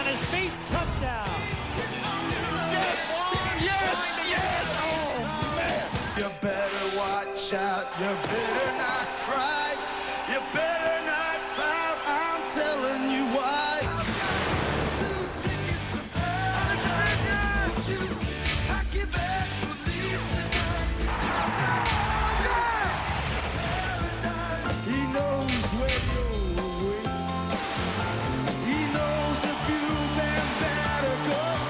on his feet. Touchdown. Yes! Yes! Yes! Oh, man. You better watch out. You better not cry. You better not pout. I'm telling you why. He knows where you're weak. He knows if you've been bad or good.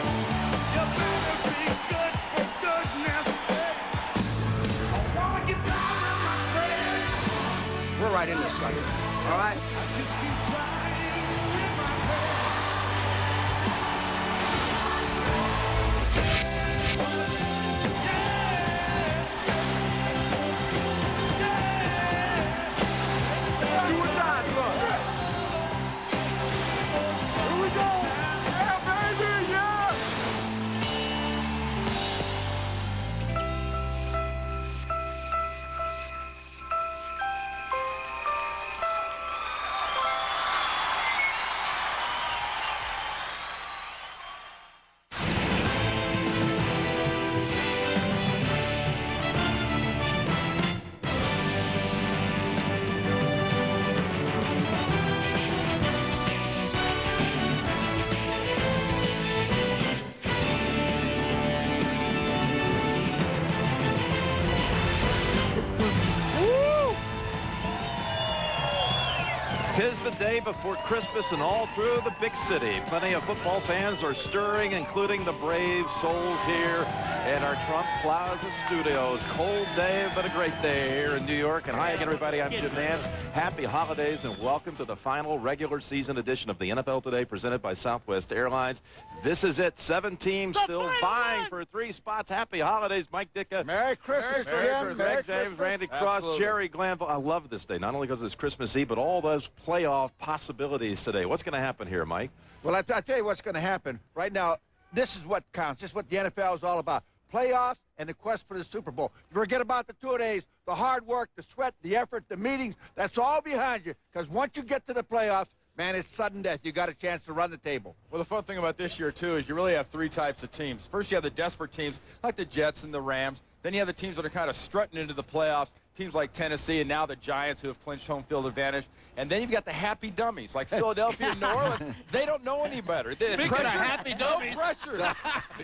You better be good for goodness sake. I wanna get by my friend. We're right in this sucker. All right? I just keep trying with my friend. Tis the day before Christmas, and all through the big city, plenty of football fans are stirring, including the brave souls here in our Trump Plaza studios. Cold day, but a great day here in New York. And hi again, everybody. I'm Jim Nance. Happy holidays, and welcome to the final regular season edition of the NFL Today, presented by Southwest Airlines. This is it. 7 teams still vying for 3 spots. Happy holidays, Mike Ditka. Merry Christmas, Jim. Greg James, Randy Cross, Jerry Glanville. I love this day, not only because it's Christmas Eve, but all those playoff possibilities today. What's going to happen here, Mike? Well, I tell you what's going to happen. Right now, this is what counts. This is what the NFL is all about. Playoffs and the quest for the Super Bowl. You forget about the 2 days, the hard work, the sweat, the effort, the meetings. That's all behind you. Because once you get to the playoffs, man, it's sudden death. You got a chance to run the table. Well, the fun thing about this year, too, is you really have 3 types of teams. First, you have the desperate teams like the Jets and the Rams. Then you have the teams that are kind of strutting into the playoffs, teams like Tennessee and now the Giants, who have clinched home field advantage. And then you've got the happy dummies like Philadelphia and New Orleans. They don't know any better. Speaking of happy dummies. No pressure.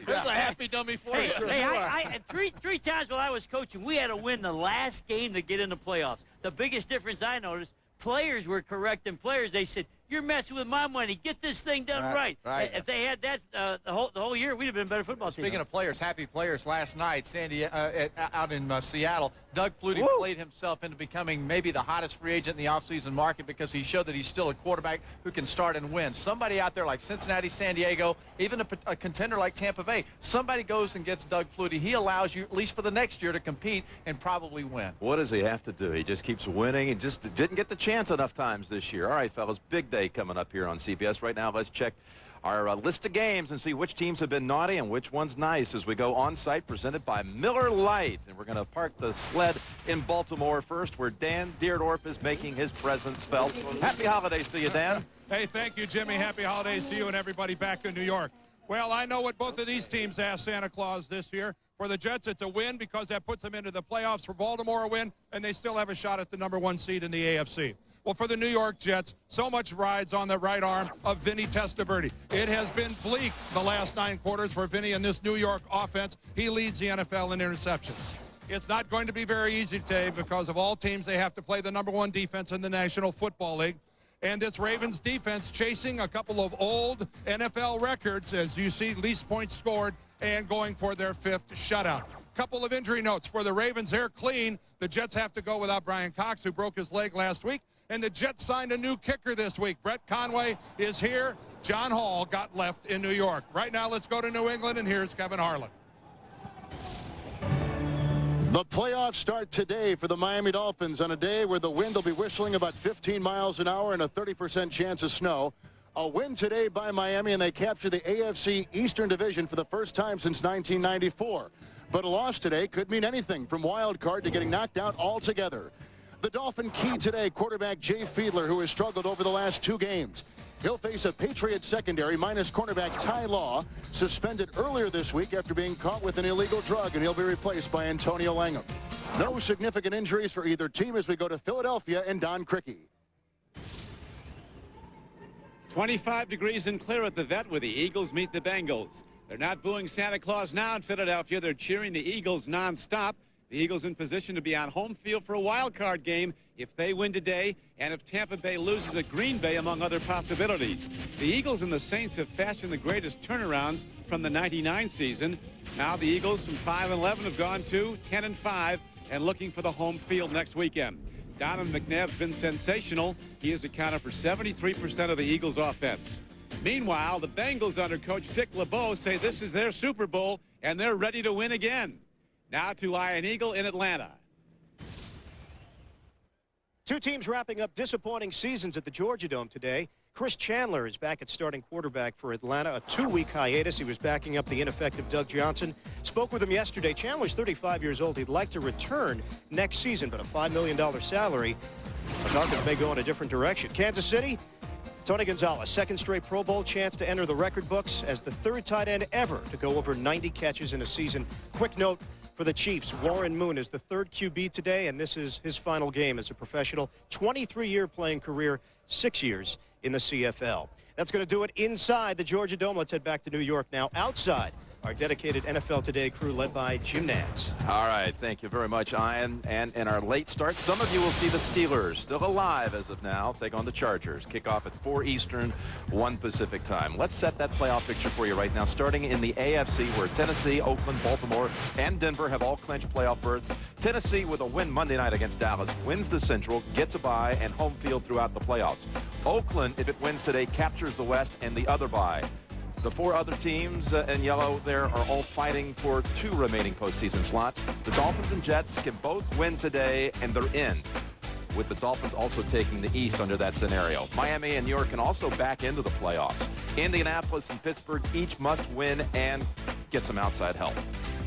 There's a happy dummy for you. Hey, three times while I was coaching, we had to win the last game to get in the playoffs. The biggest difference I noticed, players were correcting players. They said, "You're messing with my money. Get this thing done right." If they had that the whole year, we'd have been a better football team. Speaking of players, happy players, last night, out in Seattle, Doug Flutie played himself into becoming maybe the hottest free agent in the offseason market because he showed that he's still a quarterback who can start and win. Somebody out there like Cincinnati, San Diego, even a contender like Tampa Bay, somebody goes and gets Doug Flutie. He allows you, at least for the next year, to compete and probably win. What does he have to do? He just keeps winning. He just didn't get the chance enough times this year. All right, fellas, big day coming up here on CBS. Right now, let's check our list of games and see which teams have been naughty and which one's nice as we go on site, presented by Miller Lite. And we're going to park the sled in Baltimore first, where Dan Deerdorf is making his presence felt. Happy holidays to you, Dan. Hey, thank you, Jimmy. Happy holidays to you and everybody back in New York. Well, I know what both of these teams asked Santa Claus this year. For the Jets, it's a win because that puts them into the playoffs. For Baltimore, a win, and they still have a shot at the #1 seed in the AFC. Well, for the New York Jets, so much rides on the right arm of Vinny Testaverde. It has been bleak the last 9 quarters for Vinny in this New York offense. He leads the NFL in interceptions. It's not going to be very easy today because of all teams. They have to play the #1 defense in the National Football League. And this Ravens defense chasing a couple of old NFL records, as you see, least points scored and going for their 5th shutout. Couple of injury notes for the Ravens. They're clean. The Jets have to go without Brian Cox, who broke his leg last week. And the Jets signed a new kicker this week. Brett Conway is here. John Hall got left in New York. Right now, let's go to New England, and here's Kevin Harlan. The playoffs start today for the Miami Dolphins on a day where the wind will be whistling about 15 miles an hour and a 30% chance of snow. A win today by Miami, and they capture the AFC Eastern Division for the first time since 1994. But a loss today could mean anything from wild card to getting knocked out altogether. The Dolphin key today, quarterback Jay Fiedler, who has struggled over the last 2 games. He'll face a Patriot secondary minus cornerback Ty Law, suspended earlier this week after being caught with an illegal drug, and he'll be replaced by Antonio Langham. No significant injuries for either team as we go to Philadelphia and Don Criqui. 25 degrees and clear at the Vet where the Eagles meet the Bengals. They're not booing Santa Claus now in Philadelphia. They're cheering the Eagles nonstop. The Eagles in position to be on home field for a wild card game if they win today and if Tampa Bay loses at Green Bay, among other possibilities. The Eagles and the Saints have fashioned the greatest turnarounds from the '99 season. Now the Eagles from 5-11 have gone to 10-5 and looking for the home field next weekend. Donovan McNabb's been sensational. He has accounted for 73% of the Eagles' offense. Meanwhile, the Bengals under coach Dick LeBeau say this is their Super Bowl and they're ready to win again. Now to Iron Eagle in Atlanta. Two teams wrapping up disappointing seasons at the Georgia Dome today. Chris Chandler is back at starting quarterback for Atlanta, a 2-week hiatus. He was backing up the ineffective Doug Johnson. Spoke with him yesterday. Chandler's 35 years old. He'd like to return next season, but a $5 million salary. The Falcons may go in a different direction. Kansas City, Tony Gonzalez, second straight Pro Bowl, chance to enter the record books as the third tight end ever to go over 90 catches in a season. Quick note for the Chiefs, Warren Moon is the third QB today, and this is his final game as a professional. 23-year playing career, 6 years in the CFL. That's going to do it inside the Georgia Dome. Let's head back to New York now. Outside, our dedicated NFL Today crew led by Jim Nantz. All right, thank you very much, Ian. And in our late start, some of you will see the Steelers, still alive as of now, take on the Chargers. Kickoff at 4 Eastern, 1 Pacific time. Let's set that playoff picture for you right now, starting in the AFC, where Tennessee, Oakland, Baltimore, and Denver have all clinched playoff berths. Tennessee, with a win Monday night against Dallas, wins the Central, gets a bye, and home field throughout the playoffs. Oakland, if it wins today, captures the West and the other bye. The 4 other teams in yellow there are all fighting for 2 remaining postseason slots. The Dolphins and Jets can both win today, and they're in, with the Dolphins also taking the East under that scenario. Miami and New York can also back into the playoffs. Indianapolis and Pittsburgh each must win and get some outside help.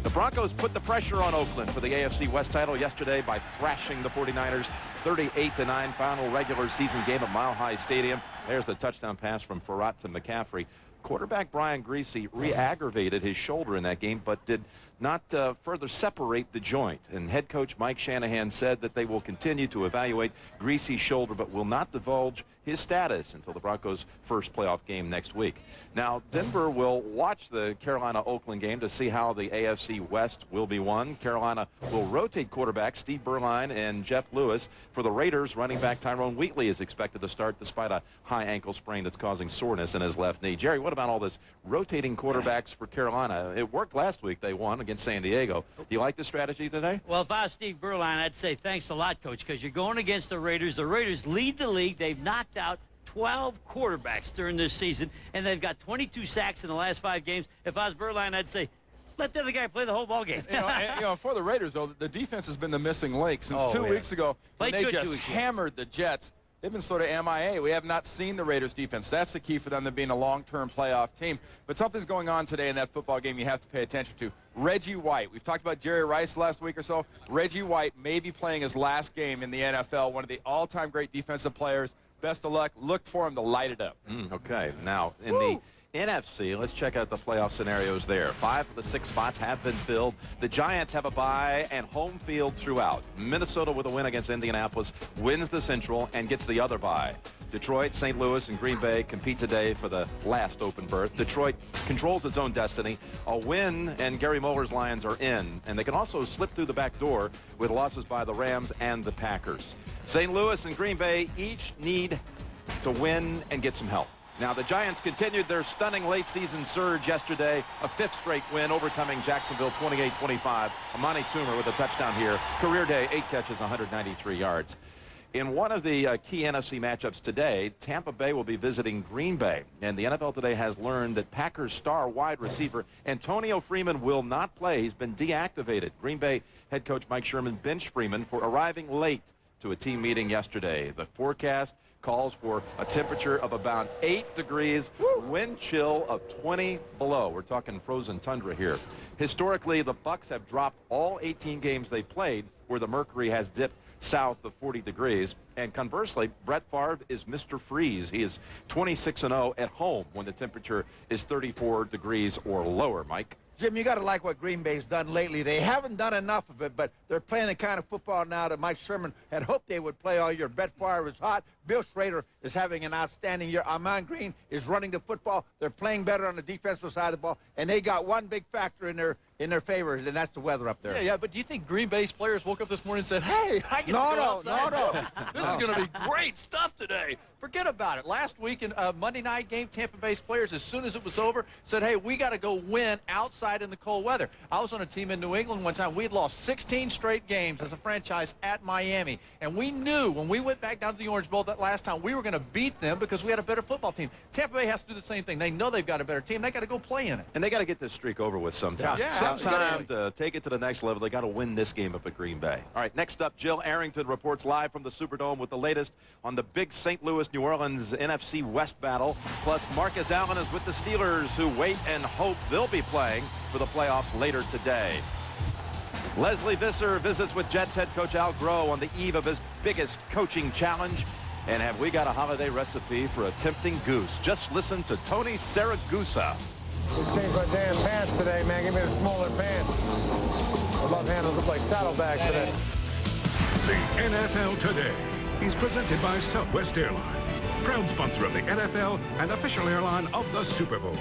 The Broncos put the pressure on Oakland for the AFC West title yesterday by thrashing the 49ers 38-9 final regular season game at Mile High Stadium. There's the touchdown pass from Farrat to McCaffrey. Quarterback Brian Griese re-aggravated his shoulder in that game, but did not further separate the joint. And head coach Mike Shanahan said that they will continue to evaluate Griese's shoulder, but will not divulge his status until the Broncos' first playoff game next week. Now, Denver will watch the Carolina-Oakland game to see how the AFC West will be won. Carolina will rotate quarterbacks Steve Berline and Jeff Lewis. For the Raiders, running back Tyrone Wheatley is expected to start despite a high ankle sprain that's causing soreness in his left knee. Jerry, what about all this rotating quarterbacks for Carolina? It worked last week. They won against San Diego. Do you like the strategy today? Well, if I was Steve Berline, I'd say thanks a lot, Coach, because you're going against the Raiders. The Raiders lead the league. They've knocked out 12 quarterbacks during this season, and they've got 22 sacks in the last 5 games. If I was Berline, I'd say, let the other guy play the whole ball game. For the Raiders, though, the defense has been the missing link since 2 weeks ago when they just hammered the Jets. They've been sort of MIA. We have not seen the Raiders defense. That's the key for them to being a long-term playoff team. But something's going on today in that football game you have to pay attention to. Reggie White. We've talked about Jerry Rice last week or so. Reggie White may be playing his last game in the NFL, one of the all-time great defensive players. Best of luck. Look for him to light it up. Okay. Now, in the NFC, let's check out the playoff scenarios there. 5 of the 6 spots have been filled. The Giants have a bye and home field throughout. Minnesota, with a win against Indianapolis, wins the Central and gets the other bye. Detroit, St. Louis, and Green Bay compete today for the last open berth. Detroit controls its own destiny. A win, and Gary Muller's Lions are in. And they can also slip through the back door with losses by the Rams and the Packers. St. Louis and Green Bay each need to win and get some help. Now, the Giants continued their stunning late-season surge yesterday, a 5th straight win, overcoming Jacksonville 28-25. Amani Toomer with a touchdown here. Career day, 8 catches, 193 yards. In one of the key NFC matchups today, Tampa Bay will be visiting Green Bay. And the NFL Today has learned that Packers star wide receiver Antonio Freeman will not play. He's been deactivated. Green Bay head coach Mike Sherman benched Freeman for arriving late to a team meeting yesterday. The forecast calls for a temperature of about 8 degrees, wind chill of 20 below. We're talking frozen tundra here. Historically, the Bucs have dropped all 18 games they played, where the mercury has dipped south of 40 degrees. And conversely, Brett Favre is Mr. Freeze. He is 26-0 at home when the temperature is 34 degrees or lower, Mike. Jim, you got to like what Green Bay's done lately. They haven't done enough of it, but they're playing the kind of football now that Mike Sherman had hoped they would play all year. Brett Favre is hot. Bill Schrader is having an outstanding year. Ahman Green is running the football. They're playing better on the defensive side of the ball, and they got one big factor in their favor, and that's the weather up there. Yeah, but do you think Green Bay's players woke up this morning and said, hey, I get to go outside. No. This is going to be great stuff today. Forget about it. Last week in a Monday night game, Tampa Bay's players, as soon as it was over, said, hey, we got to go win outside in the cold weather. I was on a team in New England one time. We had lost 16 straight games as a franchise at Miami, and we knew when we went back down to the Orange Bowl that last time we were going to beat them because we had a better football team. Tampa Bay has to do the same thing. They know they've got a better team. They got to go play in it. And they got to get this streak over with sometime. Yeah, sometime to take it to the next level. They got to win this game up at Green Bay. All right, next up, Jill Arrington reports live from the Superdome with the latest on the big St. Louis-New Orleans NFC West battle. Plus, Marcus Allen is with the Steelers, who wait and hope they'll be playing for the playoffs later today. Leslie Visser visits with Jets head coach Al Groh on the eve of his biggest coaching challenge. And have we got a holiday recipe for a tempting goose? Just listen to Tony Saragusa. I changed my damn pants today, man. Give me the smaller pants. The love handles look like saddlebags today. The NFL Today is presented by Southwest Airlines, proud sponsor of the NFL and official airline of the Super Bowl.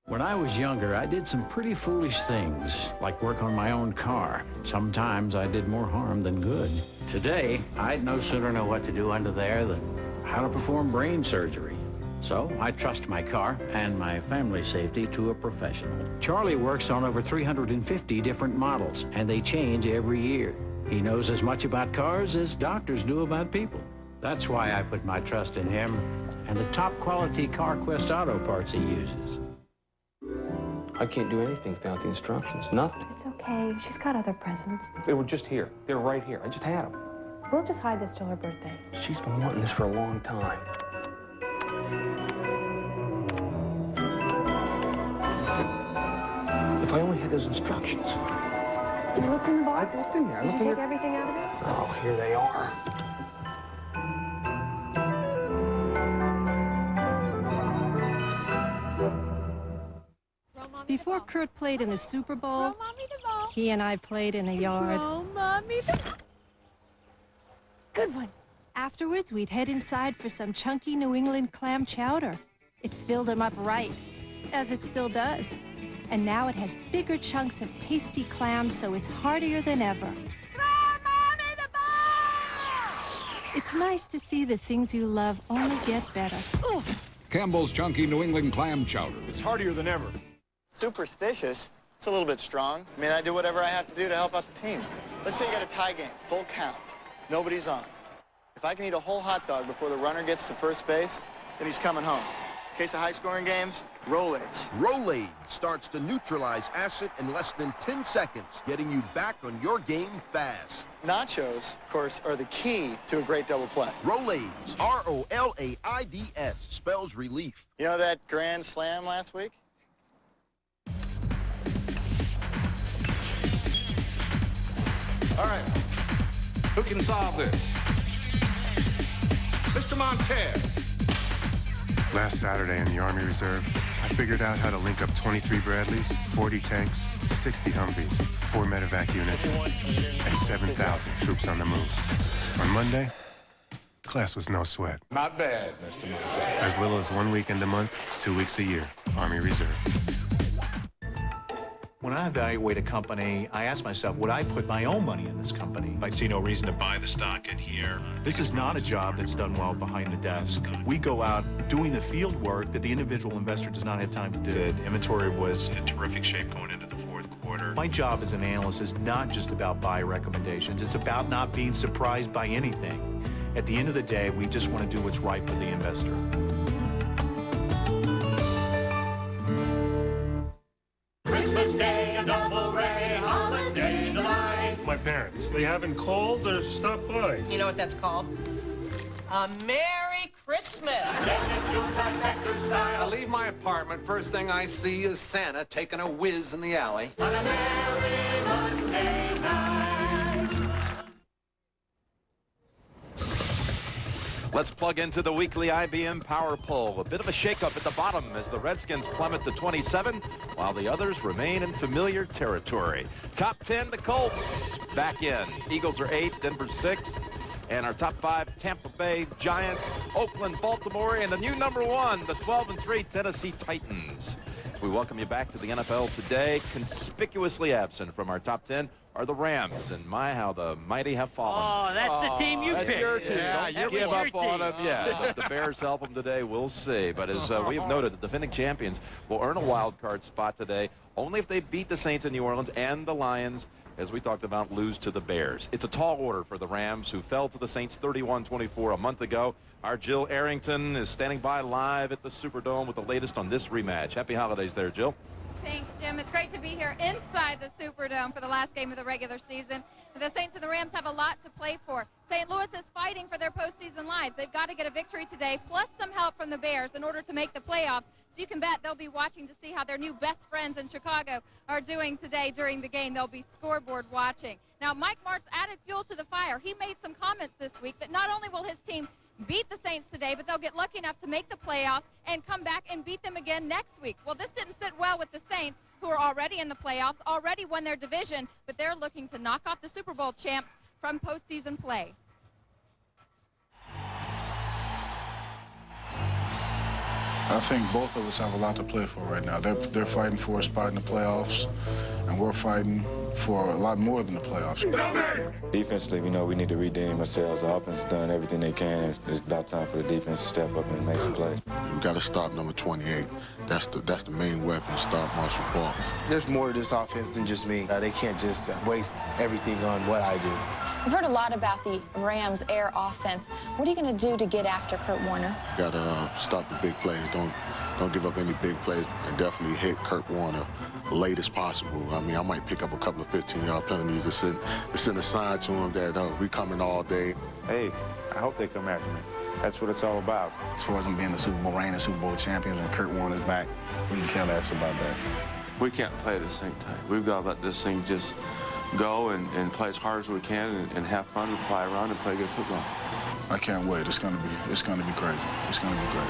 When I was younger, I did some pretty foolish things, like work on my own car. Sometimes I did more harm than good. Today, I'd no sooner know what to do under there than how to perform brain surgery. So I trust my car and my family safety to a professional. Charlie works on over 350 different models, and they change every year. He knows as much about cars as doctors do about people. That's why I put my trust in him and the top quality CarQuest auto parts he uses. I can't do anything without the instructions. Nothing. It's okay. She's got other presents. They were just here. They were right here. I just had them. We'll just hide this till her birthday. She's been wanting this for a long time. If I only had those instructions. You looked in the box? I looked in there. Did you take everything out of it? Oh, here they are. Before Kurt played in the Super Bowl, he and I played in the yard. Good one. Afterwards, we'd head inside for some chunky New England clam chowder. It filled him up right, as it still does. And now it has bigger chunks of tasty clams, so it's heartier than ever. Throw Mommy the ball! It's nice to see the things you love only get better. Ooh. Campbell's Chunky New England Clam Chowder. It's heartier than ever. Superstitious? It's a little bit strong. I mean, I do whatever I have to do to help out the team. Let's say you got a tie game, full count. Nobody's on. If I can eat a whole hot dog before the runner gets to first base, then he's coming home. In case of high-scoring games, Rolaids. Rolaids starts to neutralize acid in less than 10 seconds, getting you back on your game fast. Nachos, of course, are the key to a great double play. Rolaids, R-O-L-A-I-D-S, spells relief. You know that grand slam last week? All right, who can solve this? Mr. Montez. Last Saturday in the Army Reserve, I figured out how to link up 23 Bradleys, 40 tanks, 60 Humvees, 4 medevac units, and 7,000 troops on the move. On Monday, class was no sweat. Not bad, Mr. Montez. As little as 1 weekend a month, 2 weeks a year, Army Reserve. When I evaluate a company, I ask myself, would I put my own money in this company? I see no reason to buy the stock in here. This is not a job that's done well behind the desk. We go out doing the field work that the individual investor does not have time to do. The inventory was in terrific shape going into the fourth quarter. My job as an analyst is not just about buy recommendations. It's about not being surprised by anything. At the end of the day, we just want to do what's right for the investor. Christmas Day, a double ray, holiday delight. My parents, they haven't called or stopped by. You know what that's called? A Merry Christmas. I leave my apartment. First thing I see is Santa taking a whiz in the alley. On a merry Monday night. Let's plug into the weekly IBM Power Poll. A bit of a shakeup at the bottom as the Redskins plummet to 27, while the others remain in familiar territory. Top 10, the Colts back in. Eagles are 8, Denver 6. And our top 5, Tampa Bay Giants, Oakland, Baltimore, and the new number 1, the 12-3 Tennessee Titans. We welcome you back to the NFL today. Conspicuously absent from our top 10 are the Rams, and my, how the mighty have fallen. Oh, that's the team you that's picked. your team. Yeah, Don't give up on them yet. The Bears help them today. We'll see. But as we have noted, the defending champions will earn a wild card spot today only if they beat the Saints in New Orleans and the Lions, as we talked about, lose to the Bears. It's a tall order for the Rams, who fell to the Saints 31-24 a month ago. Our Jill Arrington is standing by live at the Superdome with the latest on this rematch. Happy holidays there, Jill. Thanks, Jim. It's great to be here inside the Superdome for the last game of the regular season. The Saints and the Rams have a lot to play for. St. Louis is fighting for their postseason lives. They've got to get a victory today, plus some help from the Bears in order to make the playoffs. So you can bet they'll be watching to see how their new best friends in Chicago are doing today during the game. They'll be scoreboard watching. Now, Mike Martz added fuel to the fire. He made some comments this week that not only will his team beat the Saints today, but they'll get lucky enough to make the playoffs and come back and beat them again next week. Well, this didn't sit well with the Saints, who are already in the playoffs, already won their division, but they're looking to knock off the Super Bowl champs from postseason play. I think both of us have a lot to play for right now. They're fighting for a spot in the playoffs, and we're fighting for a lot more than the playoffs. Defensively, we know we need to redeem ourselves. The offense has done everything they can. It's about time for the defense to step up and make some plays. We got to stop number 28. That's the main weapon, stop Marshall Faulk. There's more to this offense than just me. They can't just waste everything on what I do. We've heard a lot about the Rams' air offense. What are you going to do to get after Kurt Warner? Got to stop the big plays. Don't give up any big plays, and definitely hit Kurt Warner late as possible. I mean, I might pick up a couple of 15-yard penalties to send a sign to him that we coming all day. Hey, I hope they come after me. That's what it's all about. As far as them being the Super Bowl reigning Super Bowl champions and Kurt Warner's back, we can care less about that. We can't play at the same time. We've got to let this thing just go and play as hard as we can and have fun and fly around and play good football. I can't wait. It's gonna be crazy. It's gonna be great.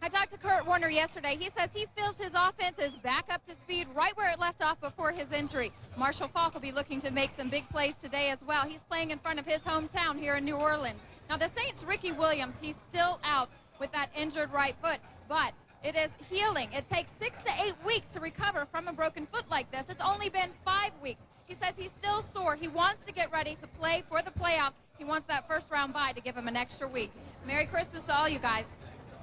I talked to Kurt Warner yesterday. He says he feels his offense is back up to speed right where it left off before his injury. Marshall Faulk will be looking to make some big plays today as well. He's playing in front of his hometown here in New Orleans. Now, the Saints' Ricky Williams, he's still out with that injured right foot, but it is healing. It takes 6 to 8 weeks to recover from a broken foot like this. It's only been 5 weeks. He says he's still sore. He wants to get ready to play for the playoffs. He wants that first-round bye to give him an extra week. Merry Christmas to all you guys.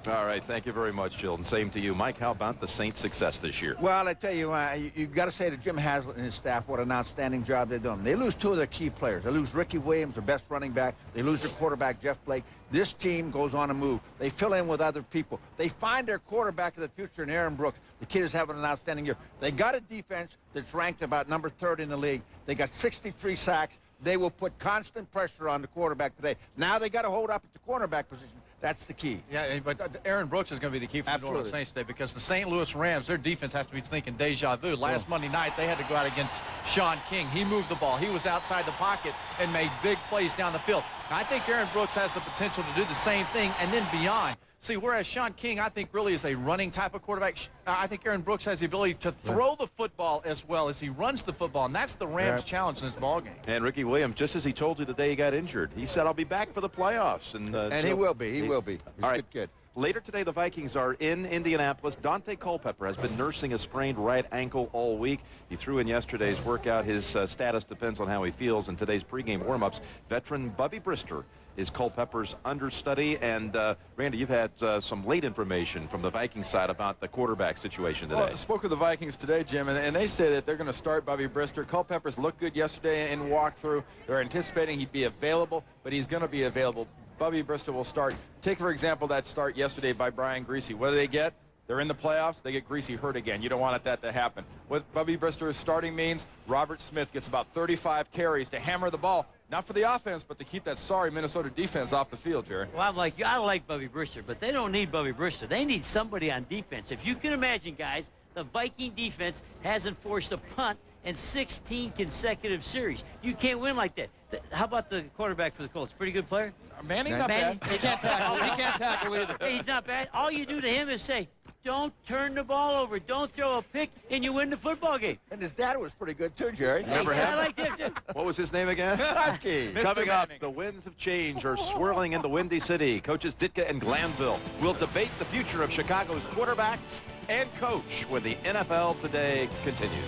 All right, thank you very much, Jill, and same to you. Mike, how about the Saints' success this year? Well, I tell you, you got to say to Jim Haslett and his staff what an outstanding job they're doing. They lose 2 of their key players. They lose Ricky Williams, their best running back. They lose their quarterback, Jeff Blake. This team goes on a move. They fill in with other people. They find their quarterback of the future in Aaron Brooks. The kid is having an outstanding year. They got a defense that's ranked about number 3rd in the league. They got 63 sacks. They will put constant pressure on the quarterback today. Now they got to hold up at the cornerback position. That's the key. Yeah, but Aaron Brooks is going to be the key for the New Orleans Saints today, because the St. Louis Rams, their defense has to be thinking deja vu. Last Monday night, they had to go out against Sean King. He moved the ball. He was outside the pocket and made big plays down the field. Now, I think Aaron Brooks has the potential to do the same thing and then beyond. See, whereas Sean King, I think, really is a running type of quarterback, I think Aaron Brooks has the ability to throw the football as well as he runs the football, and that's the Rams' challenge in this ballgame. And Ricky Williams, just as he told you the day he got injured, he said, I'll be back for the playoffs. And he will be. He will be. He's all a right. good kid. Later today, the Vikings are in Indianapolis. Dante Culpepper has been nursing a sprained right ankle all week. He threw in yesterday's workout. His status depends on how he feels in today's pregame warm-ups. Veteran Bubby Brister is Culpepper's understudy. And, Randy, you've had some late information from the Vikings side about the quarterback situation today. Well, I spoke with the Vikings today, Jim, and they say that they're going to start Bubby Brister. Culpepper's looked good yesterday in walkthrough. They're anticipating he'd be available, but he's going to be available. Bubby Brister will start. Take, for example, that start yesterday by Brian Greasy. What do they get? They're in the playoffs. They get Greasy hurt again. You don't want that to happen. What Bubby Brister is starting means Robert Smith gets about 35 carries to hammer the ball, not for the offense, but to keep that sorry Minnesota defense off the field, Jerry. Well, I'm like you. I like Bubby Brister, but they don't need Bubby Brister. They need somebody on defense. If you can imagine, guys, the Viking defense hasn't forced a punt in 16 consecutive series. You can't win like that. How about the quarterback for the Colts? Pretty good player? Manning's not bad. He can't tackle. He can't tackle either. Hey, he's not bad. All you do to him is say, don't turn the ball over. Don't throw a pick, and you win the football game. And his dad was pretty good, too, Jerry. Remember I him? like him, too. What was his name again? Coming up, the winds of change are swirling into Windy City. Coaches Ditka and Glanville will debate the future of Chicago's quarterbacks and coach when the NFL Today continues.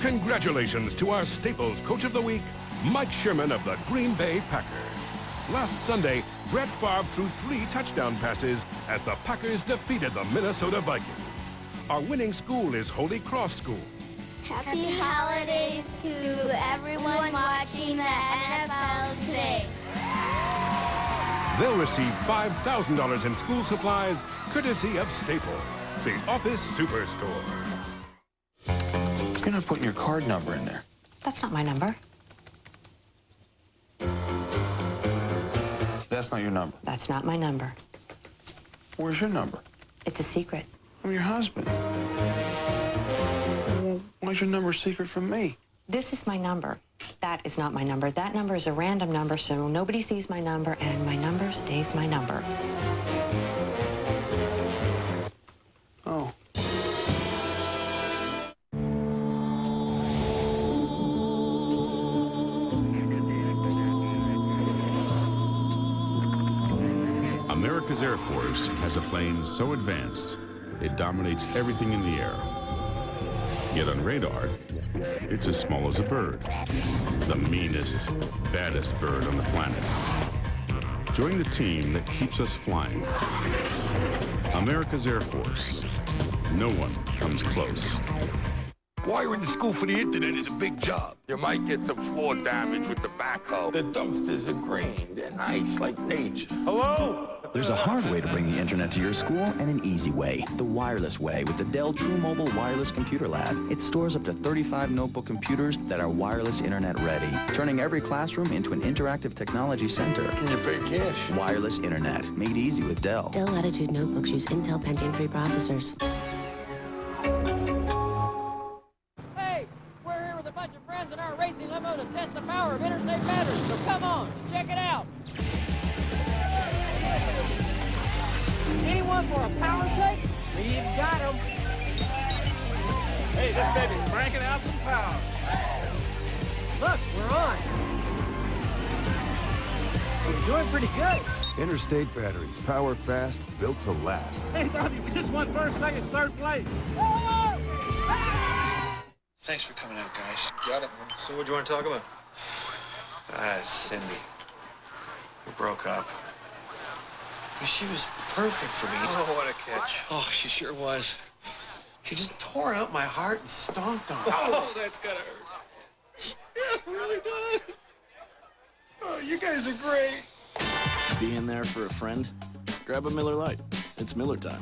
Congratulations to our Staples Coach of the Week, Mike Sherman of the Green Bay Packers. Last Sunday, Brett Favre threw 3 touchdown passes as the Packers defeated the Minnesota Vikings. Our winning school is Holy Cross School. Happy holidays to everyone watching the NFL today. They'll receive $5,000 in school supplies, courtesy of Staples, the office superstore. You're not putting your card number in there. That's not my number. That's not your number. That's not my number. Where's your number? It's a secret. I'm your husband. Well, why's your number secret from me? This is my number. That is not my number. That number is a random number, so nobody sees my number, and my number stays my number. Oh. America's Air Force has a plane so advanced, it dominates everything in the air. Yet on radar, it's as small as a bird. The meanest, baddest bird on the planet. Join the team that keeps us flying. America's Air Force. No one comes close. Wiring the school for the internet is a big job. You might get some floor damage with the backhoe. The dumpsters are green. They're nice, like nature. Hello? There's a hard way to bring the internet to your school and an easy way, the wireless way with the Dell True Mobile Wireless Computer Lab. It stores up to 35 notebook computers that are wireless internet ready, turning every classroom into an interactive technology center. Can you pay cash? Wireless internet, made easy with Dell. Dell Latitude notebooks use Intel Pentium 3 processors. Hey, we're here with a bunch of friends in our racing limo to test the power of interstate batteries, so come on, check it out. Anyone for a power shake? We've got them. Hey, this baby cranking out some power. Look, we're on. We're doing pretty good. Interstate batteries, power fast, built to last. Hey, Bobby, we just won first, second, third place. Thanks for coming out, guys. Got it, man. So what do you want to talk about? Cindy. We broke up. But she was perfect for me. Oh, what a catch. Oh, she sure was. She just tore out my heart and stomped on it. Oh, that's gotta hurt. Yeah, it really does. Oh, you guys are great. Being there for a friend? Grab a Miller Lite. It's Miller time.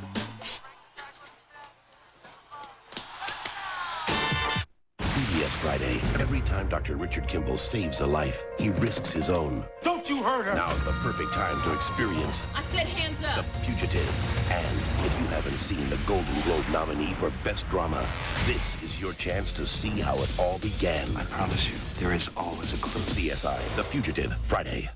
CBS Friday. Every time Dr. Richard Kimball saves a life, he risks his own. Don't you hurt her! Now's the perfect time to experience I said hands up. The Fugitive. And if you haven't seen the Golden Globe nominee for Best Drama, this is your chance to see how it all began. I promise you, there is always a clue. CSI, The Fugitive, Friday.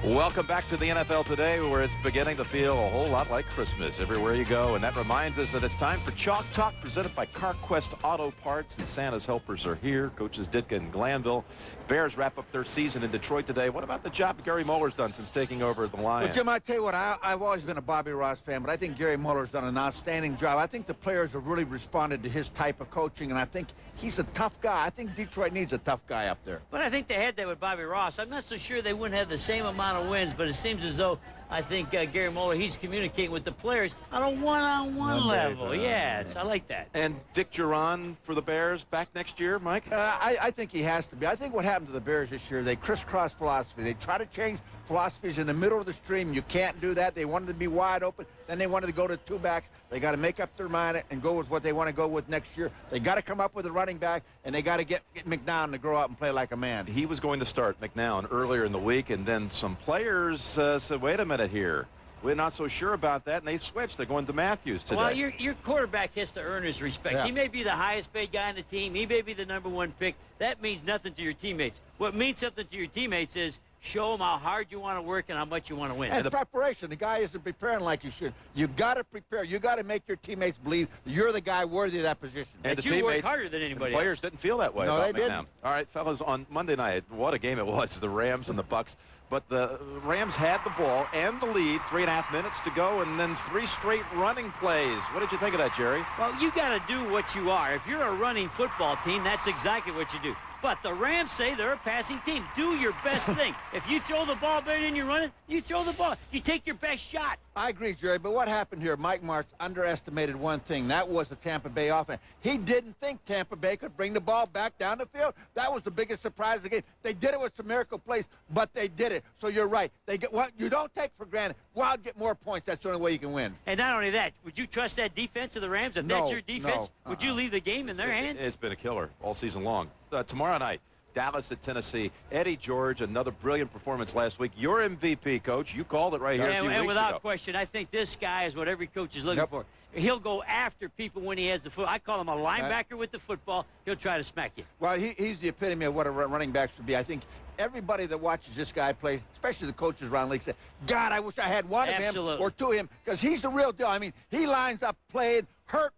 Welcome back to the NFL Today, where it's beginning to feel a whole lot like Christmas everywhere you go. And that reminds us that it's time for Chalk Talk, presented by CarQuest Auto Parts. And Santa's helpers are here, coaches Ditka and Glanville. Bears wrap up their season in Detroit today. What about the job Gary Muller's done since taking over the Lions? Well, Jim, I tell you what, I've always been a Bobby Ross fan, but I think Gary Muller's done an outstanding job. I think the players have really responded to his type of coaching, and I think he's a tough guy. I think Detroit needs a tough guy up there. But I think they had that with Bobby Ross. I'm not so sure they wouldn't have the same amount of wins, but it seems as though I think Gary Muller, he's communicating with the players on a one-on-one level. Yes, I like that. And Dick Duran for the Bears back next year, Mike? I think he has to be. I think what happened to the Bears this year, they crisscross philosophy. They try to change philosophies in the middle of the stream. You can't do that. They wanted to be wide open. Then they wanted to go to two backs. They got to make up their mind and go with what they want to go with next year. They got to come up with a running back, and they got to get McNown to grow up and play like a man. He was going to start McNown earlier in the week, and then some players said, wait a minute here. we're not so sure about that, and they switched. They're going to Matthews today. Well, your quarterback has to earn his respect. Yeah. He may be the highest paid guy on the team. He may be the #1 pick. That means nothing to your teammates. What means something to your teammates is show them how hard you want to work and how much you want to win. And the preparation. The guy isn't preparing like you should. You got to prepare. You got to make your teammates believe you're the guy worthy of that position. And the you teammates, work harder than anybody the players else. didn't feel that way. No, about they McNabb. didn't. All right, fellas, on Monday night, what a game it was, the Rams and the Bucks. But the Rams had the ball and the lead, 3.5 minutes to go, and then 3 straight running plays. What did you think of that, Jerry? Well, you got to do what you are. If you're a running football team, that's exactly what you do. But the Rams say they're a passing team. Do your best thing. If you throw the ball better than you're running, you throw the ball. You take your best shot. I agree, Jerry, but what happened here, Mike Martz underestimated one thing. That was the Tampa Bay offense. He didn't think Tampa Bay could bring the ball back down the field. That was the biggest surprise of the game. They did it with some miracle plays, but they did it. So you're right. They get what you don't take for granted. Wild get more points. That's the only way you can win. And not only that, would you trust that defense of the Rams? If that's your defense, would you leave the game in their hands? It's been a killer all season long. Tomorrow night, Dallas at Tennessee. Eddie George, another brilliant performance last week. Your MVP, Coach. You called it right here a few and weeks without ago. question, I think this guy is what every coach is looking for. He'll go after people when he has the foot. I call him a linebacker with the football. He'll try to smack you. Well, he's the epitome of what a running back should be. I think everybody that watches this guy play, especially the coaches around the league, say, God, I wish I had one of him or two of him, because he's the real deal. I mean, he lines up, playing, hurt,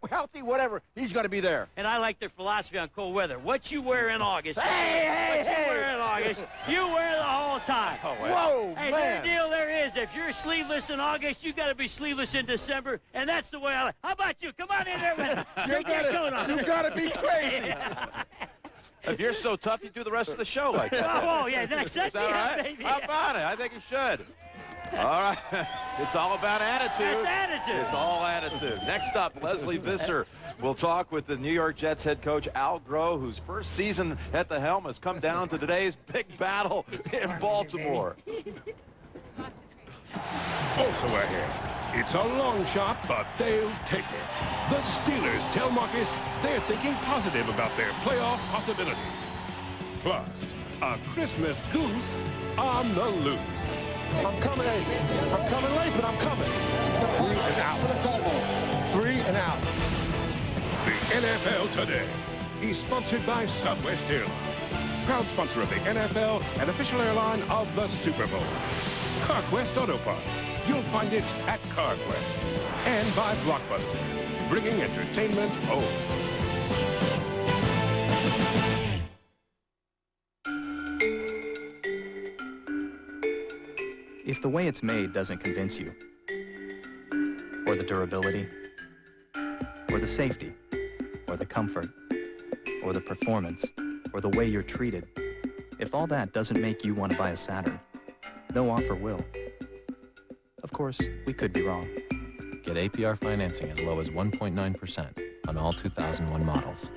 healthy, whatever, he's going to be there. And I like their philosophy on cold weather. What you wear in August, you wear in August, you wear the whole time. Oh, whoa, hey, man. their deal there is, if you're sleeveless in August, you got to be sleeveless in December, and that's the way I like. How about you? Come on in there with You got to be crazy. If you're so tough, you do the rest of the show like that. Oh, yeah, that's Is that right? baby. How about it? I think you should. All right. It's all about attitude. That's attitude. It's all attitude. Next up, Leslie Visser will talk with the New York Jets head coach Al Groh, whose first season at the helm has come down to today's big battle in Baltimore. Also ahead, it's a long shot, but they'll take it. The Steelers tell Marcus they're thinking positive about their playoff possibilities. Plus, a Christmas goose on the loose. I'm coming late. I'm coming late, but I'm coming. 3 and out. 3 and out. The NFL Today is sponsored by Southwest Airlines, proud sponsor of the NFL and official airline of the Super Bowl. CarQuest Auto Parts. You'll find it at CarQuest. And by Blockbuster, bringing entertainment home. If the way it's made doesn't convince you, or the durability, or the safety, or the comfort, or the performance, or the way you're treated, if all that doesn't make you want to buy a Saturn, no offer will. Of course, we could be wrong. Get APR financing as low as 1.9% on all 2001 models.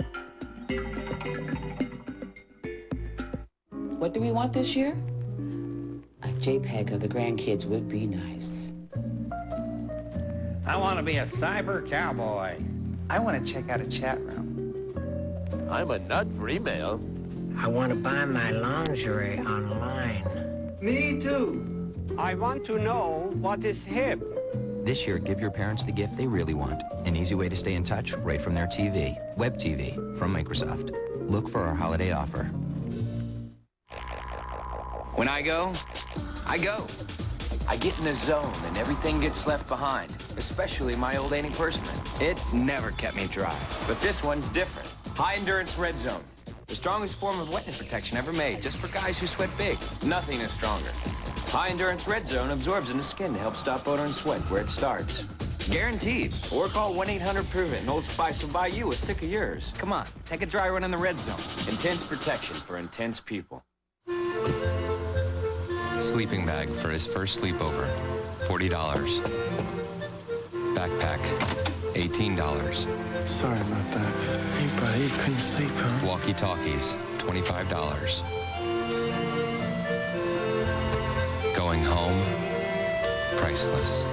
What do we want this year? A JPEG of the grandkids would be nice. I want to be a cyber cowboy. I want to check out a chat room. I'm a nut for email. I want to buy my lingerie online. Me too. I want to know what is hip. This year, give your parents the gift they really want. An easy way to stay in touch right from their TV. Web TV from Microsoft. Look for our holiday offer. When I go, I go. I get in the zone and everything gets left behind, especially my old antiperspirant. It never kept me dry, but this one's different. High Endurance Red Zone. The strongest form of wetness protection ever made, just for guys who sweat big. Nothing is stronger. High Endurance Red Zone absorbs in the skin to help stop odor and sweat where it starts. Guaranteed. Or call 1-800-PROVE-IT and Old Spice will buy you a stick of yours. Come on, take a dry run in the Red Zone. Intense protection for intense people. Sleeping bag for his first sleepover, $40. Backpack, $18. Sorry about that. Hey, buddy, you couldn't sleep, huh? Walkie-talkies, $25. Going home, priceless.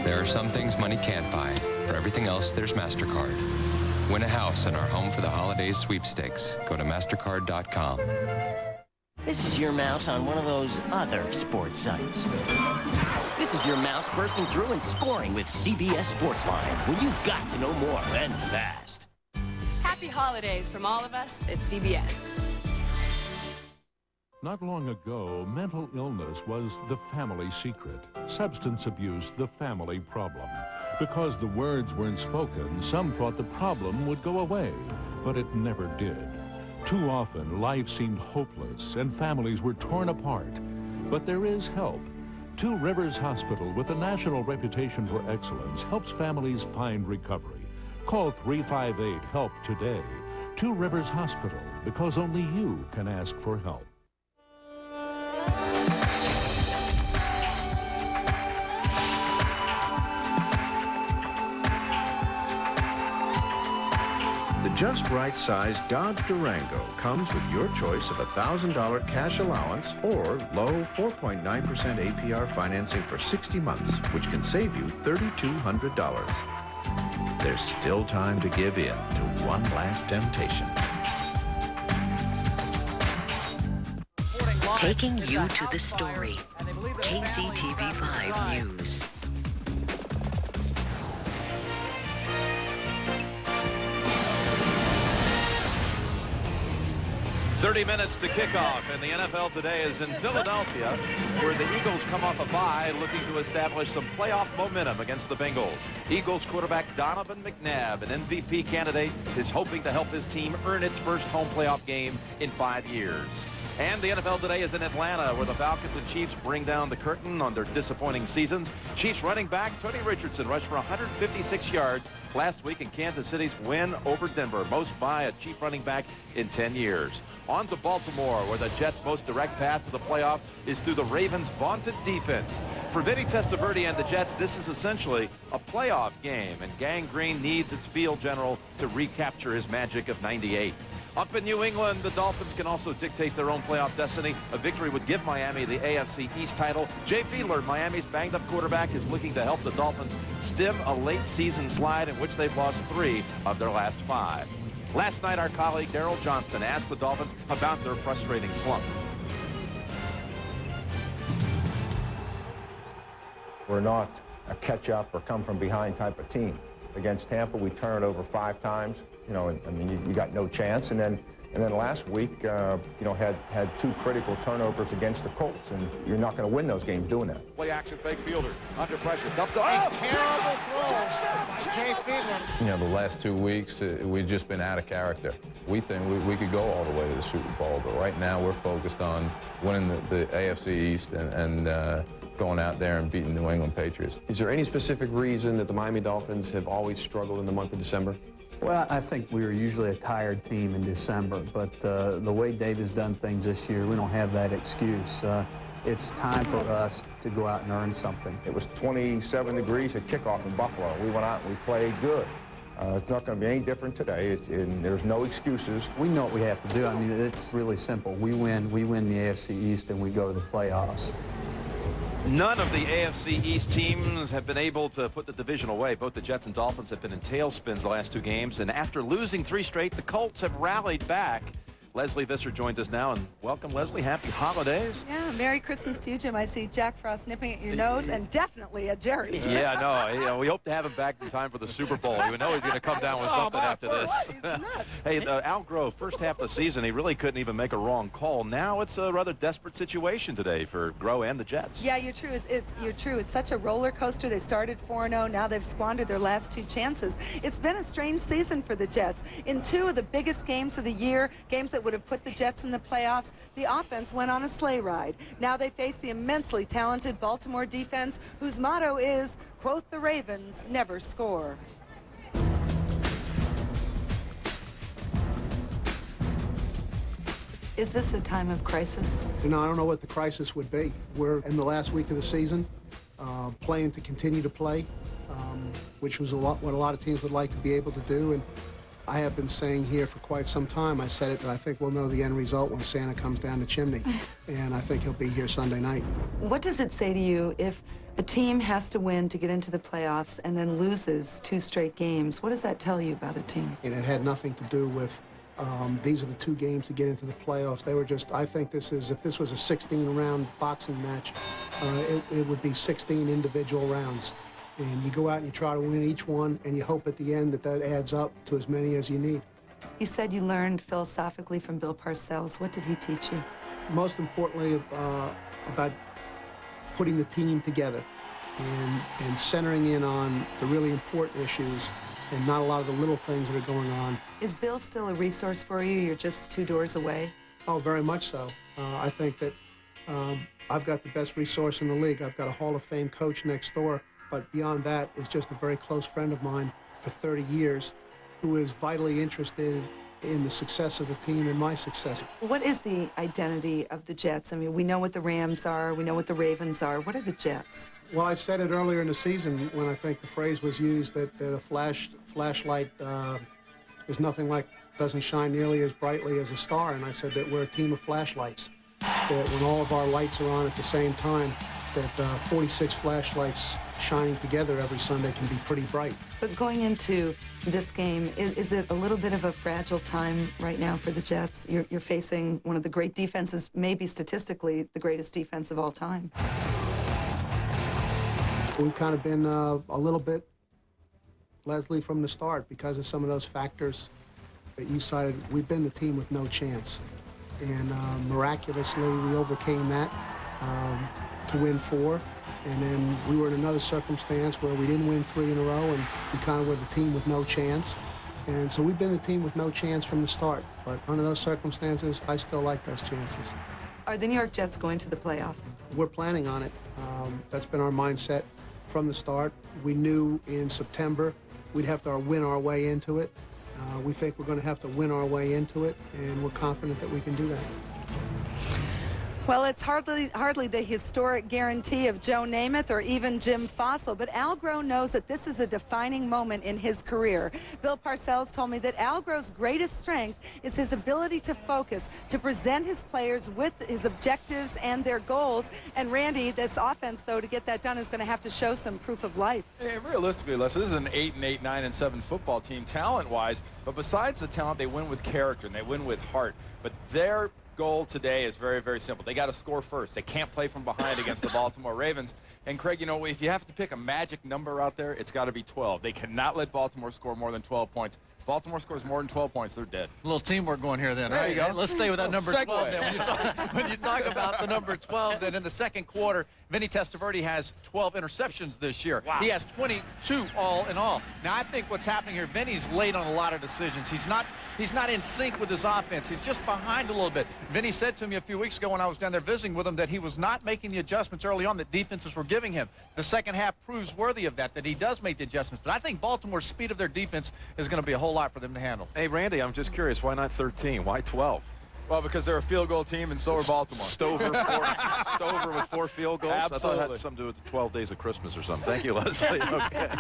There are some things money can't buy. For everything else, there's MasterCard. Win a house in our Home for the Holidays sweepstakes. Go to MasterCard.com. This is your mouse on one of those other sports sites. This is your mouse bursting through and scoring with CBS Sportsline when you've got to know more and fast. Happy holidays from all of us at CBS. Not long ago, mental illness was the family secret. Substance abuse, the family problem. Because the words weren't spoken, some thought the problem would go away, but it never did. Too often, life seemed hopeless and families were torn apart. But there is help. Two Rivers Hospital, with a national reputation for excellence, helps families find recovery. Call 358-HELP today. Two Rivers Hospital, because only you can ask for help. The just right size Dodge Durango comes with your choice of $1,000 cash allowance or low 4.9% APR financing for 60 months, which can save you $3,200. There's still time to give in to one last temptation. Taking you to the story. KCTV5 News. "30 minutes to kickoff, and the NFL today is in Philadelphia, where the Eagles come off a bye, looking to establish some playoff momentum against the Bengals. Eagles quarterback Donovan McNabb, an MVP candidate, is hoping to help his team earn its first home playoff game in 5 years. And the NFL today is in Atlanta, where the Falcons and Chiefs bring down the curtain on their disappointing seasons. Chiefs running back Tony Richardson rushed for 156 yards last week in Kansas City's win over Denver, most by a Chief running back in 10 years. On to Baltimore, where the Jets' most direct path to the playoffs is through the Ravens' vaunted defense. For Vinny Testaverde and the Jets, this is essentially a playoff game, and Gang Green needs its field general to recapture his magic of '98. Up in New England, the Dolphins can also dictate their own playoff destiny. A victory would give Miami the AFC East title. Jay Fiedler, Miami's banged-up quarterback, is looking to help the Dolphins stem a late-season slide in which they've lost 3 of their last 5. Last night, our colleague Daryl Johnston asked the Dolphins about their frustrating slump. We're not a catch-up or come-from-behind type of team. Against Tampa, we turn it over 5 times. You know, I mean, you got no chance. And then last week, you know, had 2 critical turnovers against the Colts, and you're not going to win those games doing that. Play action, fake fielder, under pressure, dumps a terrible throw. Jay Fiedler. You know, the last 2 weeks, we've just been out of character. We think we could go all the way to the Super Bowl, but right now we're focused on winning the AFC East and going out there and beating New England Patriots. Is there any specific reason that the Miami Dolphins have always struggled in the month of December? Well, I think we were usually a tired team in December, but the way Dave has done things this year, we don't have that excuse. It's time for us to go out and earn something. It was 27 degrees at kickoff in Buffalo. We went out and we played good. It's not going to be any different today. There's no excuses. We know what we have to do. I mean, it's really simple. We win the AFC East and we go to the playoffs. None of the AFC East teams have been able to put the division away. Both the Jets and Dolphins have been in tailspins the last 2 games, and after losing 3 straight, the Colts have rallied back. Leslie Visser joins us now, and welcome, Leslie. Happy holidays. Yeah, Merry Christmas to you, Jim. I see Jack Frost nipping at your nose, and definitely at Jerry's. Yeah, no, you know, we hope to have him back in time for the Super Bowl. We know he's going to come down with something after this. Hey, Al Grove, first half of the season, he really couldn't even make a wrong call. Now it's a rather desperate situation today for Grove and the Jets. Yeah, you're true. You're true. It's such a roller coaster. They started 4-0. Now they've squandered their last 2 chances. It's been a strange season for the Jets. In 2 of the biggest games of the year, games that would have put the Jets in the playoffs, the offense went on a sleigh ride. Now they face the immensely talented Baltimore defense, whose motto is, quote the Ravens, never score. Is this a time of crisis? You know, I don't know what the crisis would be. We're in the last week of the season, playing to continue to play, which was what a lot of teams would like to be able to do. And I have been saying here for quite some time, I said it, that I think we'll know the end result when Santa comes down the chimney. And I think he'll be here Sunday night. What does it say to you if a team has to win to get into the playoffs and then loses 2 straight games? What does that tell you about a team? And it had nothing to do with These are the two games to get into the playoffs. They were just, I think if this was a 16-round boxing match, it would be 16 individual rounds. And you go out and you try to win each one, and you hope at the end that adds up to as many as you need. You said you learned philosophically from Bill Parcells. What did he teach you? Most importantly, about putting the team together and centering in on the really important issues and not a lot of the little things that are going on. Is Bill still a resource for you? You're just 2 doors away? Oh, very much so. I think that I've got the best resource in the league. I've got a Hall of Fame coach next door, but beyond that is just a very close friend of mine for 30 years who is vitally interested in the success of the team and my success. What is the identity of the Jets? I mean, we know what the Rams are, we know what the Ravens are. What are the Jets? Well, I said it earlier in the season when I think the phrase was used that a flashlight is nothing like, doesn't shine nearly as brightly as a star, and I said that we're a team of flashlights, that when all of our lights are on at the same time, that 46 flashlights shining together every Sunday can be pretty bright. But going into this game, is it a little bit of a fragile time right now for the Jets? You're facing one of the great defenses, maybe statistically the greatest defense of all time. We've kind of been a little bit Leslie from the start because of some of those factors that you cited. We've been the team with no chance. And miraculously, we overcame that to win 4. And then we were in another circumstance where we didn't win 3 in a row, and we kind of were the team with no chance. And so we've been the team with no chance from the start. But under those circumstances, I still like those chances. Are the New York Jets going to the playoffs? We're planning on it. That's been our mindset from the start. We knew in September we'd have to win our way into it. We think we're going to have to win our way into it, and we're confident that we can do that. Well, it's hardly the historic guarantee of Joe Namath or even Jim Fossil, but Al Groh knows that this is a defining moment in his career. Bill Parcells told me that Al Groh's greatest strength is his ability to focus, to present his players with his objectives and their goals. And Randy, this offense, though, to get that done is going to have to show some proof of life. Hey, realistically, Les, this is an 8-8, 9-7 football team talent-wise, but besides the talent, they win with character and they win with heart. But their goal today is very, very simple. They got to score first. They can't play from behind against the Baltimore Ravens. And Craig, you know, if you have to pick a magic number out there, it's got to be 12. They cannot let Baltimore score more than 12 points. Baltimore scores more than 12 points, they're dead. A little teamwork going here then. There you go. Let's stay with that number Segue. 12 then. When you talk about the number 12, then in the second quarter, Vinny Testaverde has 12 interceptions this year. Wow. He has 22 all in all. Now, I think what's happening here, Vinny's late on a lot of decisions. He's not in sync with his offense. He's just behind a little bit. Vinny said to me a few weeks ago when I was down there visiting with him that he was not making the adjustments early on that defenses were giving him. The second half proves worthy of that he does make the adjustments. But I think Baltimore's speed of their defense is going to be a whole lot for them to handle. Hey, Randy, I'm just curious, why not 13? Why 12? Well, because they're a field goal team, and so are Baltimore. Stover with 4 field goals? Absolutely. I thought it had something to do with the 12 days of Christmas or something. Thank you, Leslie. Okay.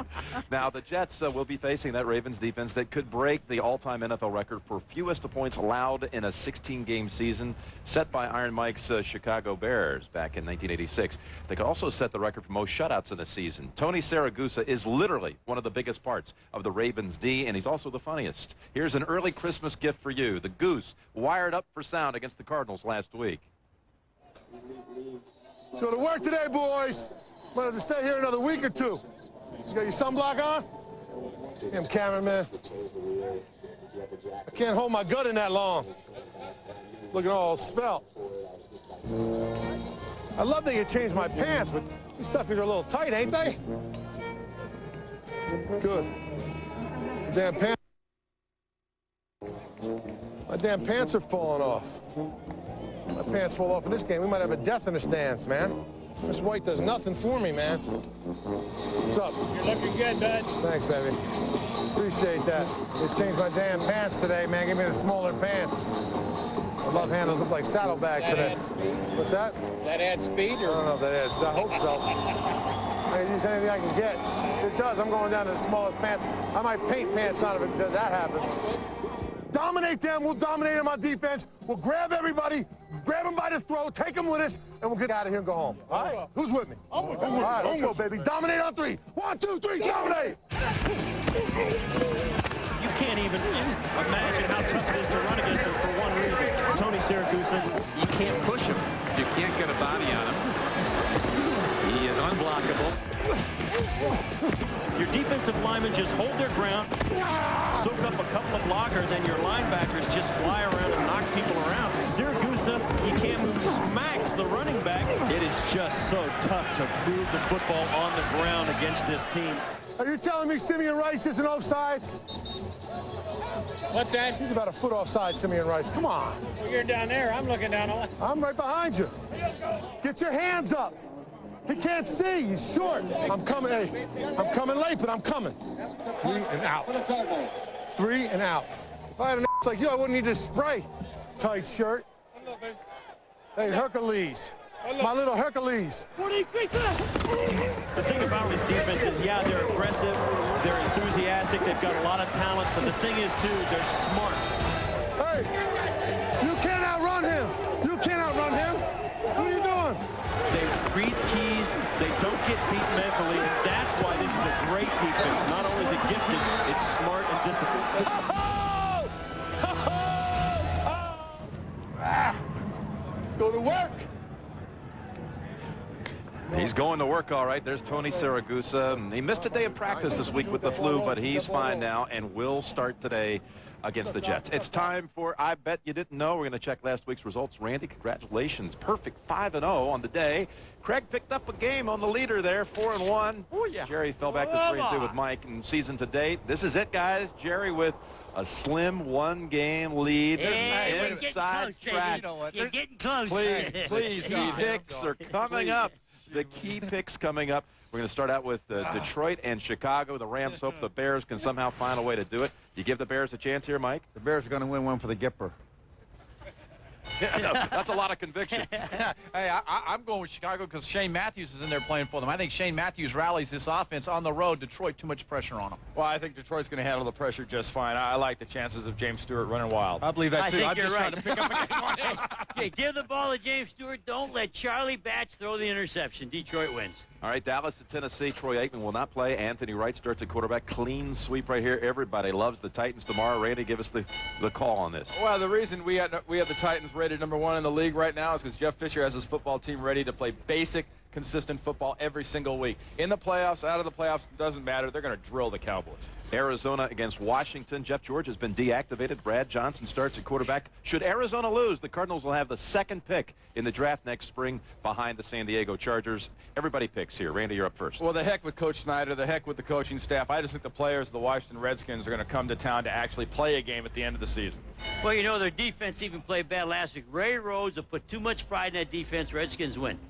Now, the Jets will be facing that Ravens defense that could break the all-time NFL record for fewest points allowed in a 16-game season set by Iron Mike's Chicago Bears back in 1986. They could also set the record for most shutouts in a season. Tony Saragusa is literally one of the biggest parts of the Ravens D, and he's also the funniest. Here's an early Christmas gift for you. The Goose wired up for sound against the Cardinals last week. Let's go to work today, boys. Might have to stay here another week or 2. You got your sunblock on? Damn cameraman. I can't hold my gut in that long. Looking all svelte. I love that you changed my pants, but these suckers are a little tight, ain't they? Good. Damn pants. My damn pants are falling off. My pants fall off in this game. We might have a death in the stands, man. This white does nothing for me, man. What's up? You're looking good, bud. Thanks, baby. Appreciate that. They changed my damn pants today, man. Give me the smaller pants. My love handles look like saddlebags today. What's that? Does that add speed? Or? I don't know if that adds. I hope so. I can use anything I can get. If it does, I'm going down to the smallest pants. I might paint pants out of it if that happens. Dominate them. We'll dominate them on defense. We'll grab everybody, grab them by the throat, take them with us, and we'll get out of here and go home. All right? Who's with me? I'm with you. All right, let's go, baby. Dominate on 3. 1, 2, 3, dominate! You can't even imagine how tough it is to run against him for one reason. Tony Siragusa, you can't push him. You can't get a body on him. He is unblockable. Your defensive linemen just hold their ground, soak up a couple of blockers, and your linebackers just fly around and knock people around. Siragusa, he can't move, smacks the running back. It is just so tough to move the football on the ground against this team. Are you telling me Simeon Rice isn't offsides? What's that? He's about a foot offside, Simeon Rice. Come on. Well, you're down there. I'm looking down a lot. I'm right behind you. Get your hands up. He can't see. He's short. I'm coming. Hey, I'm coming late, but I'm coming. 3 and out. 3 and out. If I had an ass like you, I wouldn't need this spray. Tight shirt. Hey, Hercules. My little Hercules. The thing about this defense is, yeah, they're aggressive, they're enthusiastic, they've got a lot of talent, but the thing is, too, they're smart. Hey, you can't outrun him. You can't outrun him. What are you doing? They read keys, they don't get beat mentally, and that's why this is a great defense. Not only is it gifted, it's smart and disciplined. Let's go to work. He's going to work all right. There's Tony Siragusa. He missed a day of practice this week with the flu, but he's fine now and will start today against the Jets. It's time for I Bet You Didn't Know. We're going to check last week's results. Randy, congratulations. Perfect 5-0 on the day. Craig picked up a game on the leader there, 4-1. Oh, yeah. Jerry fell back to 3-2 with Mike in season to date. This is it, guys. Jerry with a slim one-game lead. Hey, inside track. You're getting close. Please, key picks are coming up. The key picks coming up. We're going to start out with Detroit and Chicago. The Rams hope the Bears can somehow find a way to do it. You give the Bears a chance here, Mike? The Bears are going to win one for the Gipper. That's a lot of conviction. Hey, I'm going with Chicago because Shane Matthews is in there playing for them. I think Shane Matthews rallies this offense on the road. Detroit, too much pressure on them. Well, I think Detroit's going to handle the pressure just fine. I like the chances of James Stewart running wild. I believe that, too. I think you're right. Trying to pick up a game on him. Okay, give the ball to James Stewart. Don't let Charlie Batch throw the interception. Detroit wins. All right, Dallas to Tennessee. Troy Aikman will not play. Anthony Wright starts at quarterback. Clean sweep right here. Everybody loves the Titans tomorrow. Randy, give us the call on this. Well, the reason we have the Titans rated #1 in the league right now is because Jeff Fisher has his football team ready to play basic, consistent football every single week. In the playoffs, out of the playoffs, doesn't matter. They're going to drill the Cowboys. Arizona against Washington. Jeff George has been deactivated. Brad Johnson starts at quarterback. Should Arizona lose, the Cardinals will have the second pick in the draft next spring behind the San Diego Chargers. Everybody picks here. Randy, you're up first. Well, the heck with Coach Snyder, the heck with the coaching staff. I just think the players of the Washington Redskins are going to come to town to actually play a game at the end of the season. Well, you know, their defense even played bad last week. Ray Rhodes will put too much pride in that defense. Redskins win.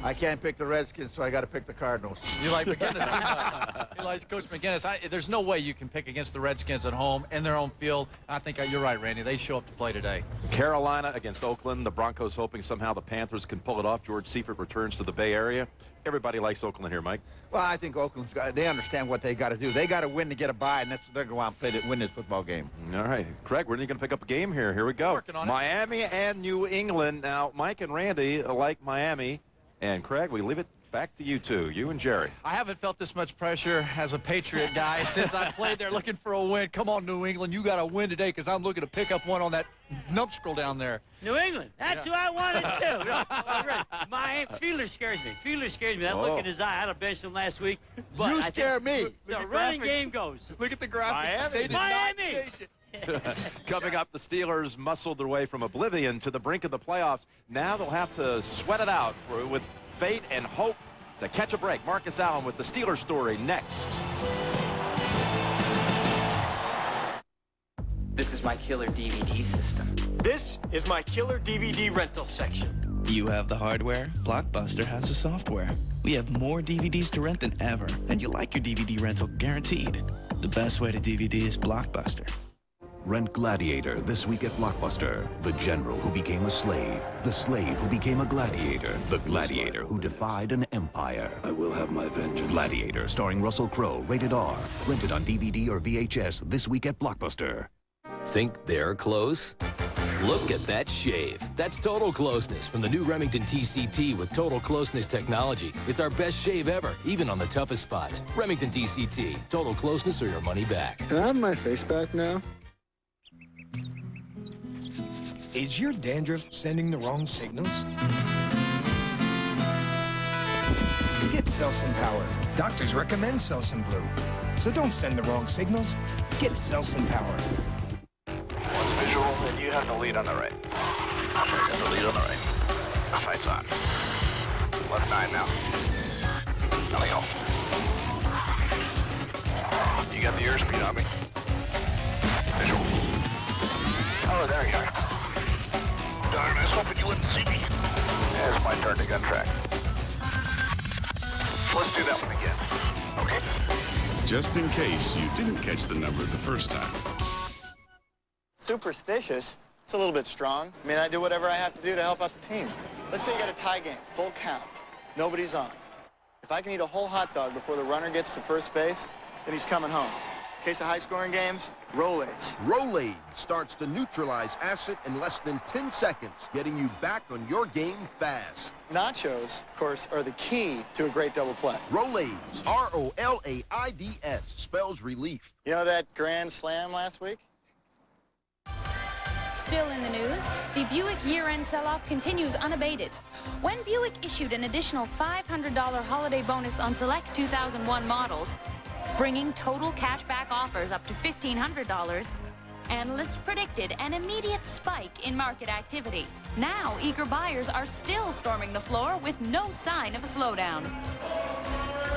I can't pick the Redskins, so I got to pick the Cardinals. You like McGinnis too much. He likes Coach McGinnis. There's no way you can pick against the Redskins at home in their own field. I think you're right, Randy. They show up to play today. Carolina against Oakland. The Broncos hoping somehow the Panthers can pull it off. George Seifert returns to the Bay Area. Everybody likes Oakland here, Mike. Well, I think Oakland's they understand what they got to do. They got to win to get a bye, and that's what they're going to want to play to win this football game. All right, Craig, when are you going to pick up a game here? Here we go. Working on it. Miami and New England. Now, Mike and Randy like Miami. And, Craig, we leave it back to you two, you and Jerry. I haven't felt this much pressure as a Patriot guy since I played there looking for a win. Come on, New England, you got to win today because I'm looking to pick up one on that numbskull down there. New England, that's who I wanted too. No, Miami, Fielder scares me. Fielder scares me. That look in his eye, I had to bench him last week. But you scare me. The running game goes. Look at the graphics. They did Miami. not change it. Coming up, the Steelers muscled their way from oblivion to the brink of the playoffs. Now they'll have to sweat it out with fate and hope to catch a break. Marcus Allen with the Steelers story next. This is my killer DVD system. This is my killer DVD rental section. You have the hardware, Blockbuster has the software. We have more DVDs to rent than ever, and you like your DVD rental guaranteed. The best way to DVD is Blockbuster. Rent Gladiator this week at Blockbuster. The general who became a slave. The slave who became a gladiator. The gladiator who defied an empire. I will have my vengeance. Gladiator, starring Russell Crowe, rated R. Rented on DVD or VHS this week at Blockbuster. Think they're close? Look at that shave. That's total closeness from the new Remington TCT with total closeness technology. It's our best shave ever, even on the toughest spots. Remington TCT. Total closeness or your money back. Can I have my face back now? Is your dandruff sending the wrong signals? Get Selsun Power. Doctors recommend Selsun Blue. So don't send the wrong signals. Get Selsun Power. One visual, and you have the lead on the right. Okay, got the lead on the right. Sights on. Left 9 now. Nothing else. You got the airspeed on me. Visual. Oh, there you are. Darn, I was hoping you wouldn't see me. Yeah, it's my turn to gun track. Let's do that one again. Okay. Just in case you didn't catch the number the first time. Superstitious? It's a little bit strong. I mean, I do whatever I have to do to help out the team. Let's say you got a tie game, full count. Nobody's on. If I can eat a whole hot dog before the runner gets to first base, then he's coming home. In case of high-scoring games, Rolaids. Rolaids starts to neutralize acid in less than 10 seconds, getting you back on your game fast. Nachos, of course, are the key to a great double play. Rolaids, R-O-L-A-I-D-S, spells relief. You know that grand slam last week? Still in the news, the Buick year-end sell-off continues unabated. When Buick issued an additional $500 holiday bonus on select 2001 models, bringing total cashback offers up to $1,500, analysts predicted an immediate spike in market activity. Now, eager buyers are still storming the floor with no sign of a slowdown.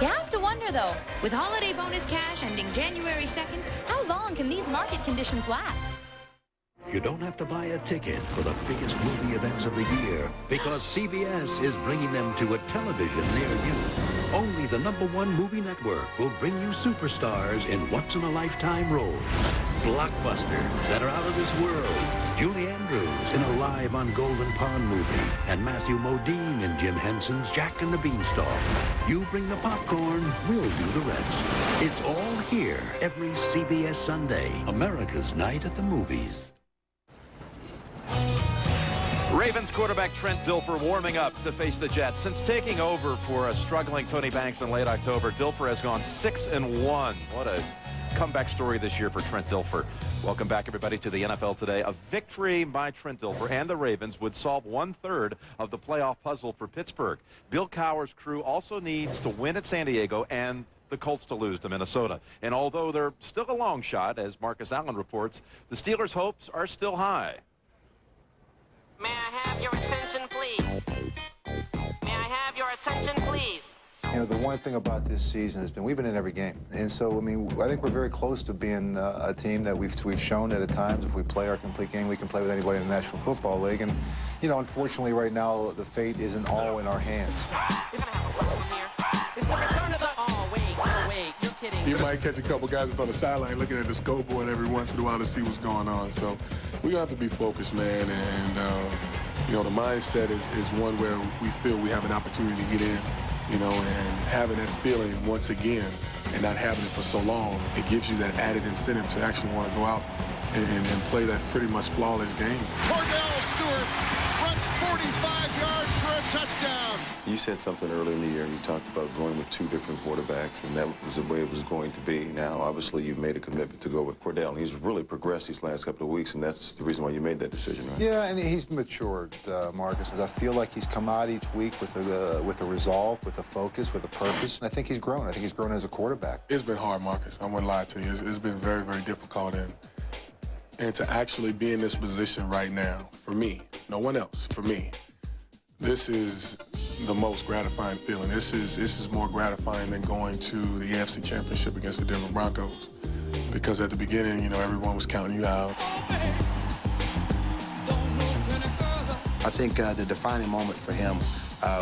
You have to wonder, though, with holiday bonus cash ending January 2nd, how long can these market conditions last? You don't have to buy a ticket for the biggest movie events of the year because CBS is bringing them to a television near you. Only the #1 movie network will bring you superstars in once-in-a-lifetime roles. Blockbusters that are out of this world. Julie Andrews in a Live on Golden Pond movie, and Matthew Modine in Jim Henson's Jack and the Beanstalk. You bring the popcorn, we'll do the rest. It's all here every CBS Sunday, America's Night at the Movies. Ravens quarterback Trent Dilfer warming up to face the Jets. Since taking over for a struggling Tony Banks in late October, Dilfer has gone 6-1. What a comeback story this year for Trent Dilfer. Welcome back, everybody, to the NFL Today. A victory by Trent Dilfer and the Ravens would solve 1/3 of the playoff puzzle for Pittsburgh. Bill Cowher's crew also needs to win at San Diego and the Colts to lose to Minnesota. And although they're still a long shot, as Marcus Allen reports, the Steelers' hopes are still high. May I have your attention, please? May I have your attention, please? You know, the one thing about this season has been we've been in every game. And so, I mean, I think we're very close to being a team that we've shown that at times if we play our complete game, we can play with anybody in the National Football League. And, you know, unfortunately right now, the fate isn't all in our hands. You're going to have a problem here. It's the return of the... Oh, wait, no, wait. You're kidding. You might catch a couple guys that's on the sideline looking at the scoreboard every once in a while to see what's going on. So we're going to have to be focused, man. And, you know, the mindset is one where we feel we have an opportunity to get in, you know, and having that feeling once again and not having it for so long, it gives you that added incentive to actually want to go out and play that pretty much flawless game. Cordell Stewart runs 45 yards for a touchdown. You said something early in the year. You talked about going with 2 different quarterbacks, and that was the way it was going to be. Now, obviously, you've made a commitment to go with Cordell, and he's really progressed these last couple of weeks, and that's the reason why you made that decision, right? Yeah, and he's matured, Marcus. I feel like he's come out each week with a resolve, with a focus, with a purpose, and I think he's grown. I think he's grown as a quarterback. It's been hard, Marcus. I wouldn't lie to you. It's been very, very difficult, and to actually be in this position right now, for me, no one else, for me, this is the most gratifying feeling. This is more gratifying than going to the AFC Championship against the Denver Broncos. Because at the beginning, you know, everyone was counting you out. I think the defining moment for him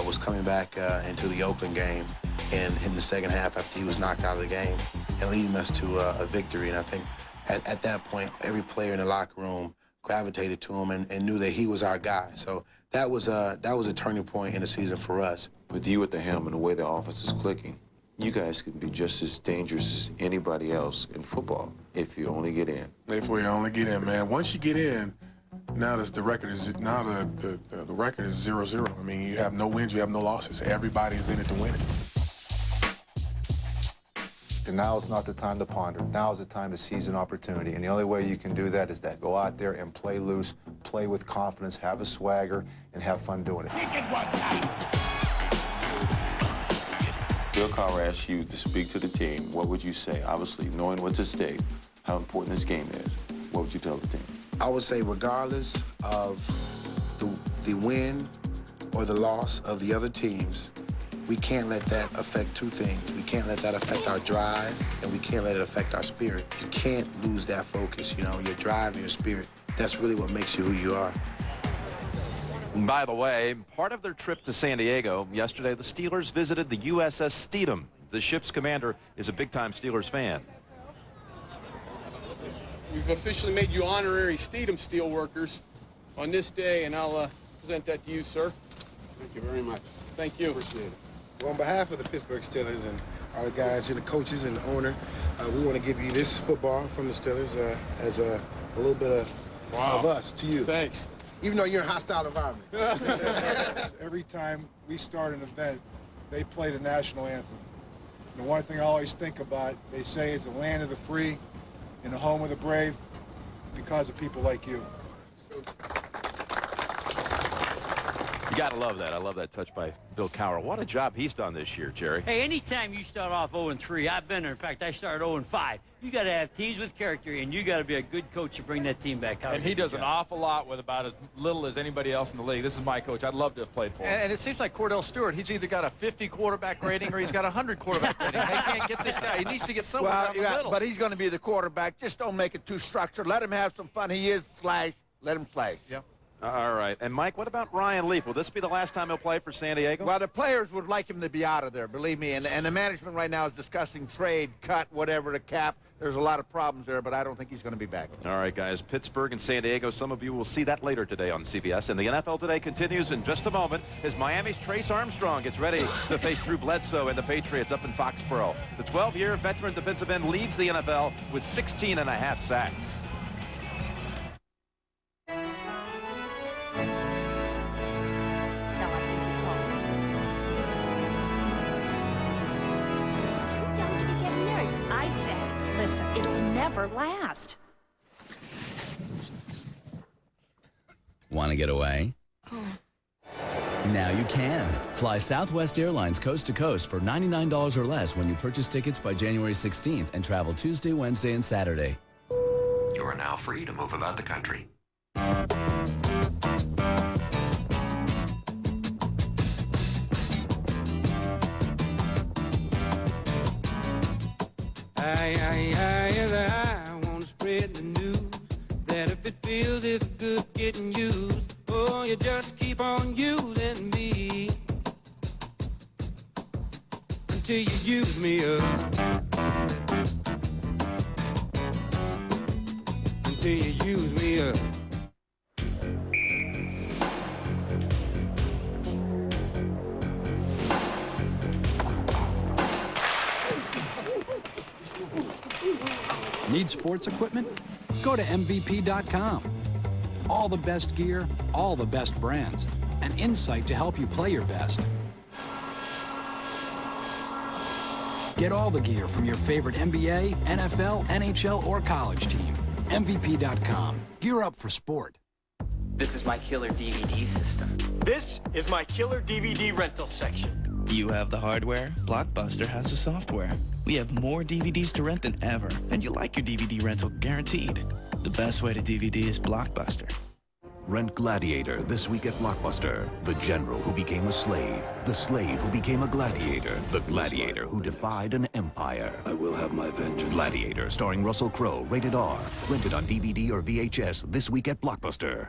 was coming back into the Oakland game and in the second half after he was knocked out of the game and leading us to a victory. And I think at that point, every player in the locker room gravitated to him and knew that he was our guy. So that was a turning point in the season for us. With you at the helm and the way the offense is clicking, you guys can be just as dangerous as anybody else in football if you only get in. If we only get in, man. Once you get in, Now the record is the record is 0-0. I mean, you have no wins, you have no losses. Everybody's in it to win it. And now is not the time to ponder. Now is the time to seize an opportunity. And the only way you can do that is to go out there and play loose, play with confidence, have a swagger, and have fun doing it. Bill Cowher asked you to speak to the team. What would you say? Obviously, knowing what's at stake, how important this game is, what would you tell the team? I would say regardless of the win or the loss of the other teams, we can't let that affect two things. We can't let that affect our drive, and we can't let it affect our spirit. You can't lose that focus, you know, your drive and your spirit. That's really what makes you who you are. And by the way, part of their trip to San Diego yesterday, the Steelers visited the USS Steedham. The ship's commander is a big-time Steelers fan. We've officially made you honorary Steedham Steelworkers on this day, and I'll present that to you, sir. Thank you very much. Thank you. Appreciate it. Well, on behalf of the Pittsburgh Steelers and all the guys here, the coaches and the owner, we want to give you this football from the Steelers as a little bit of us to you. Thanks. Even though you're in a hostile environment. Every time we start an event, they play the national anthem. The one thing I always think about, they say it's the land of the free and the home of the brave because of people like you. You got to love that. I love that touch by Bill Cowher. What a job he's done this year, Jerry. Hey, anytime you start off 0-3, I've been there. In fact, I started 0-5. You got to have teams with character, and you got to be a good coach to bring that team back out. And he does an awful lot with about as little as anybody else in the league. This is my coach. I'd love to have played for him. And it seems like Cordell Stewart, he's either got a 50 quarterback rating or he's got a 100 quarterback rating. They can't get this guy. He needs to get somewhere around the middle. But he's going to be the quarterback. Just don't make it too structured. Let him have some fun. He is slash. Let him slash. Yeah. All right. And, Mike, what about Ryan Leaf? Will this be the last time he'll play for San Diego? Well, the players would like him to be out of there, believe me. And the management right now is discussing trade, cut, whatever, to cap. There's a lot of problems there, but I don't think he's going to be back. All right, guys. Pittsburgh and San Diego. Some of you will see that later today on CBS. And the NFL Today continues in just a moment as Miami's Trace Armstrong gets ready to face Drew Bledsoe and the Patriots up in Foxborough. The 12-year veteran defensive end leads the NFL with 16.5 sacks. Never last. Want to get away? Now you can. Fly Southwest Airlines coast to coast for $99 or less when you purchase tickets by January 16th and travel Tuesday, Wednesday, and Saturday. You are now free to move about the country. I want to spread the news that if it feels it's good getting used, oh, you just keep on using me until you use me up. Until you use me up. Need sports equipment? Go to MVP.com. All the best gear, all the best brands, and insight to help you play your best. Get all the gear from your favorite NBA, NFL, NHL, or college team. MVP.com. Gear up for sport. This is my killer DVD system. This is my killer DVD rental section. You have the hardware, Blockbuster has the software. We have more DVDs to rent than ever, and you like your DVD rental guaranteed. The best way to DVD is Blockbuster. Rent Gladiator this week at Blockbuster. The general who became a slave. The slave who became a gladiator. The gladiator who defied an empire. I will have my vengeance. Gladiator, starring Russell Crowe, rated R. Rented on DVD or VHS this week at Blockbuster.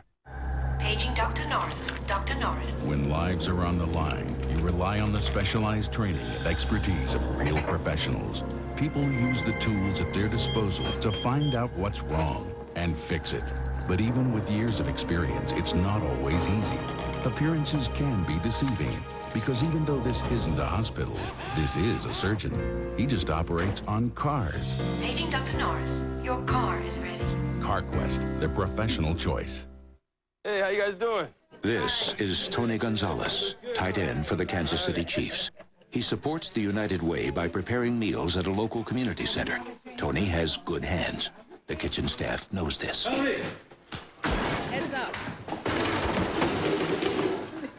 Paging Dr. Norris. Dr. Norris. When lives are on the line, you rely on the specialized training and expertise of real professionals. People who use the tools at their disposal to find out what's wrong and fix it. But even with years of experience, it's not always easy. Appearances can be deceiving, because even though this isn't a hospital, this is a surgeon. He just operates on cars. Paging Dr. Norris. Your car is ready. CarQuest, the professional choice. Hey, how you guys doing? This is Tony Gonzalez, tight end for the Kansas City Chiefs. He supports the United Way by preparing meals at a local community center. Tony has good hands. The kitchen staff knows this. Heads up.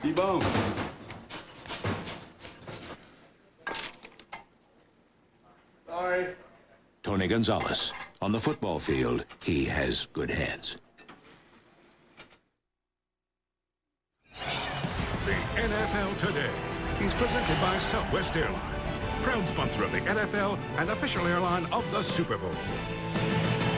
T-Bone. Sorry. Tony Gonzalez. On the football field, he has good hands. The NFL Today is presented by Southwest Airlines, proud sponsor of the NFL and official airline of the Super Bowl.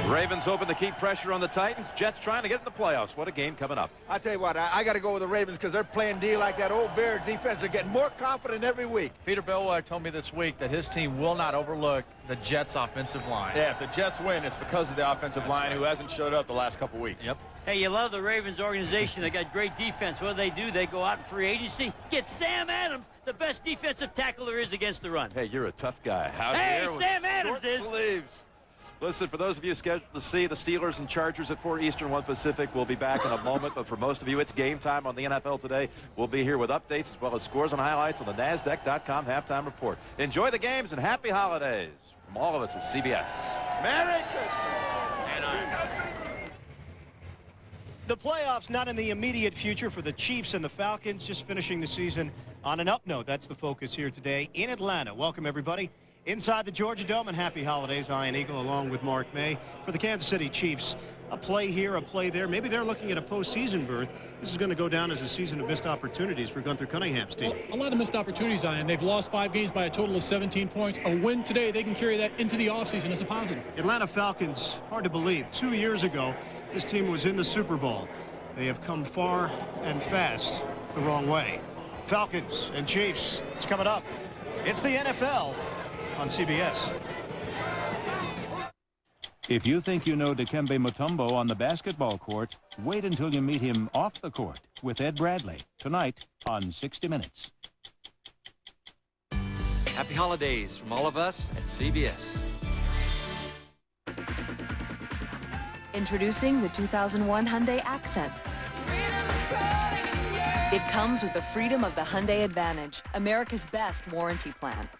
Ravens hoping to keep pressure on the Titans. Jets trying to get in the playoffs. What a game coming up. I tell you what, I got to go with the Ravens because they're playing D like that old Bears defense. They're getting more confident every week. Peter Bellwire told me this week that his team will not overlook the Jets' offensive line. Yeah, if the Jets win, it's because of the offensive line who hasn't showed up the last couple weeks. Yep. Hey, you love the Ravens organization. They got great defense. What do? They go out in free agency, get Sam Adams, the best defensive tackle there is against the run. Hey, you're a tough guy. Hey, Sam Adams is. Sleeves. Listen, for those of you scheduled to see the Steelers and Chargers at 4 Eastern, 1 Pacific, we'll be back in a moment. But for most of you, it's game time on the NFL Today. We'll be here with updates as well as scores and highlights on the NASDAQ.com halftime report. Enjoy the games and happy holidays from all of us at CBS. Merry Christmas. The playoffs not in the immediate future for the Chiefs and the Falcons, just finishing the season on an up note. That's the focus here today in Atlanta. Welcome, everybody, inside the Georgia Dome, and happy holidays. Ian Eagle along with Mark May for the Kansas City Chiefs. A play here, a play there. Maybe they're looking at a postseason berth. This is going to go down as a season of missed opportunities for Gunther Cunningham's team. Well, a lot of missed opportunities, Ian. They've lost 5 games by a total of 17 points. A win today, they can carry that into the offseason as a positive. Atlanta Falcons, hard to believe, 2 years ago, this team was in the Super Bowl. They have come far and fast the wrong way. Falcons and Chiefs, it's coming up. It's the NFL on CBS. If you think you know Dikembe Mutombo on the basketball court, wait until you meet him off the court with Ed Bradley tonight on 60 Minutes. Happy holidays from all of us at CBS. Introducing the 2001 Hyundai Accent. It comes with the freedom of the Hyundai Advantage, America's best warranty plan.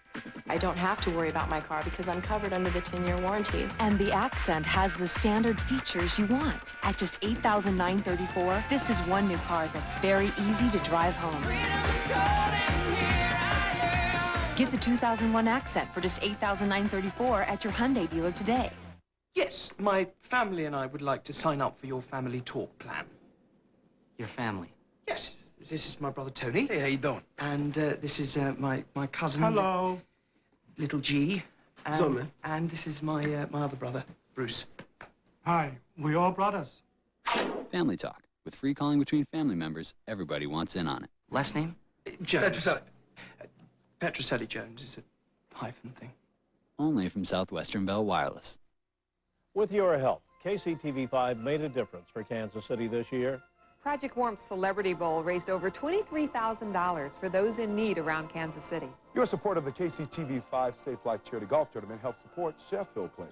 I don't have to worry about my car because I'm covered under the 10-year warranty. And the Accent has the standard features you want. At just $8,934, this is one new car that's very easy to drive home. Get the 2001 Accent for just $8,934 at your Hyundai dealer today. Yes, my family and I would like to sign up for your family talk plan. Your family? Yes, this is my brother Tony. Hey, how you doing? And this is my cousin. Hello. Little G. Zoe. And this is my other brother, Bruce. Hi, we all brothers. Family talk. With free calling between family members, everybody wants in on it. Last name? Jones. Petroselli Jones is a hyphen thing. Only from Southwestern Bell Wireless. With your help, KCTV5 made a difference for Kansas City this year. Project Warm's Celebrity Bowl raised over $23,000 for those in need around Kansas City. Your support of the KCTV5 Safe Life Charity Golf Tournament helps support Sheffield Place.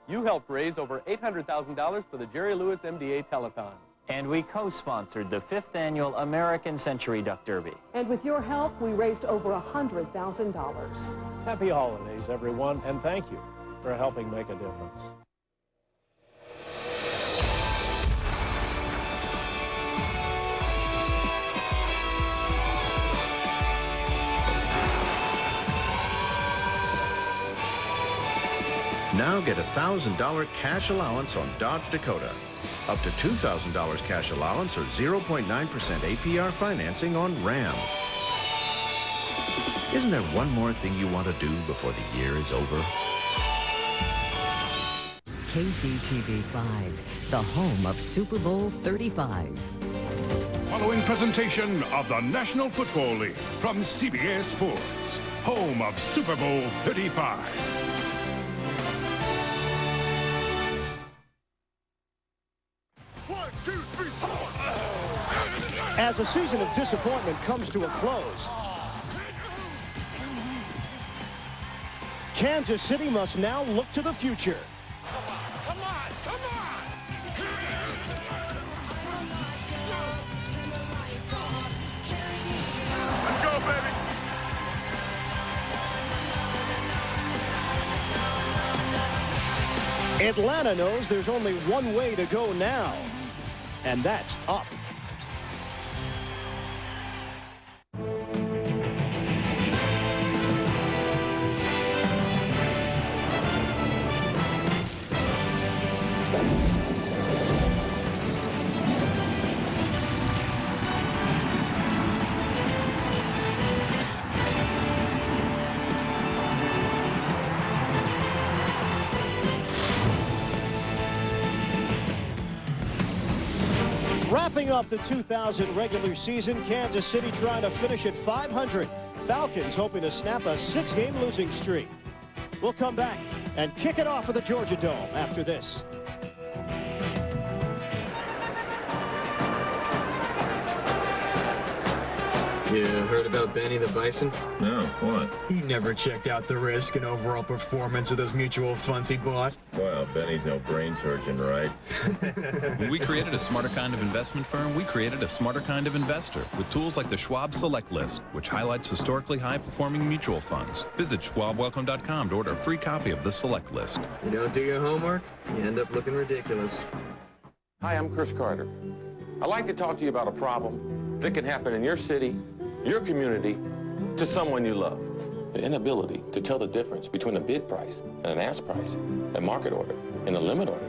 You helped raise over $800,000 for the Jerry Lewis MDA Telethon. And we co-sponsored the 5th annual American Century Duck Derby. And with your help, we raised over $100,000. Happy holidays, everyone, and thank you for helping make a difference. Now get a $1,000 cash allowance on Dodge Dakota. Up to $2,000 cash allowance or 0.9% APR financing on Ram. Isn't there one more thing you want to do before the year is over? KCTV5, the home of Super Bowl 35. Following presentation of the National Football League from CBS Sports, home of Super Bowl 35. As the season of disappointment comes to a close, Kansas City must now look to the future. Atlanta knows there's only one way to go now, and that's up. Wrapping up the 2000 regular season, Kansas City trying to finish at 500. Falcons hoping to snap a 6-game losing streak. We'll come back and kick it off at the Georgia Dome after this. You heard about Benny the Bison? No, what? He never checked out the risk and overall performance of those mutual funds he bought. Well, Benny's no brain surgeon, right? When we created a smarter kind of investment firm, we created a smarter kind of investor with tools like the Schwab Select List, which highlights historically high-performing mutual funds. Visit schwabwelcome.com to order a free copy of the Select List. You don't do your homework, you end up looking ridiculous. Hi, I'm Chris Carter. I'd like to talk to you about a problem that can happen in your city, your community, to someone you love. The inability to tell the difference between a bid price and an ask price, a market order and a limit order.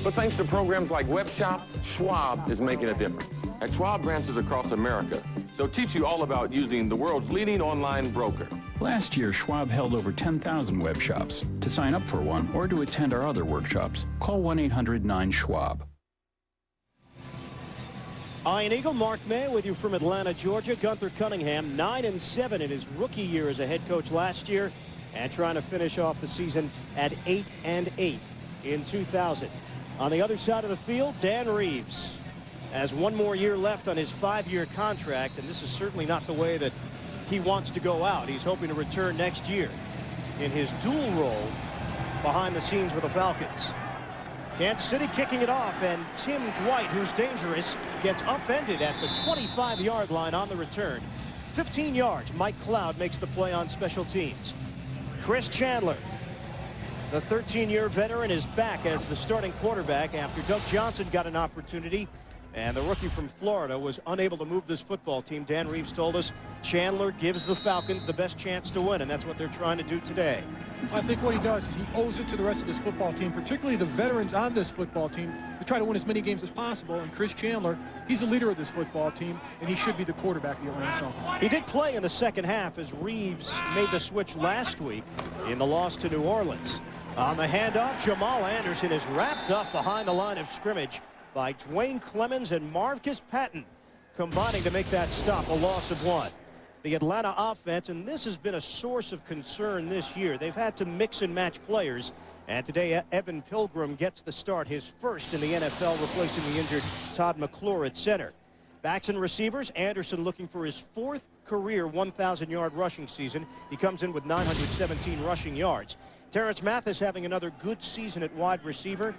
But thanks to programs like web shops, Schwab is making a difference. At Schwab branches across America, they'll teach you all about using the world's leading online broker. Last year, Schwab held over 10,000 web shops. To sign up for one or to attend our other workshops, call 1-800-9-SCHWAB. Ian Eagle, Mark May with you from Atlanta, Georgia. Gunther Cunningham, 9-7 in his rookie year as a head coach last year, and trying to finish off the season at 8-8 in 2000. On the other side of the field, Dan Reeves has one more year left on his 5-year contract, and this is certainly not the way that he wants to go out. He's hoping to return next year in his dual role behind the scenes with the Falcons. Kansas City kicking it off, and Tim Dwight, who's dangerous, gets upended at the 25-yard line on the return. 15 yards. Mike Cloud makes the play on special teams. Chris Chandler, the 13-year veteran, is back as the starting quarterback after Doug Johnson got an opportunity, and the rookie from Florida was unable to move this football team. Dan Reeves told us Chandler gives the Falcons the best chance to win, and that's what they're trying to do today. I think what he does is he owes it to the rest of this football team, particularly the veterans on this football team, to try to win as many games as possible. And Chris Chandler, he's the leader of this football team, and he should be the quarterback of the Atlanta Falcons. He did play in the second half as Reeves made the switch last week in the loss to New Orleans. On the handoff, Jamal Anderson is wrapped up behind the line of scrimmage by Dwayne Clemens and Marcus Patton, combining to make that stop, a loss of 1. The Atlanta offense, and this has been a source of concern this year. They've had to mix and match players, and today Evan Pilgrim gets the start, his first in the NFL, replacing the injured Todd McClure at center. Backs and receivers, Anderson looking for his 4th career 1,000-yard rushing season. He comes in with 917 rushing yards. Terrence Mathis having another good season at wide receiver,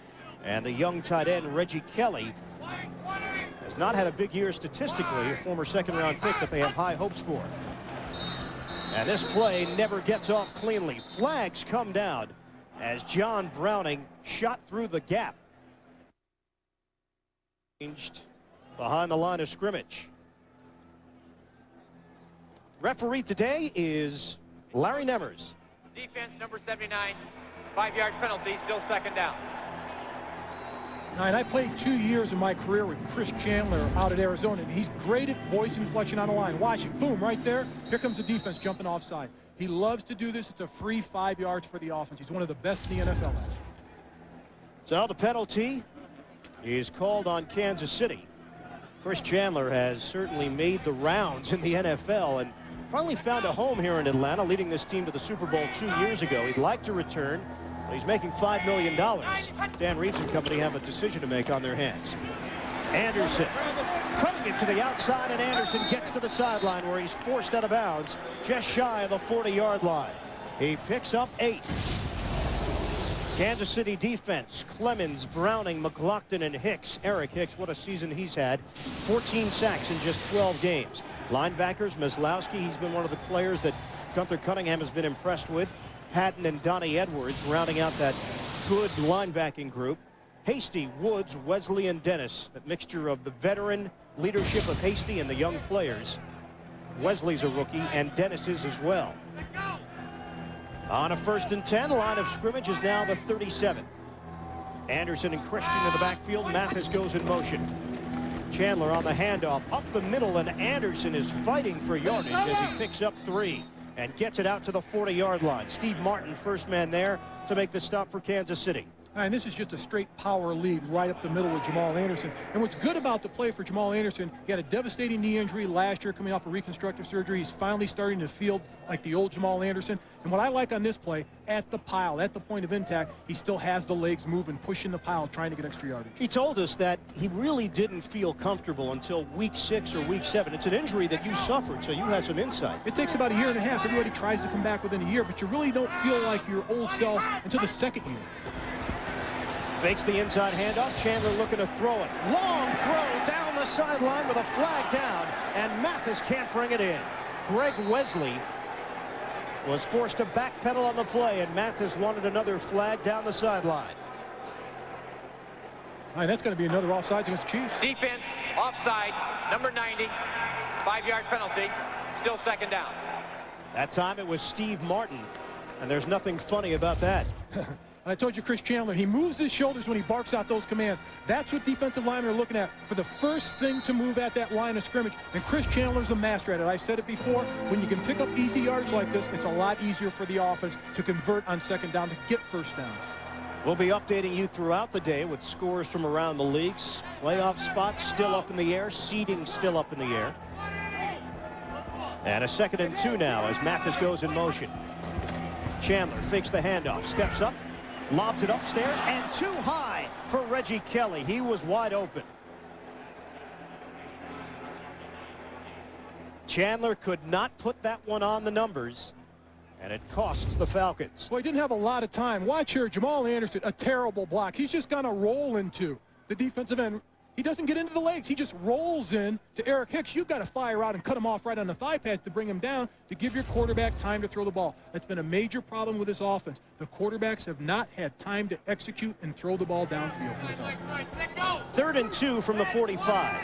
and the young tight end Reggie Kelly has not had a big year statistically, a former second-round pick that they have high hopes for. And this play never gets off cleanly. Flags come down as John Browning shot through the gap. Behind the line of scrimmage. Referee today is Larry Nemers. Defense number 79, 5-yard penalty, still second down. And I played 2 years of my career with Chris Chandler out at Arizona, and he's great at voice inflection on the line. Watch it, boom, right there. Here comes the defense jumping offside. He loves to do this. It's a free 5 yards for the offense. He's one of the best in the NFL. So the penalty is called on Kansas City. Chris Chandler has certainly made the rounds in the NFL and finally found a home here in Atlanta, leading this team to the Super Bowl 2 years ago. He'd like to return, but he's making $5 million. Dan Reeves and company have a decision to make on their hands. Anderson cutting it to the outside, and Anderson gets to the sideline where he's forced out of bounds just shy of the 40-yard line. He picks up 8. Kansas City defense, Clemens, Browning, McLaughlin, and Hicks. Eric Hicks, what a season he's had. 14 sacks in just 12 games. Linebackers, Maslowski, he's been one of the players that Gunther Cunningham has been impressed with. Patton and Donnie Edwards rounding out that good linebacking group. Hasty, Woods, Wesley, and Dennis. That mixture of the veteran leadership of Hasty and the young players. Wesley's a rookie, and Dennis is as well. On a 1st and 10, line of scrimmage is now the 37. Anderson and Christian in the backfield. Mathis goes in motion. Chandler on the handoff up the middle, and Anderson is fighting for yardage as he picks up 3 and gets it out to the 40-yard line. Steve Martin, first man there to make the stop for Kansas City. And this is just a straight power lead right up the middle with Jamal Anderson. And what's good about the play for Jamal Anderson, he had a devastating knee injury last year coming off of reconstructive surgery. He's finally starting to feel like the old Jamal Anderson. And what I like on this play, at the pile, at the point of impact, he still has the legs moving, pushing the pile, trying to get extra yardage. He told us that he really didn't feel comfortable until week 6 or week 7. It's an injury that you suffered, so you had some insight. It takes about a year and a half. Everybody tries to come back within a year, but you really don't feel like your old self until the 2nd year. Fakes the inside handoff. Chandler looking to throw it. Long throw down the sideline with a flag down, and Mathis can't bring it in. Greg Wesley was forced to backpedal on the play, and Mathis wanted another flag down the sideline. All right, that's going to be another offsides against the Chiefs. Defense, offside, number 90, 5-yard penalty, still 2nd down. That time it was Steve Martin, and there's nothing funny about that. And I told you, Chris Chandler, he moves his shoulders when he barks out those commands. That's what defensive linemen are looking at for the first thing to move at that line of scrimmage. And Chris Chandler's a master at it. I said it before, when you can pick up easy yards like this, it's a lot easier for the offense to convert on 2nd down, to get first downs. We'll be updating you throughout the day with scores from around the leagues. Playoff spots still up in the air, seeding still up in the air. And a 2nd and 2 now as Mathis goes in motion. Chandler fakes the handoff, steps up, lobs it upstairs, and too high for Reggie Kelly. He was wide open. Chandler could not put that one on the numbers, and it costs the Falcons. Well, he didn't have a lot of time. Watch here, Jamal Anderson, a terrible block. He's just going to roll into the defensive end. He doesn't get into the legs. He just rolls in to Eric Hicks. You've got to fire out and cut him off right on the thigh pads to bring him down, to give your quarterback time to throw the ball. That's been a major problem with this offense. The quarterbacks have not had time to execute and throw the ball downfield for the Falcons. 3rd and 2 from the 45.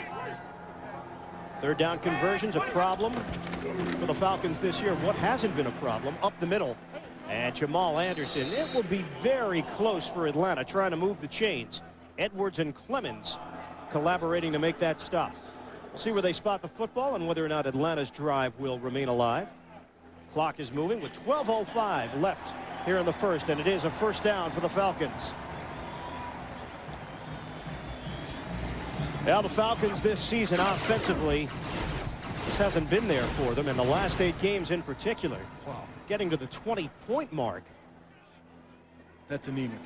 3rd down conversion's a problem for the Falcons this year. What hasn't been a problem? Up the middle. And Jamal Anderson, it will be very close for Atlanta, trying to move the chains. Edwards and Clemens collaborating to make that stop. We'll see where they spot the football and whether or not Atlanta's drive will remain alive. Clock is moving with 12:05 left here in the 1st, and it is a 1st down for the Falcons. Now the Falcons this season offensively, this hasn't been there for them in the last 8 games in particular. Wow. Getting to the 20-point mark. That's anemic.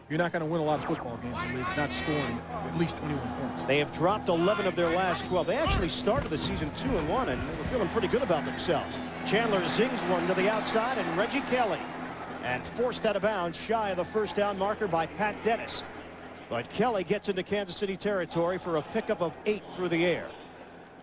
You're not going to win a lot of football games in the league not scoring at least 21 points. They have dropped 11 of their last 12. They actually started the season 2-1, and they were feeling pretty good about themselves. Chandler zings one to the outside, and Reggie Kelly, and forced out of bounds shy of the 1st down marker by Pat Dennis. But Kelly gets into Kansas City territory for a pickup of 8 through the air.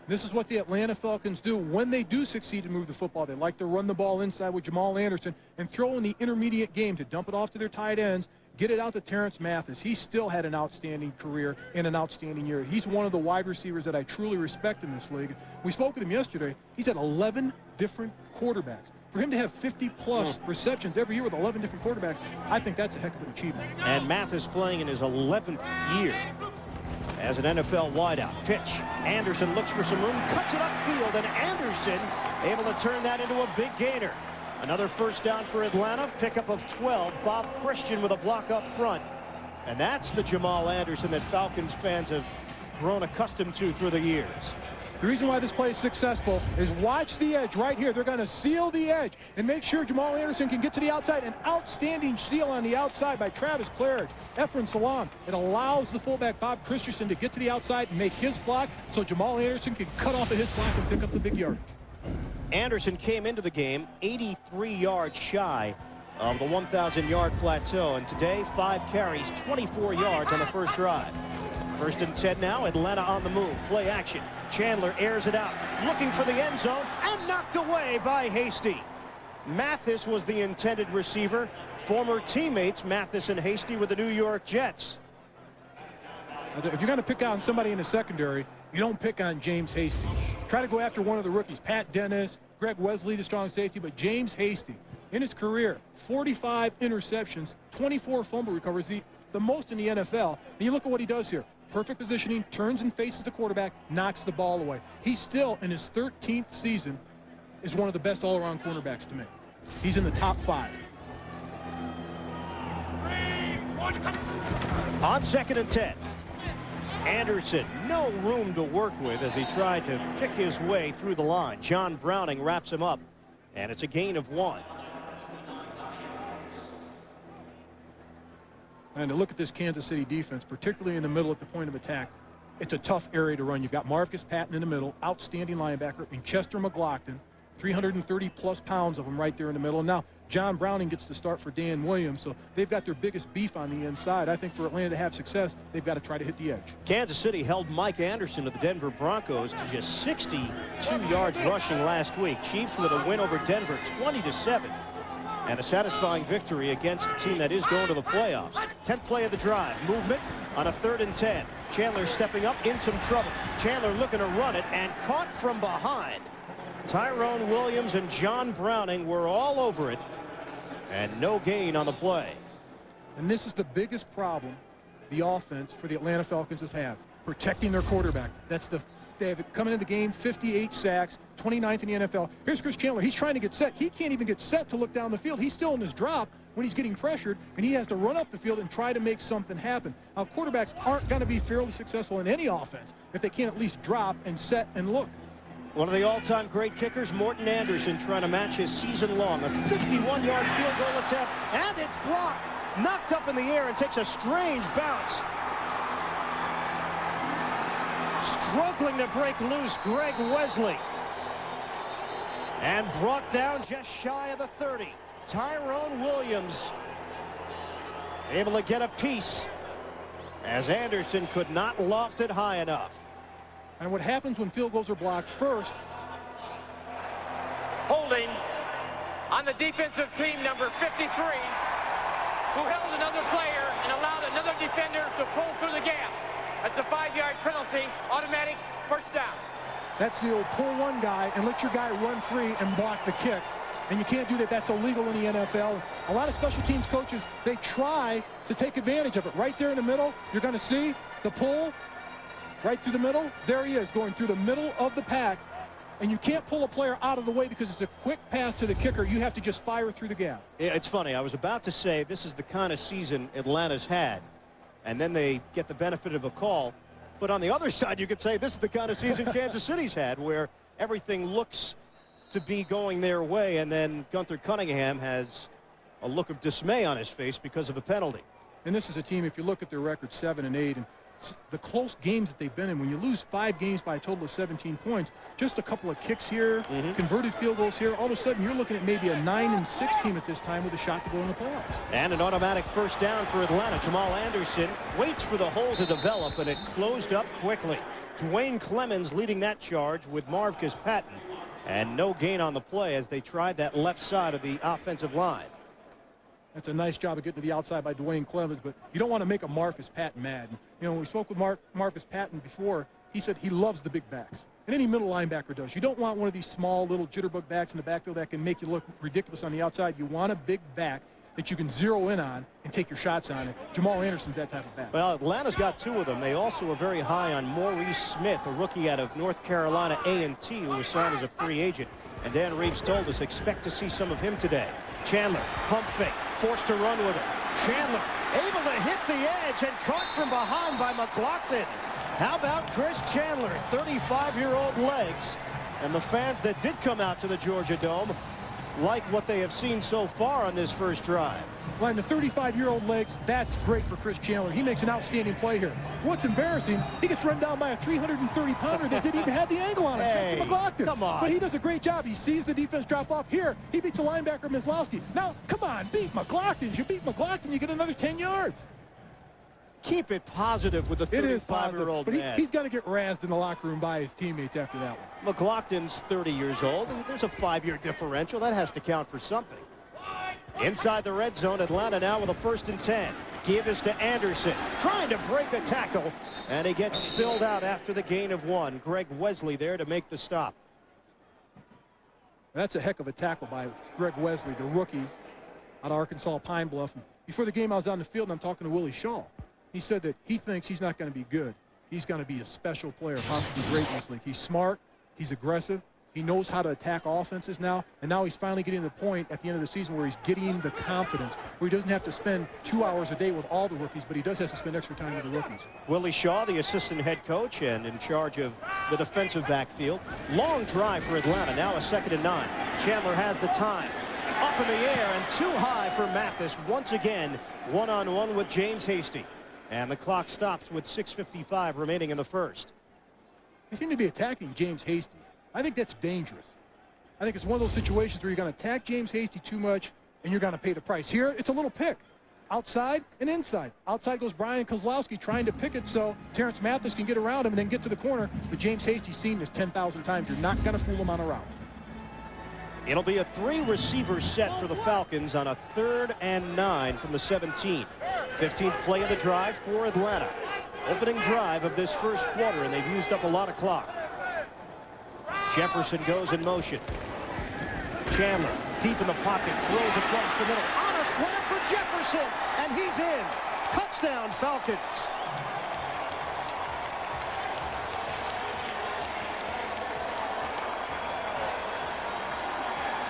This is what the Atlanta Falcons do when they do succeed to move the football. They like to run the ball inside with Jamal Anderson and throw in the intermediate game to dump it off to their tight ends, get it out to Terrence Mathis. He still had an outstanding career and an outstanding year. He's one of the wide receivers that I truly respect in this league. We spoke with him yesterday. He's had 11 different quarterbacks. For him to have 50-plus receptions every year with 11 different quarterbacks, I think that's a heck of an achievement. And Mathis playing in his 11th year as an NFL wideout. Pitch. Anderson looks for some room, cuts it upfield, and Anderson able to turn that into a big gainer. Another 1st down for Atlanta. Pickup of 12. Bob Christian with a block up front. And that's the Jamal Anderson that Falcons fans have grown accustomed to through the years. The reason why this play is successful is watch the edge right here. They're going to seal the edge and make sure Jamal Anderson can get to the outside. An outstanding seal on the outside by Travis Claridge. Ephraim Salam. It allows the fullback Bob Christensen to get to the outside and make his block so Jamal Anderson can cut off of his block and pick up the big yardage. Anderson came into the game 83 yards shy of the 1,000-yard plateau, and today 5 carries, 24 yards on the 1st drive. 1st and 10 now. Atlanta on the move. Play action. Chandler airs it out, looking for the end zone, and knocked away by Hasty. Mathis was the intended receiver. Former teammates Mathis and Hasty with the New York Jets. If you're going to pick on somebody in the secondary, you don't pick on James Hasty. Try to go after one of the rookies, Pat Dennis, Greg Wesley, the strong safety, but James Hasty, in his career, 45 interceptions, 24 fumble recoveries, the most in the NFL. And you look at what he does here. Perfect positioning, turns and faces the quarterback, knocks the ball away. He's still, in his 13th season, is one of the best all-around cornerbacks to me. He's in the top 5. On 2nd and 10. Anderson, no room to work with as he tried to pick his way through the line. John Browning wraps him up, and it's a gain of 1. And to look at this Kansas City defense, particularly in the middle at the point of attack, it's a tough area to run. You've got Marcus Patton in the middle, outstanding linebacker, and Chester McLaughlin, 330-plus pounds of them right there in the middle. And now John Browning gets the start for Dan Williams, so they've got their biggest beef on the inside. I think for Atlanta to have success, they've got to try to hit the edge. Kansas City held Mike Anderson of the Denver Broncos to just 62 yards rushing last week. Chiefs with a win over Denver, 20-7. And a satisfying victory against a team that is going to the playoffs. 10th play of the drive. Movement on a 3rd and 10. Chandler stepping up in some trouble. Chandler looking to run it and caught from behind. Tyrone Williams and John Browning were all over it. And no gain on the play. And this is the biggest problem the offense for the Atlanta Falcons has had. Protecting their quarterback. They have coming in the game, 58 sacks, 29th in the NFL. Here's Chris Chandler. He's trying to get set. He can't even get set to look down the field. He's still in his drop when he's getting pressured, and he has to run up the field and try to make something happen. Now, quarterbacks aren't going to be fairly successful in any offense if they can't at least drop and set and look. One of the all-time great kickers, Morton Anderson, trying to match his season-long. A 51-yard field goal attempt, and it's blocked. Knocked up in the air and takes a strange bounce. Struggling to break loose, Greg Wesley. And brought down just shy of the 30. Tyrone Williams able to get a piece as Anderson could not loft it high enough. And what happens when field goals are blocked first? Holding on the defensive team, number 53, who held another player and allowed another defender to pull through the gap. That's a 5-yard penalty, automatic first down. That's the old pull one guy and let your guy run free and block the kick. And you can't do that. That's illegal in the NFL. A lot of special teams coaches, they try to take advantage of it. Right there in the middle, you're going to see the pull right through the middle. There he is, going through the middle of the pack. And you can't pull a player out of the way because it's a quick pass to the kicker. You have to just fire through the gap. Yeah, it's funny. I was about to say this is the kind of season Atlanta's had. And then they get the benefit of a call. But on the other side, you could say this is the kind of season Kansas City's had, where everything looks to be going their way, and then Gunther Cunningham has a look of dismay on his face because of a penalty. And this is a team, if you look at their record, 7-8, and the close games that they've been in, when you lose 5 games by a total of 17 points, just a couple of kicks here, converted field goals here, all of a sudden you're looking at maybe a 9-6 team at this time with a shot to go in the playoffs. And an automatic first down for Atlanta. Jamal Anderson waits for the hole to develop, and it closed up quickly. Dwayne Clemens leading that charge with Marcus Patton, and no gain on the play as they tried that left side of the offensive line. That's a nice job of getting to the outside by Dwayne Clemens, but you don't want to make a Marcus Patton mad. You know, when we spoke with Marcus Patton before, he said he loves the big backs. And any middle linebacker does. You don't want one of these small little jitterbug backs in the backfield that can make you look ridiculous on the outside. You want a big back that you can zero in on and take your shots on it. Jamal Anderson's that type of back. Well, Atlanta's got 2 of them. They also are very high on Maurice Smith, a rookie out of North Carolina A&T who was signed as a free agent. And Dan Reeves told us expect to see some of him today. Chandler, pump fake, forced to run with it. Chandler able to hit the edge and caught from behind by McLaughlin. How about Chris Chandler, 35-year-old legs. And the fans that did come out to the Georgia Dome like what they have seen so far on this first drive. Well, and the 35-year-old legs, that's great for Chris Chandler. He makes an outstanding play here. What's embarrassing, he gets run down by a 330-pounder that didn't even have the angle on it. Hey, Chester McLaughlin. come on. But he does a great job. He sees the defense drop off. Here, he beats the linebacker, Mislowski. Now, come on, beat McLaughlin. If you beat McLaughlin, you get another 10 yards. Keep it positive with the 35-year-old but man. he's going to get razzed in the locker room by his teammates after that one. McLaughlin's 30 years old. There's a 5-year differential. That has to count for something. Inside the red zone, Atlanta now with a 1st and 10. Give is to Anderson, trying to break a tackle, and he gets spilled out after the gain of 1. Greg Wesley there to make the stop. That's a heck of a tackle by Greg Wesley, the rookie out of Arkansas Pine Bluff. And before the game, I was on the field, and I'm talking to Willie Shaw. He said that he thinks he's not going to be good. He's going to be a special player, possibly great in this league. He's smart. He's aggressive. He knows how to attack offenses now, and now he's finally getting to the point at the end of the season where he's getting the confidence, where he doesn't have to spend 2 hours a day with all the rookies, but he does have to spend extra time with the rookies. Willie Shaw, the assistant head coach and in charge of the defensive backfield. Long drive for Atlanta, now a 2nd and 9. Chandler has the time. Up in the air and too high for Mathis. Once again, one-on-one with James Hasty. And the clock stops with 6:55 remaining in the first. He seemed to be attacking James Hasty. I think that's dangerous. I think it's one of those situations where you're going to attack James Hasty too much and you're going to pay the price. Here, it's a little pick. Outside and inside. Outside goes Brian Kozlowski trying to pick it so Terrence Mathis can get around him and then get to the corner. But James Hasty's seen this 10,000 times. You're not going to fool him on a route. It'll be a 3-receiver set for the Falcons on a 3rd and 9 from the 17. 15th play of the drive for Atlanta. Opening drive of this first quarter, and they've used up a lot of clock. Jefferson goes in motion. Chandler deep in the pocket, throws across the middle. On a slant for Jefferson, and he's in. Touchdown, Falcons.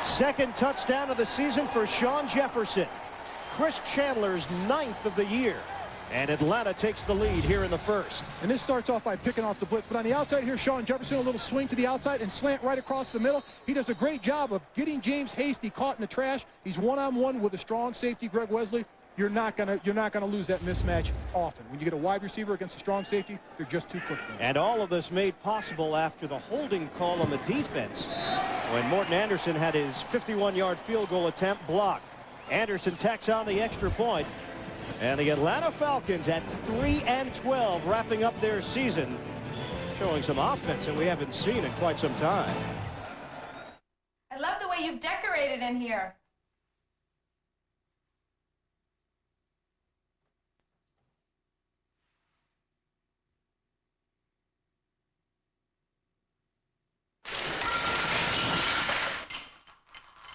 Second touchdown of the season for Sean Jefferson. Chris Chandler's 9th of the year. And Atlanta takes the lead here in the first. And this starts off by picking off the blitz. But on the outside here, Sean Jefferson, a little swing to the outside and slant right across the middle. He does a great job of getting James Hasty caught in the trash. He's one-on-one with a strong safety, Greg Wesley. You're not gonna lose that mismatch often. When you get a wide receiver against a strong safety, they're just too quick for him. And all of this made possible after the holding call on the defense when Morton Anderson had his 51-yard field goal attempt blocked. Anderson tacks on the extra point. And the Atlanta Falcons at 3-12, wrapping up their season, showing some offense that we haven't seen in quite some time. I love the way you've decorated in here.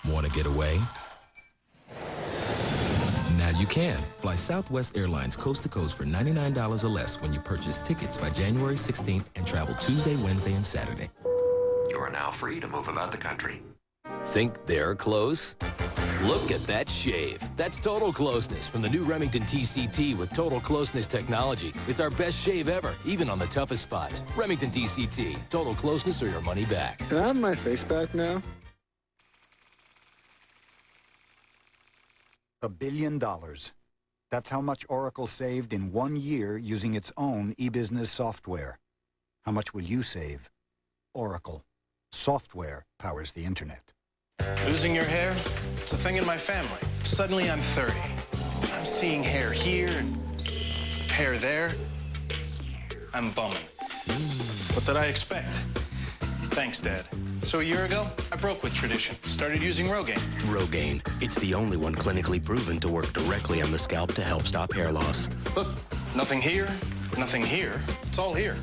Want to get away? Now you can. Fly Southwest Airlines coast to coast for $99 or less when you purchase tickets by January 16th and travel Tuesday, Wednesday, and Saturday. You are now free to move about the country. Think they're close? Look at that shave. That's total closeness from the new Remington TCT with total closeness technology. It's our best shave ever, even on the toughest spots. Remington TCT. Total closeness or your money back. Can I have my face back now? $1 billion. That's how much Oracle saved in 1 year using its own e-business software. How much will you save? Oracle. Software powers the internet. Losing your hair? It's a thing in my family. Suddenly I'm 30. I'm seeing hair here and hair there. I'm bumming. What did I expect? Thanks, Dad. So a year ago, I broke with tradition. Started using Rogaine. Rogaine. It's the only one clinically proven to work directly on the scalp to help stop hair loss. Look, nothing here, nothing here. It's all here.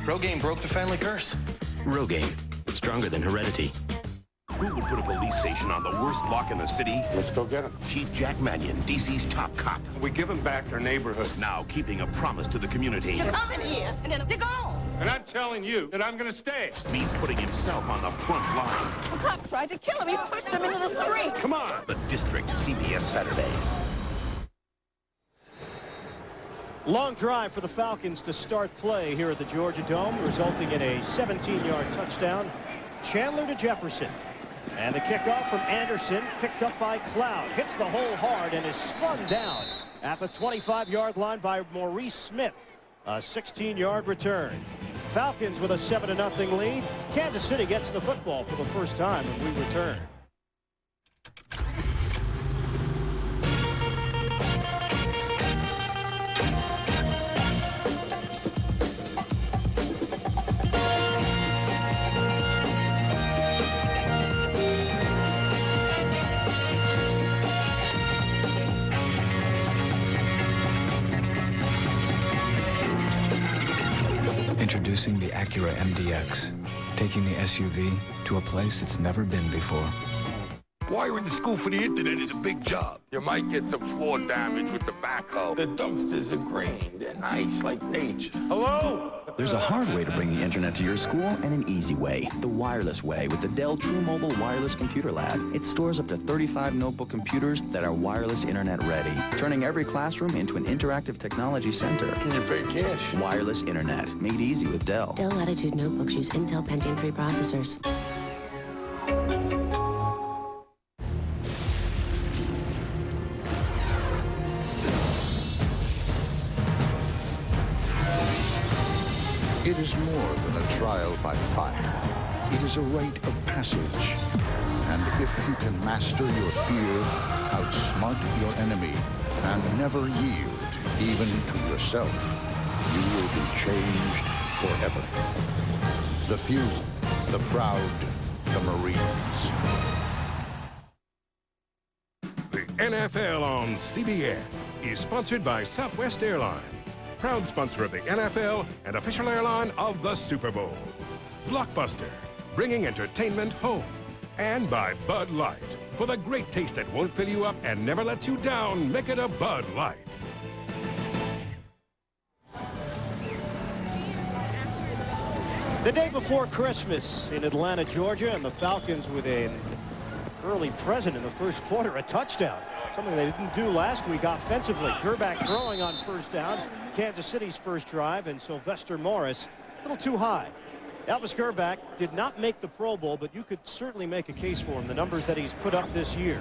Rogaine broke the family curse. Rogaine. Stronger than heredity. Who would put a police station on the worst block in the city? Let's go get him. Chief Jack Mannion, DC's top cop. We give him back their neighborhood. Now keeping a promise to the community. You come in here, and then they're gone. And I'm telling you that I'm going to stay. Means putting himself on the front line. The cop tried to kill him. He pushed him into the street. Come on. The District, CBS Saturday. Long drive for the Falcons to start play here at the Georgia Dome, resulting in a 17-yard touchdown. Chandler to Jefferson. And the kickoff from Anderson, picked up by Cloud. Hits the hole hard and is spun down at the 25-yard line by Maurice Smith. A 16-yard return. Falcons with a 7-0 lead. Kansas City gets the football for the first time when we return. Introducing the Acura MDX, taking the SUV to a place it's never been before. Wiring the school for the internet is a big job. You might get some floor damage with the backhoe. The dumpsters are green. They're nice, like nature. Hello? There's a hard way to bring the internet to your school and an easy way, the wireless way with the Dell True Mobile Wireless Computer Lab. It stores up to 35 notebook computers that are wireless internet ready, turning every classroom into an interactive technology center. Can you pay cash? Wireless internet, made easy with Dell. Dell Latitude notebooks use Intel Pentium 3 processors. It is more than a trial by fire. It is a rite of passage. And if you can master your fear, outsmart your enemy, and never yield, even to yourself, you will be changed forever. The few, the proud, the Marines. The NFL on CBS is sponsored by Southwest Airlines, proud sponsor of the NFL and official airline of the Super Bowl. Blockbuster, bringing entertainment home. And by Bud Light, for the great taste that won't fill you up and never lets you down, make it a Bud Light. The day before Christmas in Atlanta, Georgia, and the Falcons with an early present in the first quarter, a touchdown. Something they didn't do last week offensively. Gerback throwing on first down. Kansas City's first drive, and Sylvester Morris a little too high. Elvis Gerback did not make the Pro Bowl, but you could certainly make a case for him. The numbers that he's put up this year.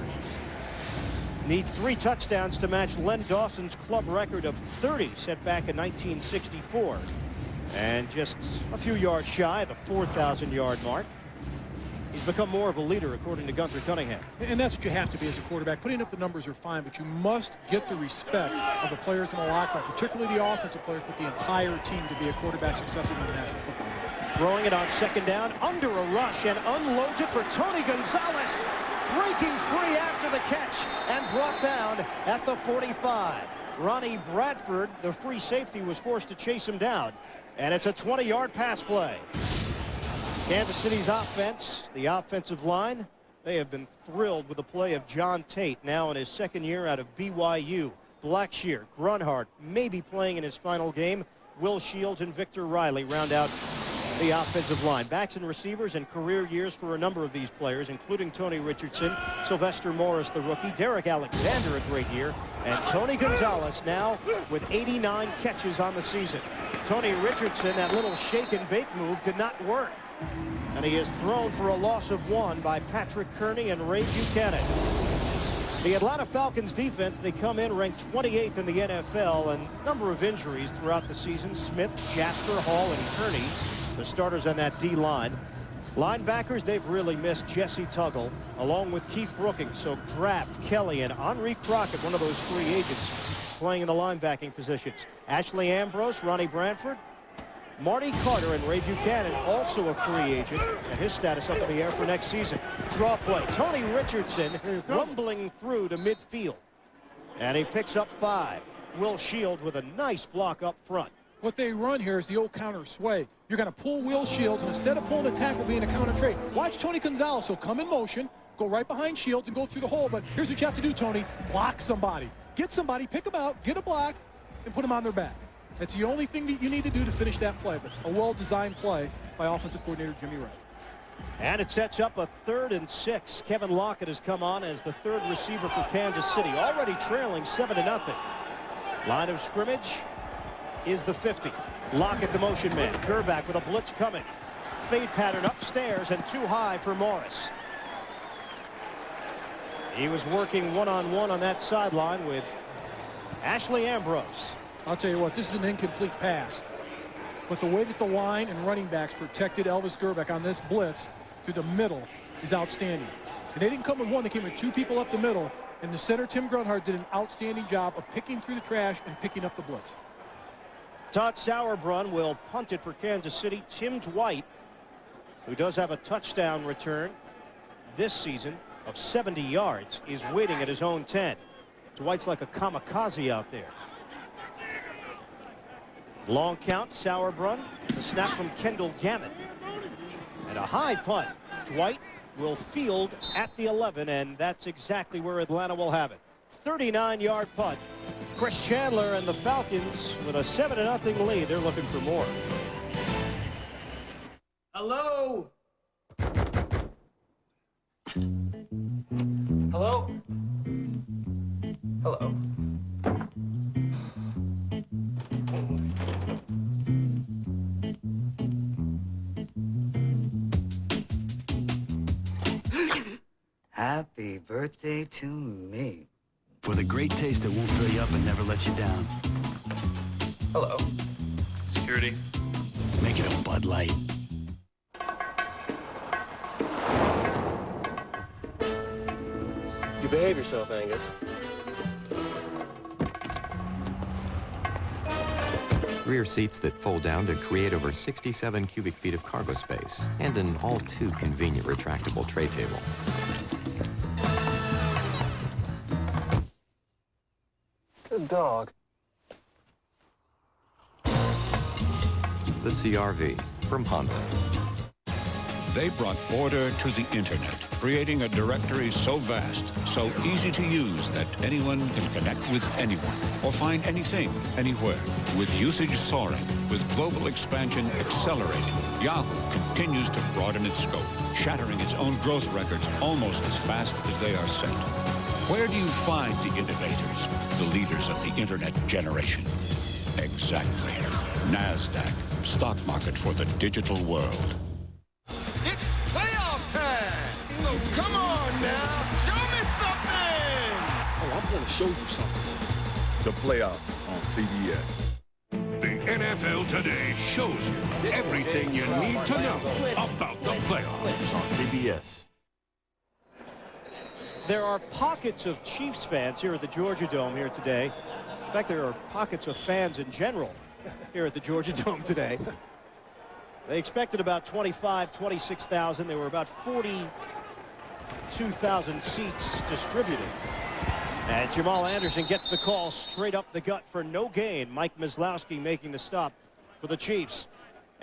Needs 3 touchdowns to match Len Dawson's club record of 30 set back in 1964. And just a few yards shy of the 4,000-yard mark. He's become more of a leader, according to Gunther Cunningham. And that's what you have to be as a quarterback. Putting up the numbers are fine, but you must get the respect of the players in the locker room, particularly the offensive players, but the entire team to be a quarterback successful in the National Football League. Throwing it on second down, under a rush, and unloads it for Tony Gonzalez. Breaking free after the catch and brought down at the 45. Ronnie Bradford, the free safety, was forced to chase him down. And it's a 20-yard pass play. Kansas City's offense, the offensive line, they have been thrilled with the play of John Tate, now in his second year out of BYU. Blackshear, Grunhard, maybe playing in his final game. Will Shields and Victor Riley round out the offensive line. Backs and receivers and career years for a number of these players, including Tony Richardson, Sylvester Morris, the rookie, Derek Alexander, a great year, and Tony Gonzalez now with 89 catches on the season. Tony Richardson, that little shake and bake move did not work. And he is thrown for a loss of 1 by Patrick Kearney and Ray Buchanan. The Atlanta Falcons defense, they come in ranked 28th in the NFL, and number of injuries throughout the season. Smith, Jasper, Hall, and Kearney, the starters on that D-line. Linebackers, they've really missed Jesse Tuggle, along with Keith Brookings. So Draft, Kelly, and Henri Crockett, one of those free agents, playing in the linebacking positions. Ashley Ambrose, Ronnie Bradford, Marty Carter, and Ray Buchanan, also a free agent, and his status up in the air for next season. Draw play. Tony Richardson rumbling through to midfield. And he picks up 5. Will Shields with a nice block up front. What they run here is the old counter sway. You're going to pull Will Shields, and instead of pulling the tackle being a counter trade, watch Tony Gonzalez. He'll come in motion, go right behind Shields, and go through the hole. But here's what you have to do, Tony. Block somebody. Get somebody, pick them out, get a block, and put them on their back. That's the only thing that you need to do to finish that play, but a well-designed play by offensive coordinator Jimmy Wright. And it sets up a 3rd and 6. Kevin Lockett has come on as the 3rd receiver for Kansas City, already trailing 7-0. Line of scrimmage is the 50. Lockett, the motion man. Gerback with a blitz coming. Fade pattern upstairs and too high for Morris. He was working one-on-one on that sideline with Ashley Ambrose. I'll tell you what, this is an incomplete pass. But the way that the line and running backs protected Elvis Gerback on this blitz through the middle is outstanding. And they didn't come with one, they came with 2 people up the middle. And the center, Tim Grunhard, did an outstanding job of picking through the trash and picking up the blitz. Todd Sauerbrunn will punt it for Kansas City. Tim Dwight, who does have a touchdown return this season of 70 yards, is waiting at his own 10. Dwight's like a kamikaze out there. Long count, Sauerbrunn The snap from Kendall Gammon. And a high punt. Dwight will field at the 11, and that's exactly where Atlanta will have it. 39-yard punt. Chris Chandler and the Falcons with a 7-0 lead. They're looking for more. Hello? Hello? Hello? Happy birthday to me. For the great taste that won't fill you up and never lets you down. Hello? Security? Make it a Bud Light. You behave yourself, Angus. Rear seats that fold down to create over 67 cubic feet of cargo space and an all-too-convenient retractable tray table. Good dog. The CR-V from Honda. They brought order to the internet, creating a directory so vast, so easy to use that anyone can connect with anyone or find anything, anywhere. With usage soaring, with global expansion accelerating, Yahoo continues to broaden its scope, shattering its own growth records almost as fast as they are set. Where do you find the innovators, the leaders of the internet generation? Exactly. NASDAQ, stock market for the digital world. It's playoff time! So come on now, show me something! Oh, I'm going to show you something. The playoffs on CBS. The NFL Today shows you everything you need to know about the playoffs on CBS. There are pockets of Chiefs fans here at the Georgia Dome here today. In fact, there are pockets of fans in general here at the Georgia Dome today. They expected about 26,000. There were about 42,000 seats distributed. And Jamal Anderson gets the call straight up the gut for no gain. Mike Mislowski making the stop for the Chiefs.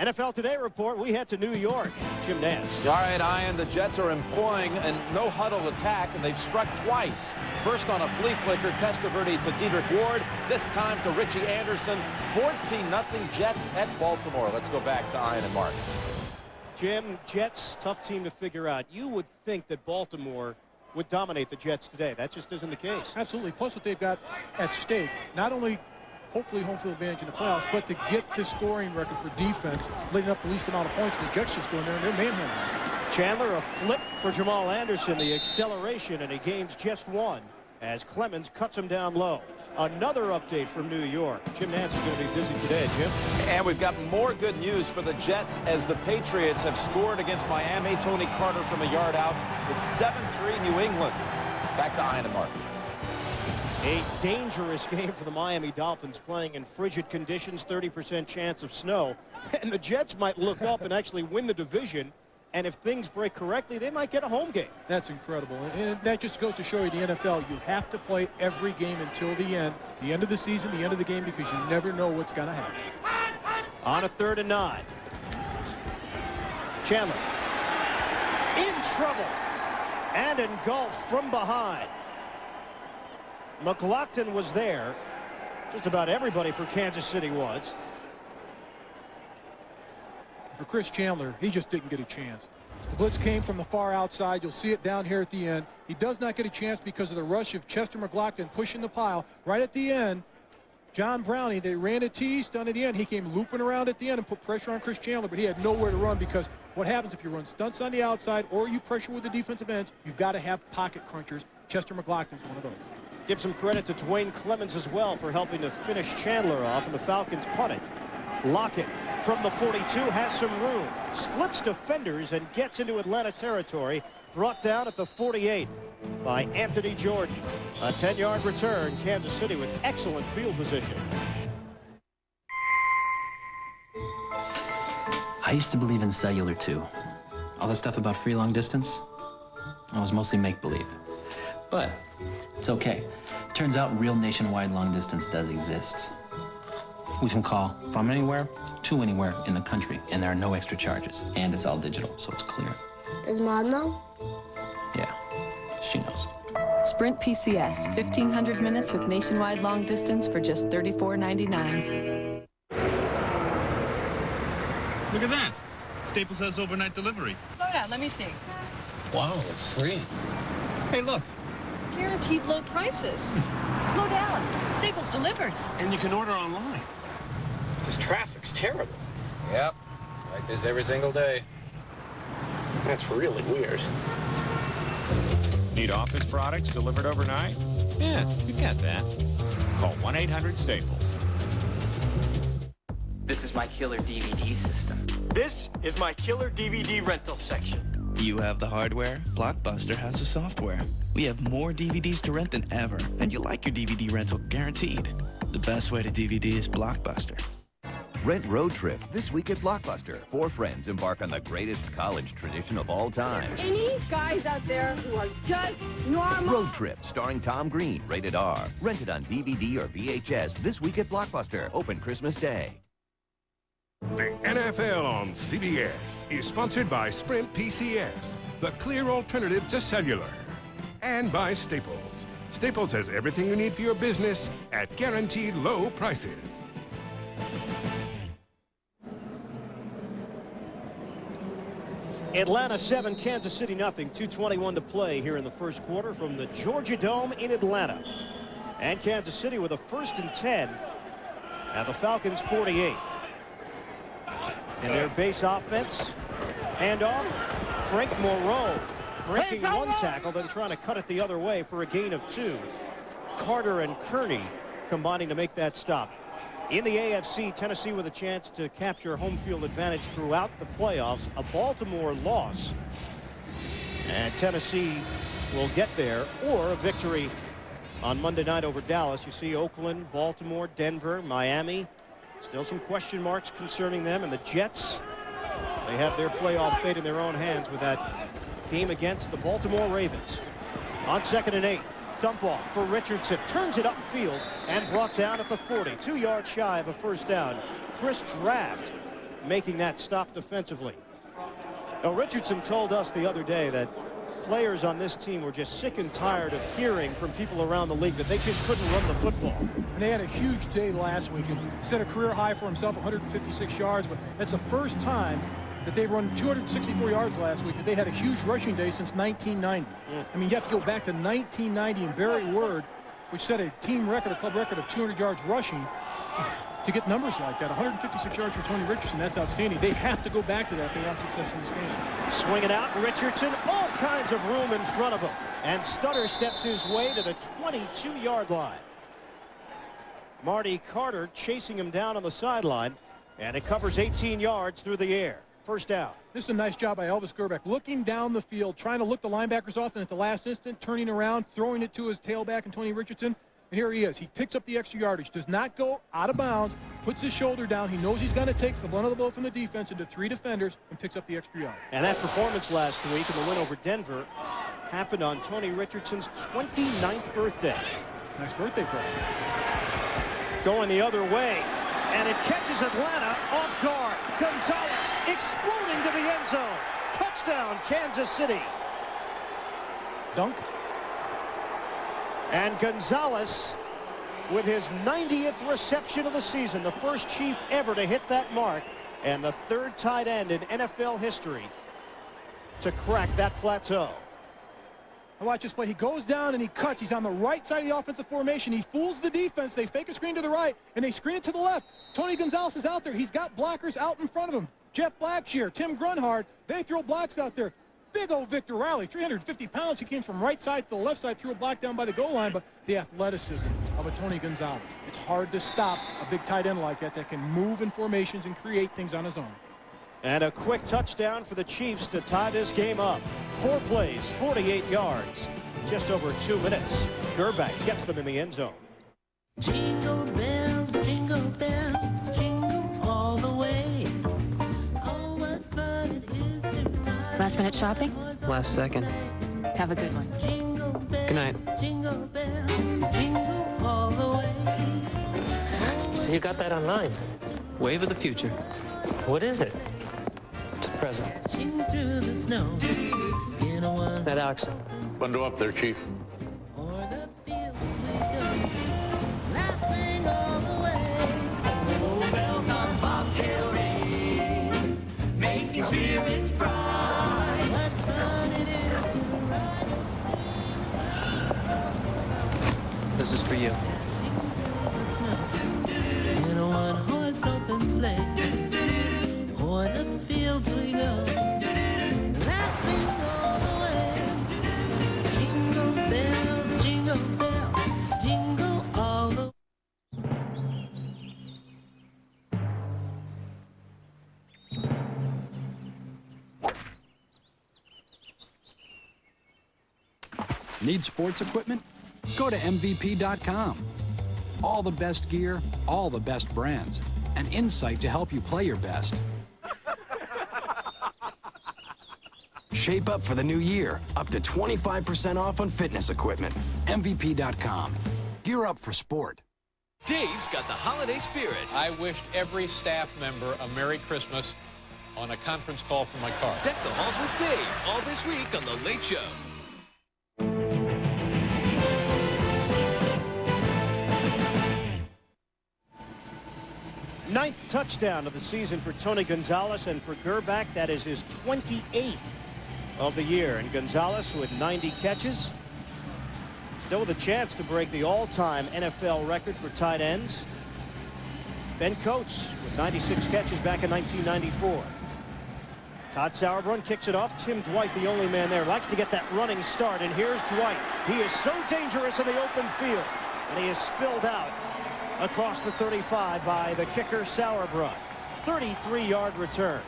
NFL Today report, we head to New York. Jim Nance. All right, Ian, the Jets are employing a no-huddle attack, and they've struck twice. First on a flea flicker, Testaverde to Dedrick Ward, this time to Richie Anderson. 14-0 Jets at Baltimore. Let's go back to Ian and Mark. Jim, Jets, tough team to figure out. You would think that Baltimore would dominate the Jets today. That just isn't the case. Absolutely. Plus what they've got at stake, not only hopefully home field advantage in the playoffs, but to get the scoring record for defense, leading up the least amount of points. The Jets just go in there and they're manhandling. Chandler, a flip for Jamal Anderson, the acceleration, and he gains just one as Clemens cuts him down low. Another update from New York. Jim Nance is going to be busy today, Jim. And we've got more good news for the Jets as the Patriots have scored against Miami. Tony Carter from a yard out. It's 7-3 New England. Back to Ian and Mark. A dangerous game for the Miami Dolphins, playing in frigid conditions, 30% chance of snow. And the Jets might look up and actually win the division. And if things break correctly, they might get a home game. That's incredible. And that just goes to show you the NFL, you have to play every game until the end of the season, the end of the game, because you never know what's going to happen. On a 3rd and 9. Chandler in trouble and engulfed from behind. McLaughlin was there. Just about everybody for Kansas City was. For Chris Chandler, he just didn't get a chance. The blitz came from the far outside. You'll see it down here at the end. He does not get a chance because of the rush of Chester McLaughlin pushing the pile. Right at the end, John Brownie, they ran a tease down at the end. He came looping around at the end and put pressure on Chris Chandler, but he had nowhere to run because what happens if you run stunts on the outside or you pressure with the defensive ends, you've got to have pocket crunchers. Chester McLaughlin's one of those. Give some credit to Dwayne Clemens as well for helping to finish Chandler off, and the Falcons punt it. Lockett from the 42 has some room, splits defenders and gets into Atlanta territory, brought down at the 48 by Anthony Jordan. A 10-yard return, Kansas City with excellent field position. I used to believe in cellular too. All the stuff about free long distance, it was mostly make-believe. But it's okay. Turns out real nationwide long distance does exist. We can call from anywhere to anywhere in the country, and there are no extra charges. And it's all digital, so it's clear. Does Mom know? Yeah, she knows. Sprint PCS, 1,500 minutes with nationwide long distance for just $34.99. Look at that. Staples has overnight delivery. Slow down, let me see. Wow, it's free. Hey, look. Guaranteed low prices. Slow down. Staples delivers. And you can order online. This traffic's terrible. Yep. Like this every single day. That's really weird. Need office products delivered overnight? Yeah, we've got that. Call 1-800-STAPLES. This is my killer DVD system. This is my killer DVD rental section. You have the hardware, Blockbuster has the software. We have more DVDs to rent than ever, and you like your DVD rental guaranteed. The best way to DVD is Blockbuster. Rent Road Trip this week at Blockbuster. 4 friends embark on the greatest college tradition of all time. Any guys out there who are just normal? Road Trip, starring Tom Green, rated R. Rented on DVD or VHS this week at Blockbuster. Open Christmas Day. The NFL on CBS is sponsored by Sprint PCS, the clear alternative to cellular. And by Staples. Staples has everything you need for your business at guaranteed low prices. Atlanta 7, Kansas City nothing. 2:21 to play here in the first quarter from the Georgia Dome in Atlanta. And Kansas City with a 1st and 10 at the Falcons 48. In their base offense, handoff, Frank Moreau breaking one tackle, then trying to cut it the other way for a gain of 2. Carter and Kearney combining to make that stop. In the AFC, Tennessee with a chance to capture home field advantage throughout the playoffs. A Baltimore loss, and Tennessee will get there, or a victory on Monday night over Dallas. You see Oakland, Baltimore, Denver, Miami. Still some question marks concerning them, and the Jets, they have their playoff fate in their own hands with that game against the Baltimore Ravens. On 2nd and 8, dump off for Richardson, turns it upfield and brought down at the 40, 2 yards shy of a first down. Chris Draft making that stop defensively. Now, Richardson told us the other day that players on this team were just sick and tired of hearing from people around the league that they just couldn't run the football. And they had a huge day last week and set a career high for himself, 156 yards, but that's the first time that they've run 264 yards last week, that they had a huge rushing day since 1990. I mean, you have to go back to 1990 and Barry Word, which set a team record, a club record of 200 yards rushing, to get numbers like that. 156 yards for Tony Richardson, that's outstanding. They have to go back to that if they want success in this game. Swinging out, Richardson, all kinds of room in front of him. And Stutter steps his way to the 22-yard line. Marty Carter chasing him down on the sideline, and it covers 18 yards through the air. First down. This is a nice job by Elvis Gerbeck, looking down the field, trying to look the linebackers off, and at the last instant, turning around, throwing it to his tailback and Tony Richardson. And here he is. He picks up the extra yardage, does not go out of bounds, puts his shoulder down. He knows he's going to take the blunt of the blow from the defense into 3 defenders and picks up the extra yard. And that performance last week in the win over Denver happened on Tony Richardson's 29th birthday. Nice birthday present. Going the other way, and it catches Atlanta off guard. Gonzalez exploding to the end zone. Touchdown, Kansas City. Dunk. And Gonzalez with his 90th reception of the season, the first Chief ever to hit that mark, and the 3rd tight end in NFL history to crack that plateau. Now watch this play. He goes down and he cuts. He's on the right side of the offensive formation. He fools the defense. They fake a screen to the right, and they screen it to the left. Tony Gonzalez is out there. He's got blockers out in front of him. Jeff Blackshear, Tim Grunhard, they throw blocks out there. Big old Victor Riley, 350 pounds. He came from right side to the left side, threw a block down by the goal line, but the athleticism of a Tony Gonzalez. It's hard to stop a big tight end like that can move in formations and create things on his own. And a quick touchdown for the Chiefs to tie this game up. 4 plays, 48 yards, just over 2 minutes. Gerbeck gets them in the end zone. Jingle bells, jingle all the way. Oh, what fun it is to ride. Last minute shopping? Last second. Have a good one. Good night. Jingle bells, jingle all the way. So you got that online? Wave of the future. What is it? It's a present. Through the snow. That Alex. Bundle up there, Chief. Laughing all the way. Oh, bells on bobtail ring, making spirits bright. What fun it is to ride and This is for you. the snow. In a one-horse open sleigh. O'er the fields we go. Laughing all the way. Jingle bells, jingle all the way. Need sports equipment? Go to MVP.com. All the best gear, all the best brands, and insight to help you play your best. Shape up for the new year. Up to 25% off on fitness equipment. MVP.com. Gear up for sport. Dave's got the holiday spirit. I wished every staff member a Merry Christmas on a conference call from my car. Deck the halls with Dave all this week on The Late Show. Ninth touchdown of the season for Tony Gonzalez, and for Gerback, that is his 28th of the year. And Gonzalez, with 90 catches, still with a chance to break the all-time NFL record for tight ends. Ben Coates with 96 catches back in 1994. Todd Sauerbrunn kicks it off. Tim Dwight, the only man there, likes to get that running start. And here's Dwight. He is so dangerous in the open field, and he is spilled out across the 35 by the kicker Sauerbrunn. 33-yard return.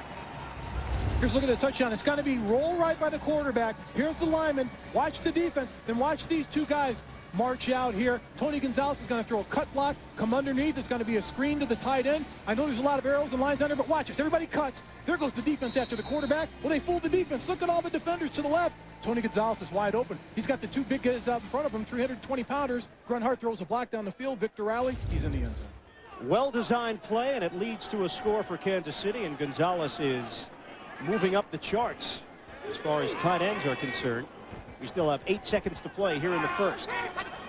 Here's a look at the touchdown. It's going to be roll right by the quarterback. Here's the lineman. Watch the defense. Then watch these two guys march out here. Tony Gonzalez is going to throw a cut block, come underneath. It's going to be a screen to the tight end. I know there's a lot of arrows and lines under, but watch this. Everybody cuts. There goes the defense after the quarterback. Well, they fooled the defense. Look at all the defenders to the left. Tony Gonzalez is wide open. He's got the two big guys out in front of him, 320-pounders. Grunhart throws a block down the field. Victor Rowley, he's in the end zone. Well-designed play, and it leads to a score for Kansas City, and Gonzalez is moving up the charts as far as tight ends are concerned. We still have 8 seconds to play here in the first.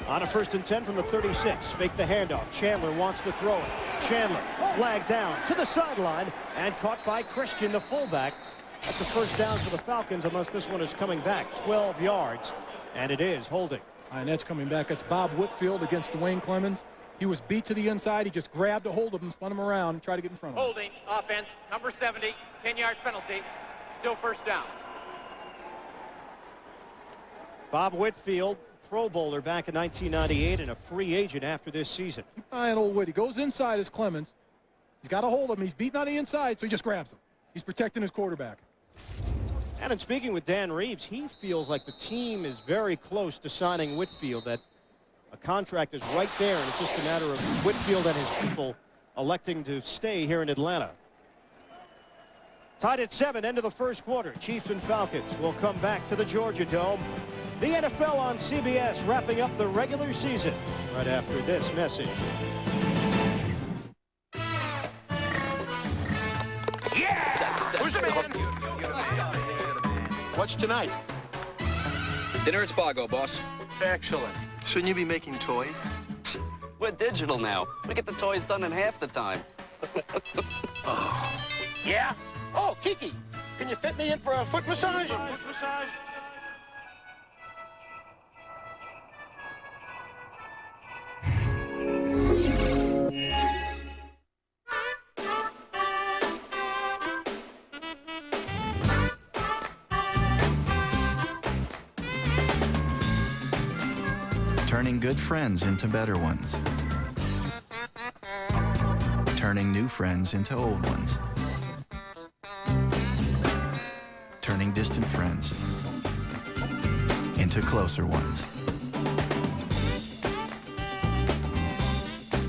On a 1st and 10 from the 36. Fake the handoff. Chandler wants to throw it. Chandler flagged down to the sideline and caught by Christian, the fullback. That's the first down for the Falcons, unless this one is coming back. 12 yards, and it is holding. And that's coming back. That's Bob Whitfield against Dwayne Clemens. He was beat to the inside. He just grabbed a hold of him, spun him around, and tried to get in front of him. Holding, offense, number 70, 10-yard penalty. Still first down. Bob Whitfield, Pro Bowler back in 1998 and a free agent after this season. Keep an eye on old Whit. He goes inside as Clemens. He's got a hold of him. He's beaten on the inside, so he just grabs him. He's protecting his quarterback. And in speaking with Dan Reeves, he feels like the team is very close to signing Whitfield, that a contract is right there, and it's just a matter of Whitfield and his people electing to stay here in Atlanta. Tied at 7, end of the first quarter. Chiefs and Falcons will come back to the Georgia Dome. The NFL on CBS wrapping up the regular season right after this message. Who's the man? What's tonight? Dinner at Spago, boss. Excellent. Shouldn't you be making toys? We're digital now. We get the toys done in half the time. Yeah? Oh, Kiki, can you fit me in for a foot massage? Turning good friends into better ones. Turning new friends into old ones. Turning distant friends into closer ones.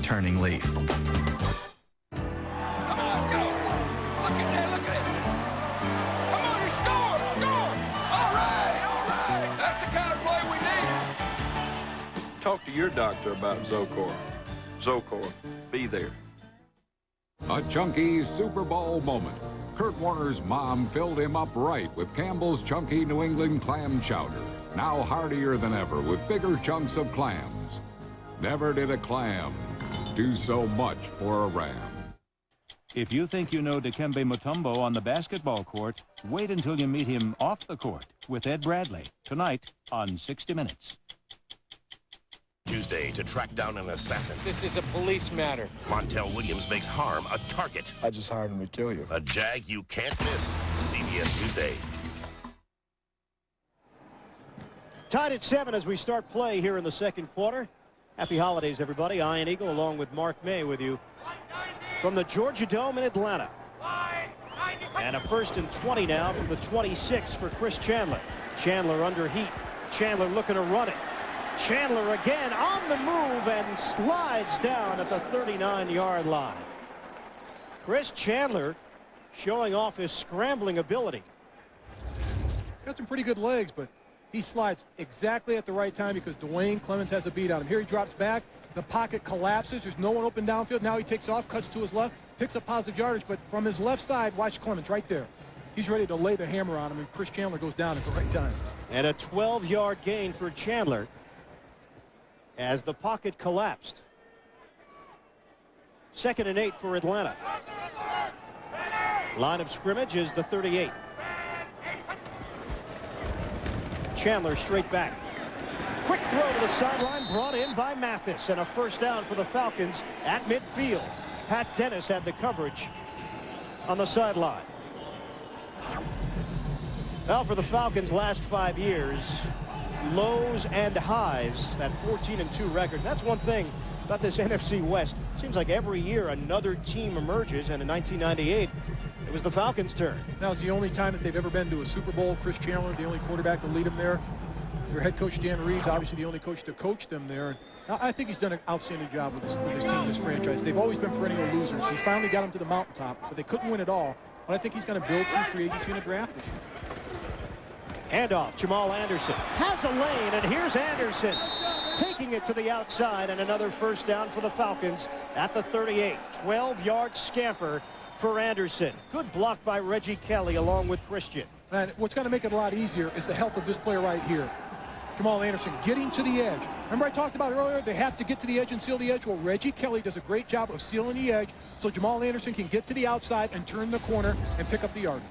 Turning Leaf. Talk to your doctor about Zocor. Zocor, be there. A chunky Super Bowl moment. Kurt Warner's mom filled him up right with Campbell's chunky New England clam chowder. Now heartier than ever with bigger chunks of clams. Never did a clam do so much for a ram. If you think you know Dikembe Mutombo on the basketball court, wait until you meet him off the court with Ed Bradley tonight on 60 Minutes. Tuesday to track down an assassin. This is a police matter. Montel Williams makes harm a target. I just hired him to kill you. A jag you can't miss. CBS Tuesday. Tied at 7 as we start play here in the second quarter. Happy holidays, everybody. Ian Eagle along with Mark May with you from the Georgia Dome in Atlanta. And a 1st and 20 now from the 26 for Chris Chandler. Chandler under heat. Chandler looking to run it. Chandler again on the move and slides down at the 39-yard line. Chris Chandler showing off his scrambling ability. He's got some pretty good legs, but he slides exactly at the right time because Dwayne Clemens has a beat on him. Here he drops back. The pocket collapses. There's no one open downfield. Now he takes off, cuts to his left, picks up positive yardage, but from his left side, watch Clemens right there. He's ready to lay the hammer on him, and Chris Chandler goes down at the right time. And a 12-yard gain for Chandler as the pocket collapsed. 2nd and 8 for Atlanta. Line of scrimmage is the 38. Chandler straight back. Quick throw to the sideline brought in by Mathis, and a 1st down for the Falcons at midfield. Pat Dennis had the coverage on the sideline. Well, for the Falcons last 5 years, lows and highs, that 14-2 record. That's one thing about this NFC West. Seems like every year another team emerges, and in 1998 it was the Falcons' turn. Now it's the only time that they've ever been to a Super Bowl. Chris Chandler, the only quarterback to lead them there. Their head coach Dan Reeves, obviously the only coach to coach them there. Now, I think he's done an outstanding job with this team, this franchise. They've always been perennial losers. He finally got them to the mountaintop, but they couldn't win it all. But I think he's going to build through free agency and a draft this year. Handoff, Jamal Anderson has a lane, and here's Anderson taking it to the outside, and another 1st down for the Falcons at the 38. 12-yard scamper for Anderson. Good block by Reggie Kelly along with Christian. And what's going to make it a lot easier is the health of this player right here. Jamal Anderson getting to the edge. Remember I talked about earlier, they have to get to the edge and seal the edge. Well, Reggie Kelly does a great job of sealing the edge so Jamal Anderson can get to the outside and turn the corner and pick up the yardage.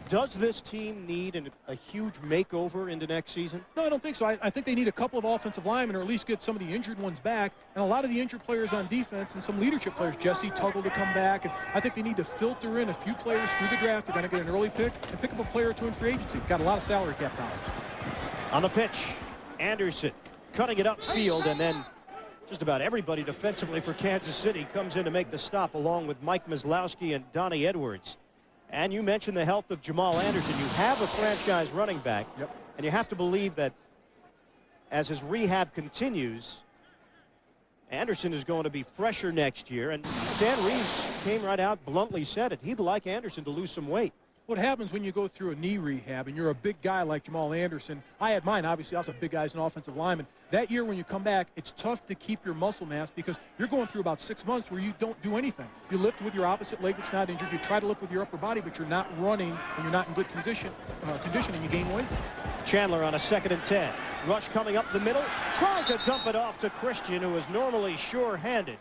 Does this team need a huge makeover into next season? No, I don't think so. I think they need a couple of offensive linemen, or at least get some of the injured ones back, and a lot of the injured players on defense and some leadership players. Jesse Tuggle to come back, and I think they need to filter in a few players through the draft. They're going to get an early pick and pick up a player or two in free agency. Got a lot of salary cap dollars. On the pitch, Anderson cutting it upfield, and then just about everybody defensively for Kansas City comes in to make the stop, along with Mike Maslowski and Donnie Edwards. And you mentioned the health of Jamal Anderson. You have a franchise running back, and you have to believe that as his rehab continues, Anderson is going to be fresher next year. And Dan Reeves came right out, bluntly said it. He'd like Anderson to lose some weight. What happens when you go through a knee rehab and you're a big guy like Jamal Anderson? I had mine, obviously. I was a big guy as an offensive lineman. That year when you come back, it's tough to keep your muscle mass because you're going through about 6 months where you don't do anything. You lift with your opposite leg that's not injured. You try to lift with your upper body, but you're not running and you're not in good condition and you gain weight. Chandler on a 2nd and 10. Rush coming up the middle, trying to dump it off to Christian, who is normally sure-handed,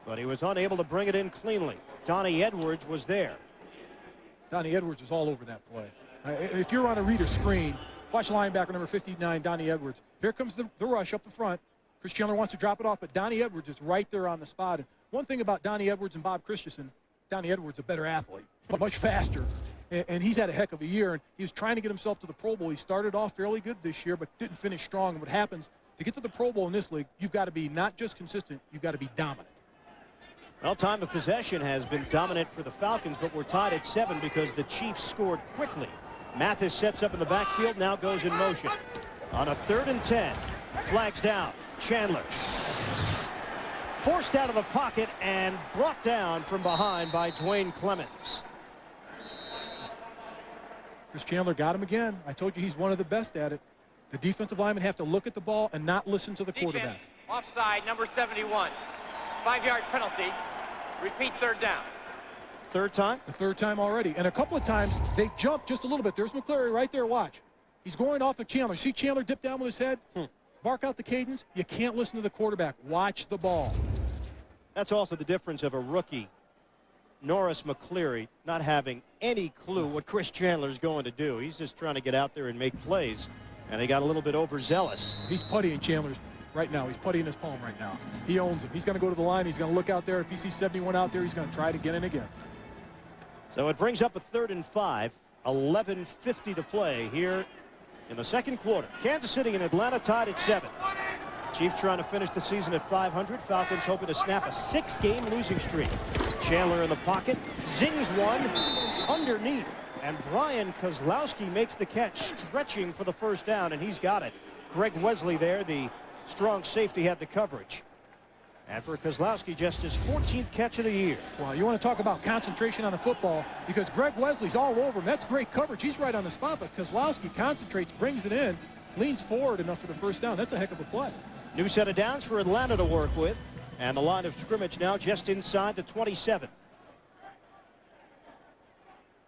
but he was unable to bring it in cleanly. Donnie Edwards was there. Donnie Edwards was all over that play. If you're on a reader screen, watch linebacker number 59, Donnie Edwards. Here comes the rush up the front. Chris Chandler wants to drop it off, but Donnie Edwards is right there on the spot. And one thing about Donnie Edwards and Bob Christensen, Donnie Edwards a better athlete, much faster. And he's had a heck of a year, and he was trying to get himself to the Pro Bowl. He started off fairly good this year, but didn't finish strong. And what happens, to get to the Pro Bowl in this league, you've got to be not just consistent, you've got to be dominant. Well, time of possession has been dominant for the Falcons, but we're tied at 7 because the Chiefs scored quickly. Mathis sets up in the backfield, now goes in motion. On a 3rd and 10, flags down. Chandler forced out of the pocket and brought down from behind by Dwayne Clemens. Chris Chandler got him again. I told you he's one of the best at it. The defensive linemen have to look at the ball and not listen to the quarterback. Offside, number 71. 5-yard penalty. Repeat, 3rd down. third time? The third time already. And a couple of times they jumped just a little bit. There's McCleary right there. Watch. He's going off of Chandler. See Chandler dip down with his head? Bark out the cadence. You can't listen to the quarterback. Watch the ball. That's also the difference of a rookie, Norris McCleary, not having any clue what Chris Chandler is going to do. He's just trying to get out there and make plays. And he got a little bit overzealous. He's puttying Chandler's right now. He's puttying his palm right now. He owns it. He's going to go to the line. He's going to look out there. If he sees 71 out there, he's going to try to get in again. So it brings up a 3rd and 5. 11:50 to play here in the second quarter. Kansas City and Atlanta tied at 7. Chiefs trying to finish the season at 500. Falcons hoping to snap a 6-game losing streak. Chandler in the pocket. Zings one underneath. And Brian Kozlowski makes the catch, stretching for the first down, and he's got it. Greg Wesley there, the strong safety, had the coverage. And for Kozlowski, just his 14th catch of the year. Well, you want to talk about concentration on the football, because Greg Wesley's all over him. That's great coverage. He's right on the spot, but Kozlowski concentrates, brings it in, leans forward enough for the first down. That's a heck of a play. New set of downs for Atlanta to work with. And the line of scrimmage now just inside the 27.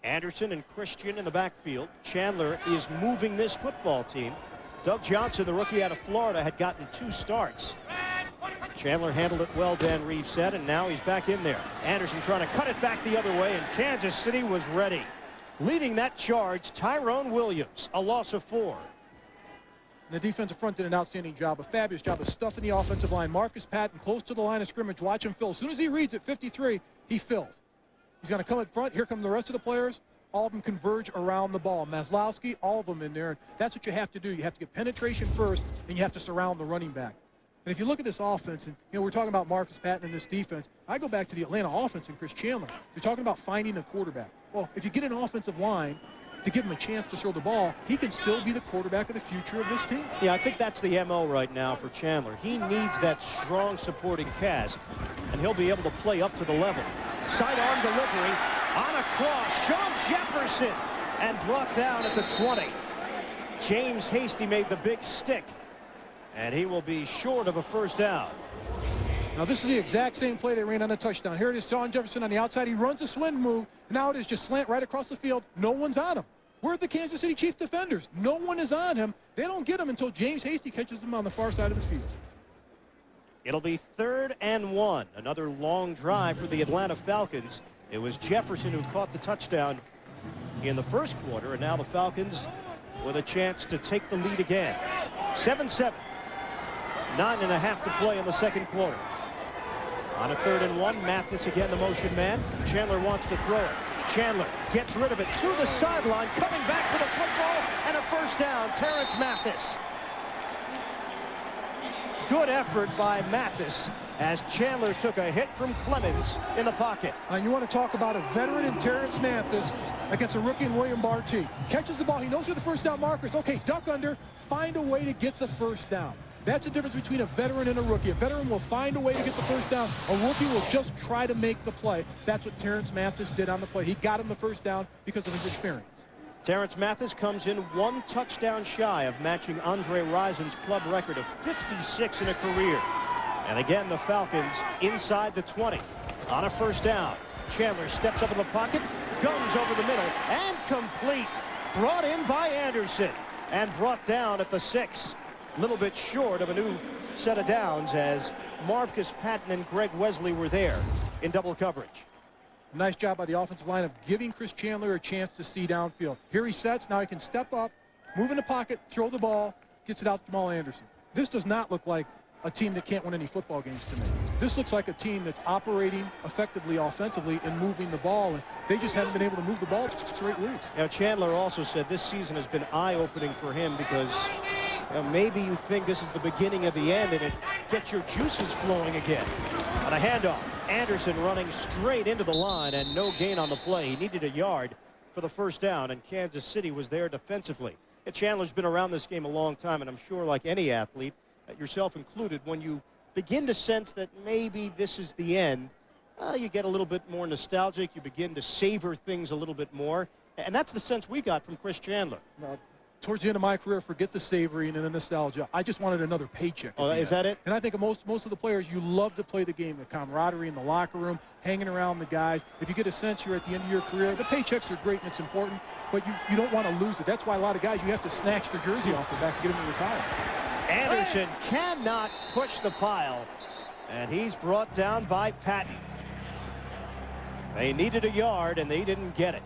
Anderson and Christian in the backfield. Chandler is moving this football team. Doug Johnson, the rookie out of Florida, had gotten 2 starts. Chandler handled it well, Dan Reeves said, and now he's back in there. Anderson trying to cut it back the other way, and Kansas City was ready. Leading that charge, Tyrone Williams, a loss of 4. The defensive front did an outstanding job, a fabulous job of stuffing the offensive line. Marcus Patton close to the line of scrimmage. Watch him fill. As soon as he reads at 53, he fills. He's going to come in front. Here come the rest of the players. All of them converge around the ball. Maslowski, all of them in there. That's what you have to do. You have to get penetration first, and you have to surround the running back. And if you look at this offense, and we're talking about Marcus Patton and this defense, I go back to the Atlanta offense and Chris Chandler. You're talking about finding a quarterback. Well, if you get an offensive line to give him a chance to throw the ball, he can still be the quarterback of the future of this team. Yeah, I think that's the MO right now for Chandler. He needs that strong supporting cast, and he'll be able to play up to the level. Sidearm delivery on a cross. Sean Jefferson, and brought down at the 20. James Hasty made the big stick, and he will be short of a first down. Now, this is the exact same play they ran on a touchdown. Here it is, Sean Jefferson on the outside. He runs a swing move. Now it is just slant right across the field. No one's on him. Where are the Kansas City Chiefs defenders? No one is on him. They don't get him until James Hasty catches him on the far side of the field. It'll be 3rd and 1. Another long drive for the Atlanta Falcons. It was Jefferson who caught the touchdown in the first quarter, and now the Falcons with a chance to take the lead again. 7-7. 9.5 to play in the second quarter. On a 3rd and 1, Mathis again the motion man. Chandler wants to throw it. Chandler gets rid of it to the sideline, coming back for the football, and a first down. Terrence Mathis. Good effort by Mathis as Chandler took a hit from Clemens in the pocket. And you want to talk about a veteran in Terrence Mathis against a rookie in William Barty. Catches the ball. He knows where the first down marker is. Okay, duck under. Find a way to get the first down. That's the difference between a veteran and a rookie. A veteran will find a way to get the first down. A rookie will just try to make the play. That's what Terrence Mathis did on the play. He got him the first down because of his experience. Terrence Mathis comes in 1 touchdown shy of matching Andre Rison's club record of 56 in a career. And again, the Falcons inside the 20 on a first down. Chandler steps up in the pocket, guns over the middle, and complete. Brought in by Anderson and brought down at the 6. A little bit short of a new set of downs as Marcus Patton and Greg Wesley were there in double coverage. Nice job by the offensive line of giving Chris Chandler a chance to see downfield. Here he sets. Now he can step up, move in the pocket, throw the ball, gets it out to Jamal Anderson. This does not look like a team that can't win any football games to me. This looks like a team that's operating effectively offensively and moving the ball, and they just haven't been able to move the ball straight weeks. Now, Chandler also said this season has been eye-opening for him because maybe you think this is the beginning of the end and it gets your juices flowing again. On a handoff, Anderson running straight into the line and no gain on the play. He needed a yard for the first down, and Kansas City was there defensively. Chandler's been around this game a long time, and I'm sure like any athlete, yourself included, when you begin to sense that maybe this is the end, you get a little bit more nostalgic. You begin to savor things a little bit more, and that's the sense we got from Chris Chandler. Now, towards the end of my career, forget the savory and the nostalgia. I just wanted another paycheck. Oh, is that it? And I think most of the players, you love to play the game, the camaraderie in the locker room, hanging around the guys. If you get a sense you're at the end of your career, the paychecks are great and it's important, but you don't want to lose it. That's why a lot of guys, you have to snatch their jersey off their back to get them to retire. Anderson cannot push the pile, and he's brought down by Patton. They needed a yard, and they didn't get it.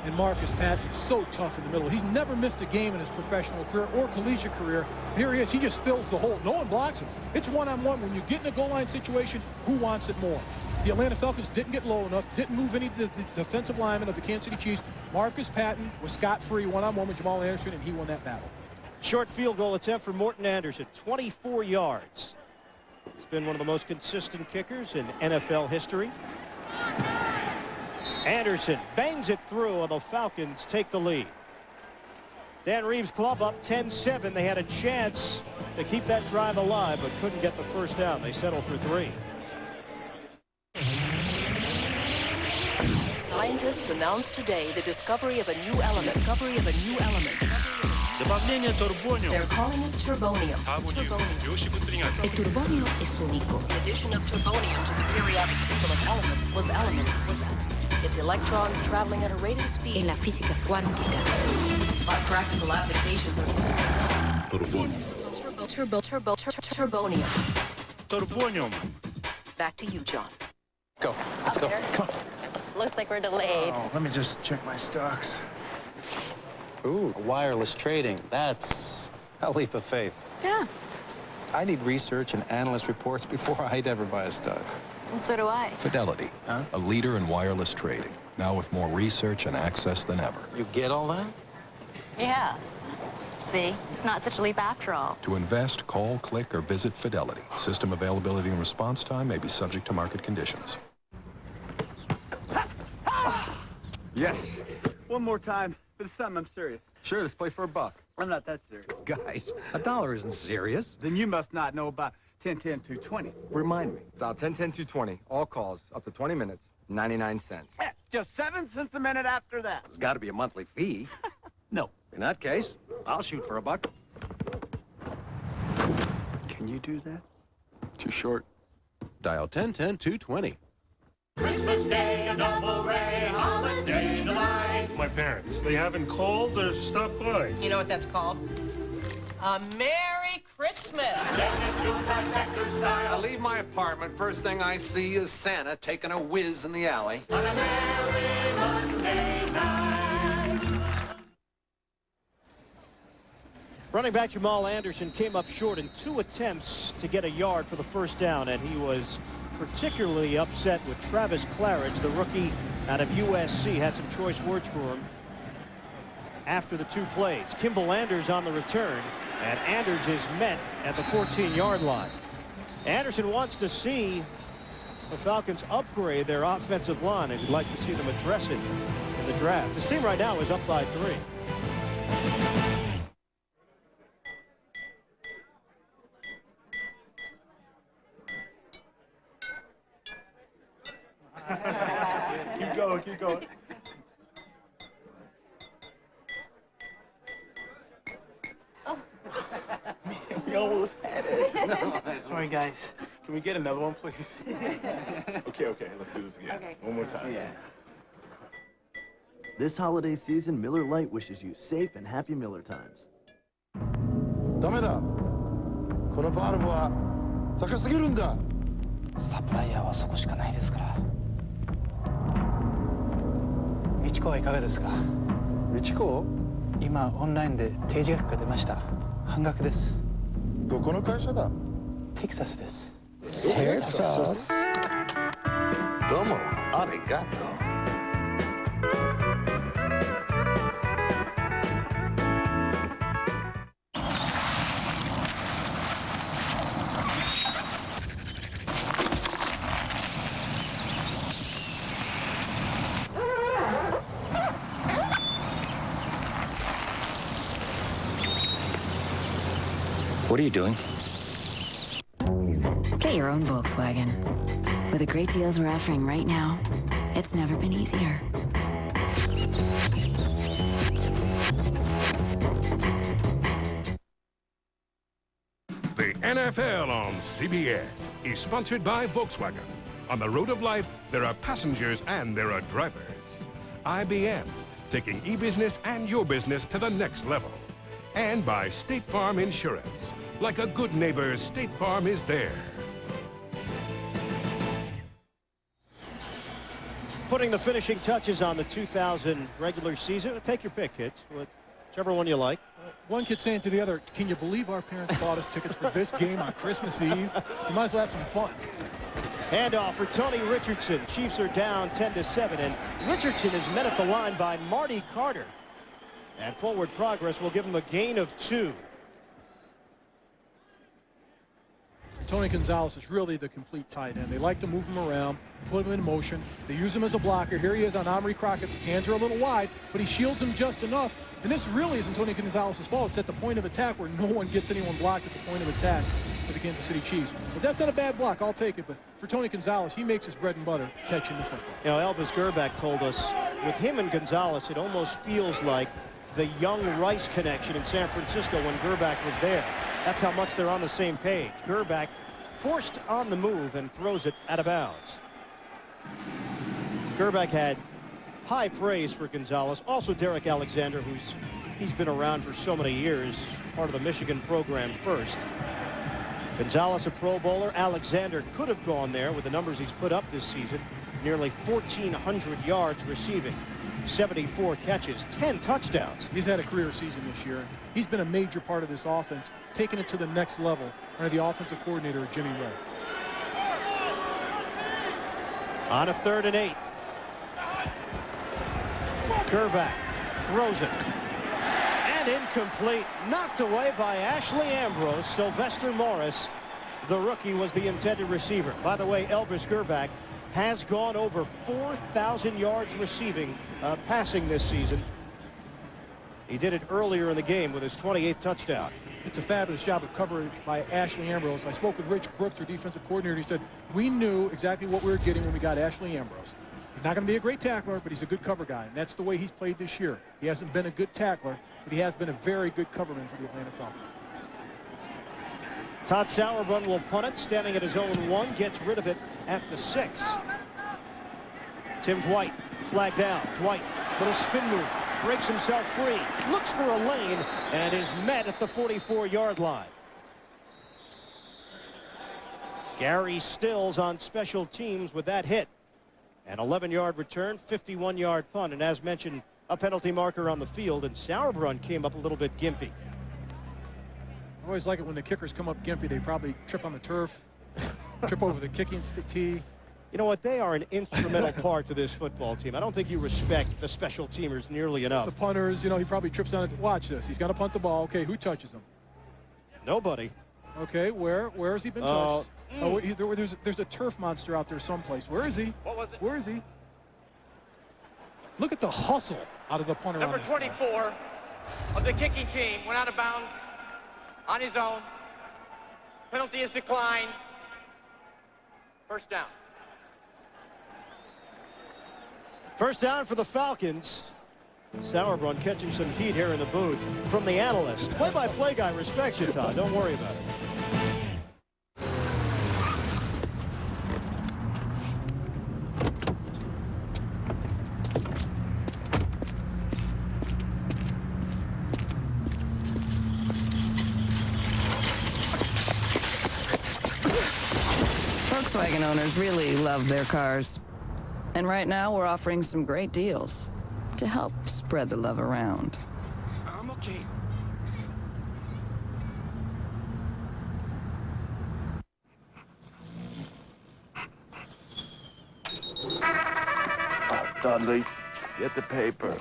And Marcus Patton is so tough in the middle. He's never missed a game in his professional career or collegiate career. Here he is. He just fills the hole. No one blocks him. It's one-on-one. When you get in a goal line situation, who wants it more? The Atlanta Falcons didn't get low enough, didn't move any of the defensive linemen of the Kansas City Chiefs. Marcus Patton was scot-free one-on-one with Jamal Anderson, and he won that battle. Short field goal attempt for Morton Anderson, 24 yards. He's been one of the most consistent kickers in NFL history. Anderson bangs it through, and the Falcons take the lead. Dan Reeves' club up 10-7. They had a chance to keep that drive alive, but couldn't get the first down. They settle for 3. Scientists announced today the discovery of a new element. They're calling it turbonium. El turbonio es único. The addition of turbonium to the periodic table of elements was its electrons traveling at a rate of speed. En la física cuántica. By practical applications of turbonium. Back to you, John. Go. Let's go. Come on. Looks like we're delayed. Oh, let me just check my stocks. Ooh, wireless trading. That's a leap of faith. Yeah. I need research and analyst reports before I'd ever buy a stock. And so do I. Fidelity, a leader in wireless trading, now with more research and access than ever. You get all that? Yeah. See, it's not such a leap after all. To invest, call, click, or visit Fidelity. System availability and response time may be subject to market conditions. Yes. One more time. But this time I'm serious. Sure, let's play for $1. I'm not that serious. Guys, $1 isn't serious. Then you must not know about 10-10-220. Remind me. Dial 10-10-220. All calls up to 20 minutes, 99 cents. Yeah, just 7 cents a minute after that. There's got to be a monthly fee. No. In that case, I'll shoot for $1. Can you do that? Too short. Dial 10-10-220. Christmas Day, a double ray holiday delight. My parents, they haven't called or stopped by. You know what that's called? A Merry Christmas. I leave my apartment. First thing I see is Santa taking a whiz in the alley. On a merry Monday night. Running back Jamal Anderson came up short in 2 attempts to get a yard for the first down, and he was particularly upset with Travis Claridge, the rookie out of USC. Had some choice words for him after the 2 plays. Kimball Anders on the return, and Anders is met at the 14-yard line. Anderson wants to see the Falcons upgrade their offensive line, and he'd like to see them address it in the draft. His team right now is up by 3. Keep going, keep going. We almost had it. No, sorry, guys. Can we get another one, please? Okay, let's do this again. Okay. One more time. Yeah. This holiday season, Miller Lite wishes you safe and happy Miller times. ダメだ。このバルブは高すぎるんだ。サプライヤーはそこしかないですから。美智子はいかがですか？美智子？今オンラインで提示額が出ました。半額です。どこの会社だ？テキサスです。テキサス？どうも、ありがとう。What are you doing? Get your own Volkswagen. With the great deals we're offering right now, it's never been easier. NFL on CBS is sponsored by Volkswagen. On the road of life, there are passengers and there are drivers. IBM, taking e-business and your business to the next level. And by State Farm Insurance. Like a good neighbor, State Farm is there. Putting the finishing touches on the 2000 regular season. Take your pick, kids. Whichever one you like. One kid saying to the other, can you believe our parents bought us tickets for this game on Christmas Eve? You might as well have some fun. Handoff for Tony Richardson. Chiefs are down 10-7, and Richardson is met at the line by Marty Carter. And forward progress will give him a gain of 2. Tony Gonzalez is really the complete tight end. They like to move him around, put him in motion. They use him as a blocker. Here he is on Omri Crockett. Hands are a little wide, but he shields him just enough. And this really isn't Tony Gonzalez's fault. It's at the point of attack where no one gets anyone blocked at the point of attack for the Kansas City Chiefs. But that's not a bad block. I'll take it. But for Tony Gonzalez, he makes his bread and butter catching the football. You know, Elvis Gerback told us with him and Gonzalez, it almost feels like the Young Rice connection in San Francisco when Gerback was there. That's how much they're on the same page. Gerback forced on the move and throws it out of bounds. Gerback had high praise for Gonzalez. Also Derek Alexander, he's been around for so many years, part of the Michigan program first. Gonzalez a Pro Bowler. Alexander could have gone there with the numbers he's put up this season. Nearly 1,400 yards receiving. 74 catches, 10 touchdowns. He's had a career season this year. He's been a major part of this offense, taking it to the next level under the offensive coordinator, Jimmy Ray. On a 3rd and 8. Gerback throws it. And incomplete. Knocked away by Ashley Ambrose. Sylvester Morris, the rookie, was the intended receiver. By the way, Elvis Gerback has gone over 4,000 yards receiving, passing this season. He did it earlier in the game with his 28th touchdown. It's a fabulous job of coverage by Ashley Ambrose. I spoke with Rich Brooks, their defensive coordinator. He said, we knew exactly what we were getting when we got Ashley Ambrose. He's not going to be a great tackler, but he's a good cover guy, and that's the way he's played this year. He hasn't been a good tackler, but he has been a very good coverman for the Atlanta Falcons. Todd Sauerbrunn will punt it, standing at his own 1, gets rid of it at the 6. Tim Dwight, flag down. Dwight, little spin move, breaks himself free, looks for a lane, and is met at the 44-yard line. Gary Stills on special teams with that hit. An 11-yard return, 51-yard punt, and as mentioned, a penalty marker on the field, and Sauerbrunn came up a little bit gimpy. I always like it when the kickers come up gimpy. They probably trip on the turf, trip over the kicking tee. You know what? They are an instrumental part to this football team. I don't think you respect the special teamers nearly enough. The punters, you know, he probably trips on it. Watch this. He's going to punt the ball. Okay, who touches him? Nobody. Okay, where has he been touched? Oh, there's a turf monster out there someplace. Where is he? What was it? Where is he? Look at the hustle out of the punter. Number 24 of the kicking team went out of bounds on his own. Penalty is declined. First down. First down for the Falcons. Sauerbrunn catching some heat here in the booth from the analyst. Play-by-play guy respects you, Todd. Don't worry about it. Volkswagen owners really love their cars. And right now, we're offering some great deals to help spread the love around. I'm okay. Dudley, get the paper.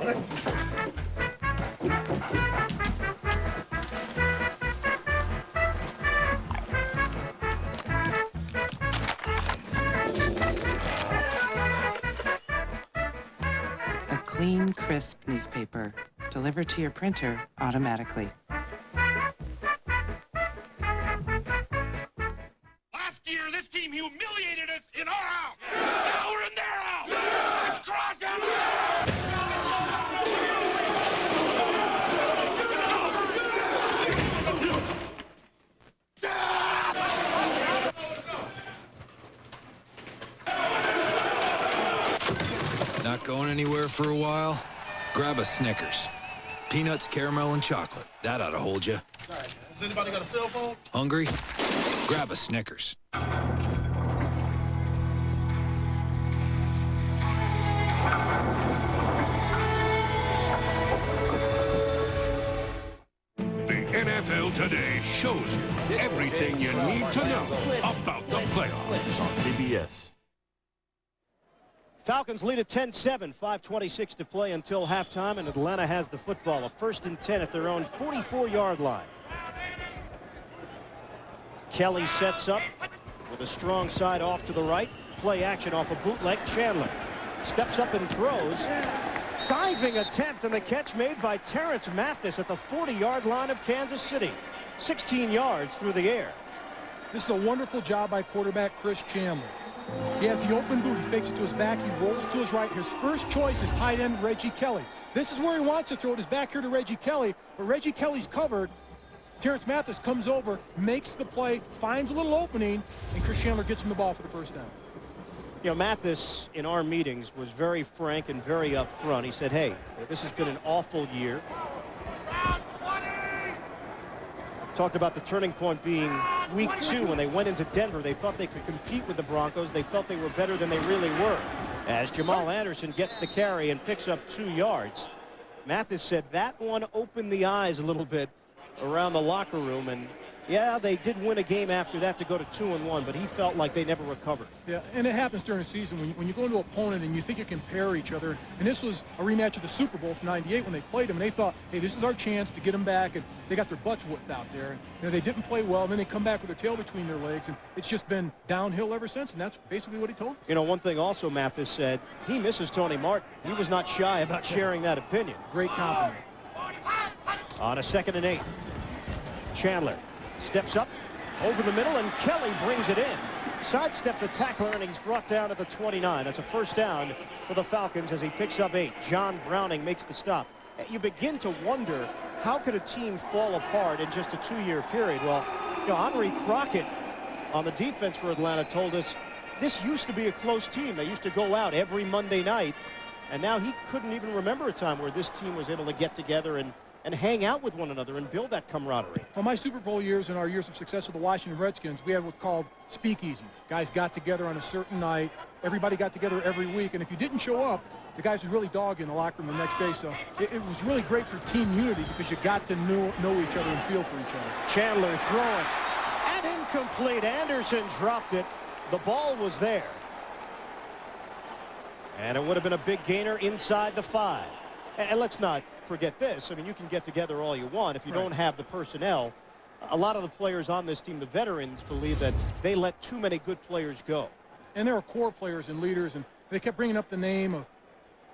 A clean, crisp newspaper delivered to your printer automatically. Last year, this team humiliated us in our house. Now we're in their house. It's cross down. going anywhere for a while? Grab a Snickers. Peanuts, caramel, and chocolate. That ought to hold you. All right. Has anybody got a cell phone? Hungry? Grab a Snickers. NFL Today shows you everything you need to know about the playoffs on CBS. Falcons lead at 10-7, 5:26 to play until halftime, and Atlanta has the football. A 1st and 10 at their own 44-yard line. Kelly sets up with a strong side off to the right. Play action off a bootleg. Chandler steps up and throws. Diving attempt, and the catch made by Terrence Mathis at the 40-yard line of Kansas City. 16 yards through the air. This is a wonderful job by quarterback Chris Chandler. He has the open boot. He fakes it to his back. He rolls to his right. His first choice is tight end Reggie Kelly. This is where he wants to throw it, is back here to Reggie Kelly. But Reggie Kelly's covered. Terrence Mathis comes over, makes the play, finds a little opening, and Chris Chandler gets him the ball for the first down. You know, Mathis, in our meetings, was very frank and very upfront. He said, hey, this has been an awful year. Talked about the turning point being week 2 when they went into Denver. They thought they could compete with the Broncos. They felt they were better than they really were. As Jamal Anderson gets the carry and picks up 2 yards. Mathis said that one opened the eyes a little bit around the locker room, and yeah, they did win a game after that to go to 2-1, but he felt like they never recovered. Yeah, and it happens during the season when you go into an opponent and you think you can pair each other. And this was a rematch of the Super Bowl from '98 when they played them, and they thought, hey, this is our chance to get them back, and they got their butts whipped out there. And you know, they didn't play well, and then they come back with their tail between their legs, and it's just been downhill ever since, and that's basically what he told us. You know, one thing also Mathis said, he misses Tony Martin. He was not shy about sharing that opinion. Great compliment. On a 2nd and 8, Chandler steps up over the middle, and Kelly brings it in. Sidesteps a tackler, and he's brought down at the 29. That's a first down for the Falcons as he picks up 8. John Browning makes the stop. You begin to wonder, how could a team fall apart in just a 2-year period? Well, you know, Henri Crockett on the defense for Atlanta told us this used to be a close team. They used to go out every Monday night, and now he couldn't even remember a time where this team was able to get together and hang out with one another and build that camaraderie. Well, my Super Bowl years and our years of success with the Washington Redskins, we had what's called speakeasy. Guys got together on a certain night. Everybody got together every week. And if you didn't show up, the guys would really dog you in the locker room the next day. So it was really great for team unity because you got to know each other and feel for each other. Chandler throwing. And incomplete. Anderson dropped it. The ball was there. And it would have been a big gainer inside the 5. And let's not forget this. I mean, you can get together all you want. If you don't have the personnel, a lot of the players on this team, the veterans, believe that they let too many good players go. And there are core players and leaders, and they kept bringing up the name of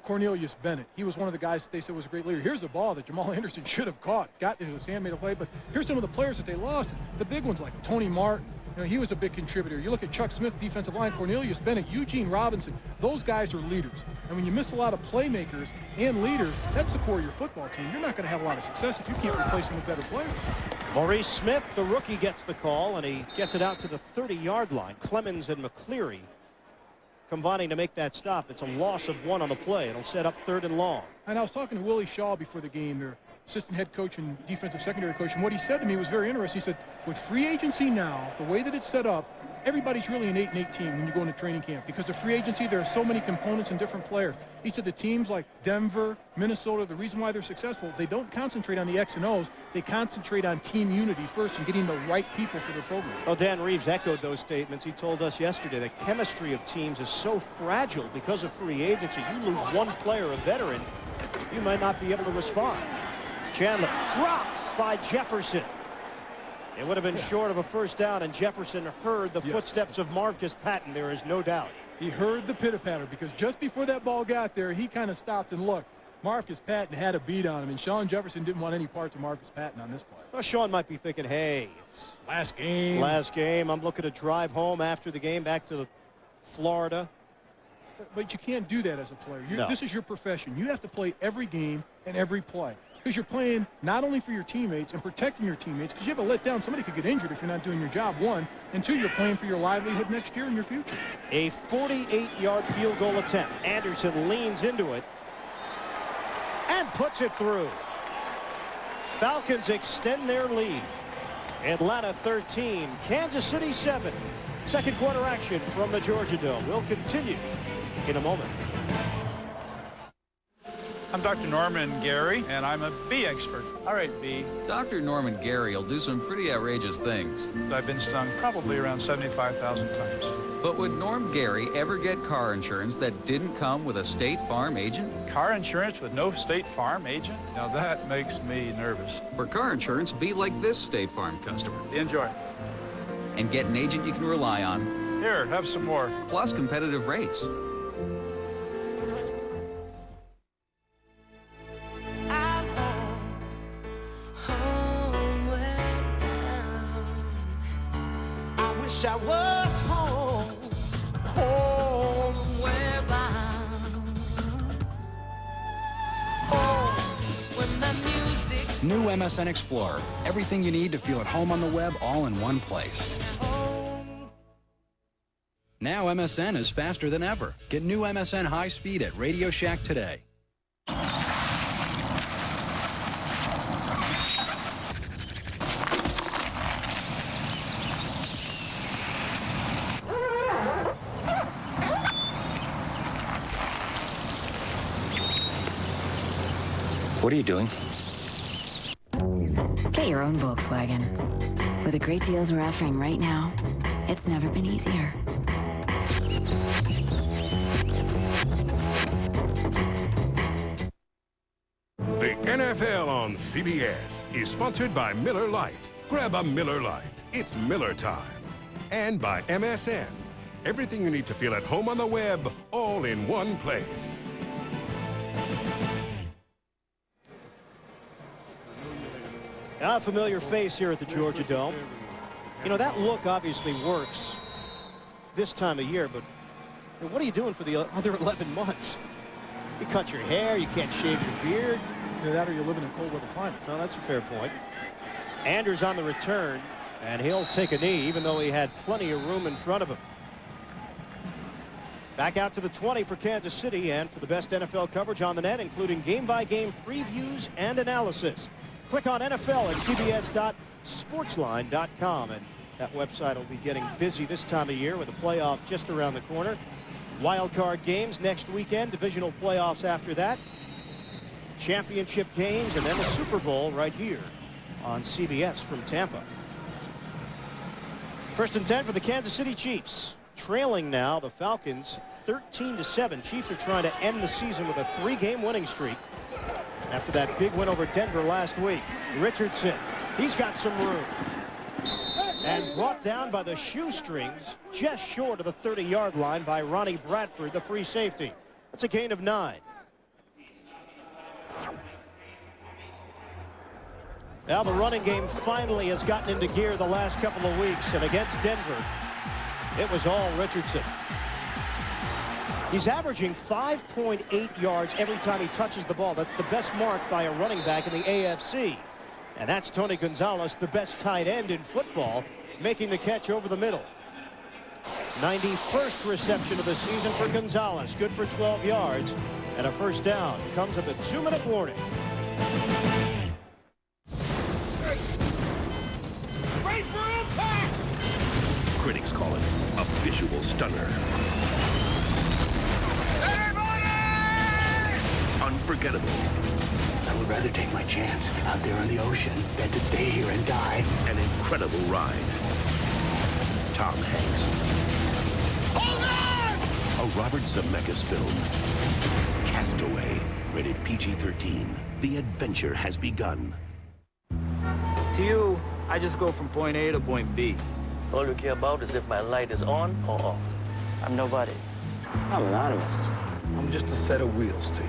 Cornelius Bennett. He was one of the guys that they said was a great leader. Here's the ball that Jamal Anderson should have caught. Got into his hand, made a play, but here's some of the players that they lost. The big ones like Tony Martin. You know, he was a big contributor. You look at Chuck Smith, defensive line, Cornelius Bennett, Eugene Robinson. Those guys are leaders. And when you miss a lot of playmakers and leaders, that's the core of your football team. You're not going to have a lot of success if you can't replace them with better players. Maurice Smith, the rookie, gets the call, and he gets it out to the 30-yard line. Clemens and McCleary combining to make that stop. It's a loss of 1 on the play. It'll set up 3rd and long. And I was talking to Willie Shaw before the game, their assistant head coach and defensive secondary coach, and what he said to me was very interesting. He said, with free agency now, the way that it's set up, everybody's really an 8-8 team when you go into training camp because the free agency, there are so many components and different players. He said the teams like Denver, Minnesota, the reason why they're successful, they don't concentrate on the X and O's. They concentrate on team unity first and getting the right people for their program. Well, Dan Reeves echoed those statements. He told us yesterday the chemistry of teams is so fragile because of free agency. You lose one player, a veteran, you might not be able to respond. Chandler dropped by Jefferson. It would have been short of a first down, and Jefferson heard the footsteps of Marcus Patton. There is no doubt. He heard the pitter-patter because just before that ball got there, he kind of stopped and looked. Marcus Patton had a beat on him, and Sean Jefferson didn't want any parts of Marcus Patton on this play. Well, Sean might be thinking, hey, it's last game. Last game. I'm looking to drive home after the game back to Florida. But you can't do that as a player. No. This is your profession. You have to play every game and every play. Because you're playing not only for your teammates and protecting your teammates, because you have a letdown. Somebody could get injured if you're not doing your job, one. And two, you're playing for your livelihood next year and your future. A 48-yard field goal attempt. Anderson leans into it and puts it through. Falcons extend their lead. Atlanta 13, Kansas City 7. Second quarter action from the Georgia Dome will continue in a moment. I'm Dr. Norman Gary, and I'm a bee expert. All right, bee. Dr. Norman Gary will do some pretty outrageous things. I've been stung probably around 75,000 times. But would Norm Gary ever get car insurance that didn't come with a State Farm agent? Car insurance with no State Farm agent? Now that makes me nervous. For car insurance, be like this State Farm customer. Enjoy. And get an agent you can rely on. Here, have some more. Plus competitive rates. I was home, homeward bound. When the music's New MSN Explorer. Everything you need to feel at home on the web, all in one place. Now MSN is faster than ever. Get new MSN high speed at Radio Shack today. What are you doing? Get your own Volkswagen. With the great deals we're offering right now, it's never been easier. The NFL on CBS is sponsored by Miller Lite. Grab a Miller Lite. It's Miller time. And by MSN. Everything you need to feel at home on the web, all in one place. A familiar face here at the Georgia Dome. You know, that look obviously works this time of year, but what are you doing for the other 11 months? You cut your hair, you can't shave your beard. Either that or you're living in cold weather climate. Well, that's a fair point. Anders on the return, and he'll take a knee, even though he had plenty of room in front of him. Back out to the 20 for Kansas City, and for the best NFL coverage on the net, including game-by-game previews and analysis. Click on NFL at cbs.sportsline.com, and that website will be getting busy this time of year with the playoffs just around the corner. Wild card games next weekend, divisional playoffs after that, championship games, and then the Super Bowl right here on CBS from Tampa. First and 10 for the Kansas City Chiefs. Trailing now the Falcons 13-7. Chiefs are trying to end the season with a 3-game winning streak after that big win over Denver last week. Richardson, he's got some room. And brought down by the shoestrings just short of the 30-yard line by Ronnie Bradford, the free safety. That's a gain of 9. Now the running game finally has gotten into gear the last couple of weeks, and against Denver, it was all Richardson. He's averaging 5.8 yards every time he touches the ball. That's the best mark by a running back in the AFC. And that's Tony Gonzalez, the best tight end in football, making the catch over the middle. 91st reception of the season for Gonzalez. Good for 12 yards. And a first down comes at the 2-minute warning. Critics call it a visual stunner. Unforgettable. I would rather take my chance out there on the ocean than to stay here and die. An incredible ride. Tom Hanks. Hold on! A Robert Zemeckis film. Castaway. Rated PG-13. The adventure has begun. To you, I just go from point A to point B. All you care about is if my light is on or off. I'm nobody. I'm anonymous. I'm just a set of wheels to you.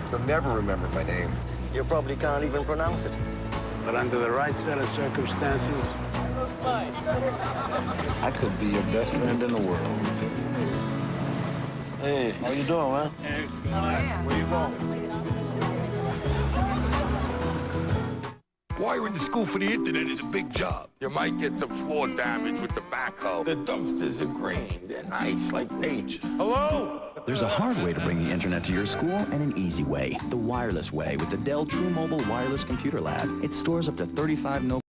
You'll never remember my name. You probably can't even pronounce it. But under the right set of circumstances, I could be your best friend in the world. Hey, how you doing, man? Hey, where you going? Wiring the school for the internet is a big job. You might get some floor damage with the backhoe. The dumpsters are green. They're nice, like nature. Hello? There's a hard way to bring the internet to your school and an easy way, the wireless way with the Dell True Mobile Wireless Computer Lab. It stores up to 35 no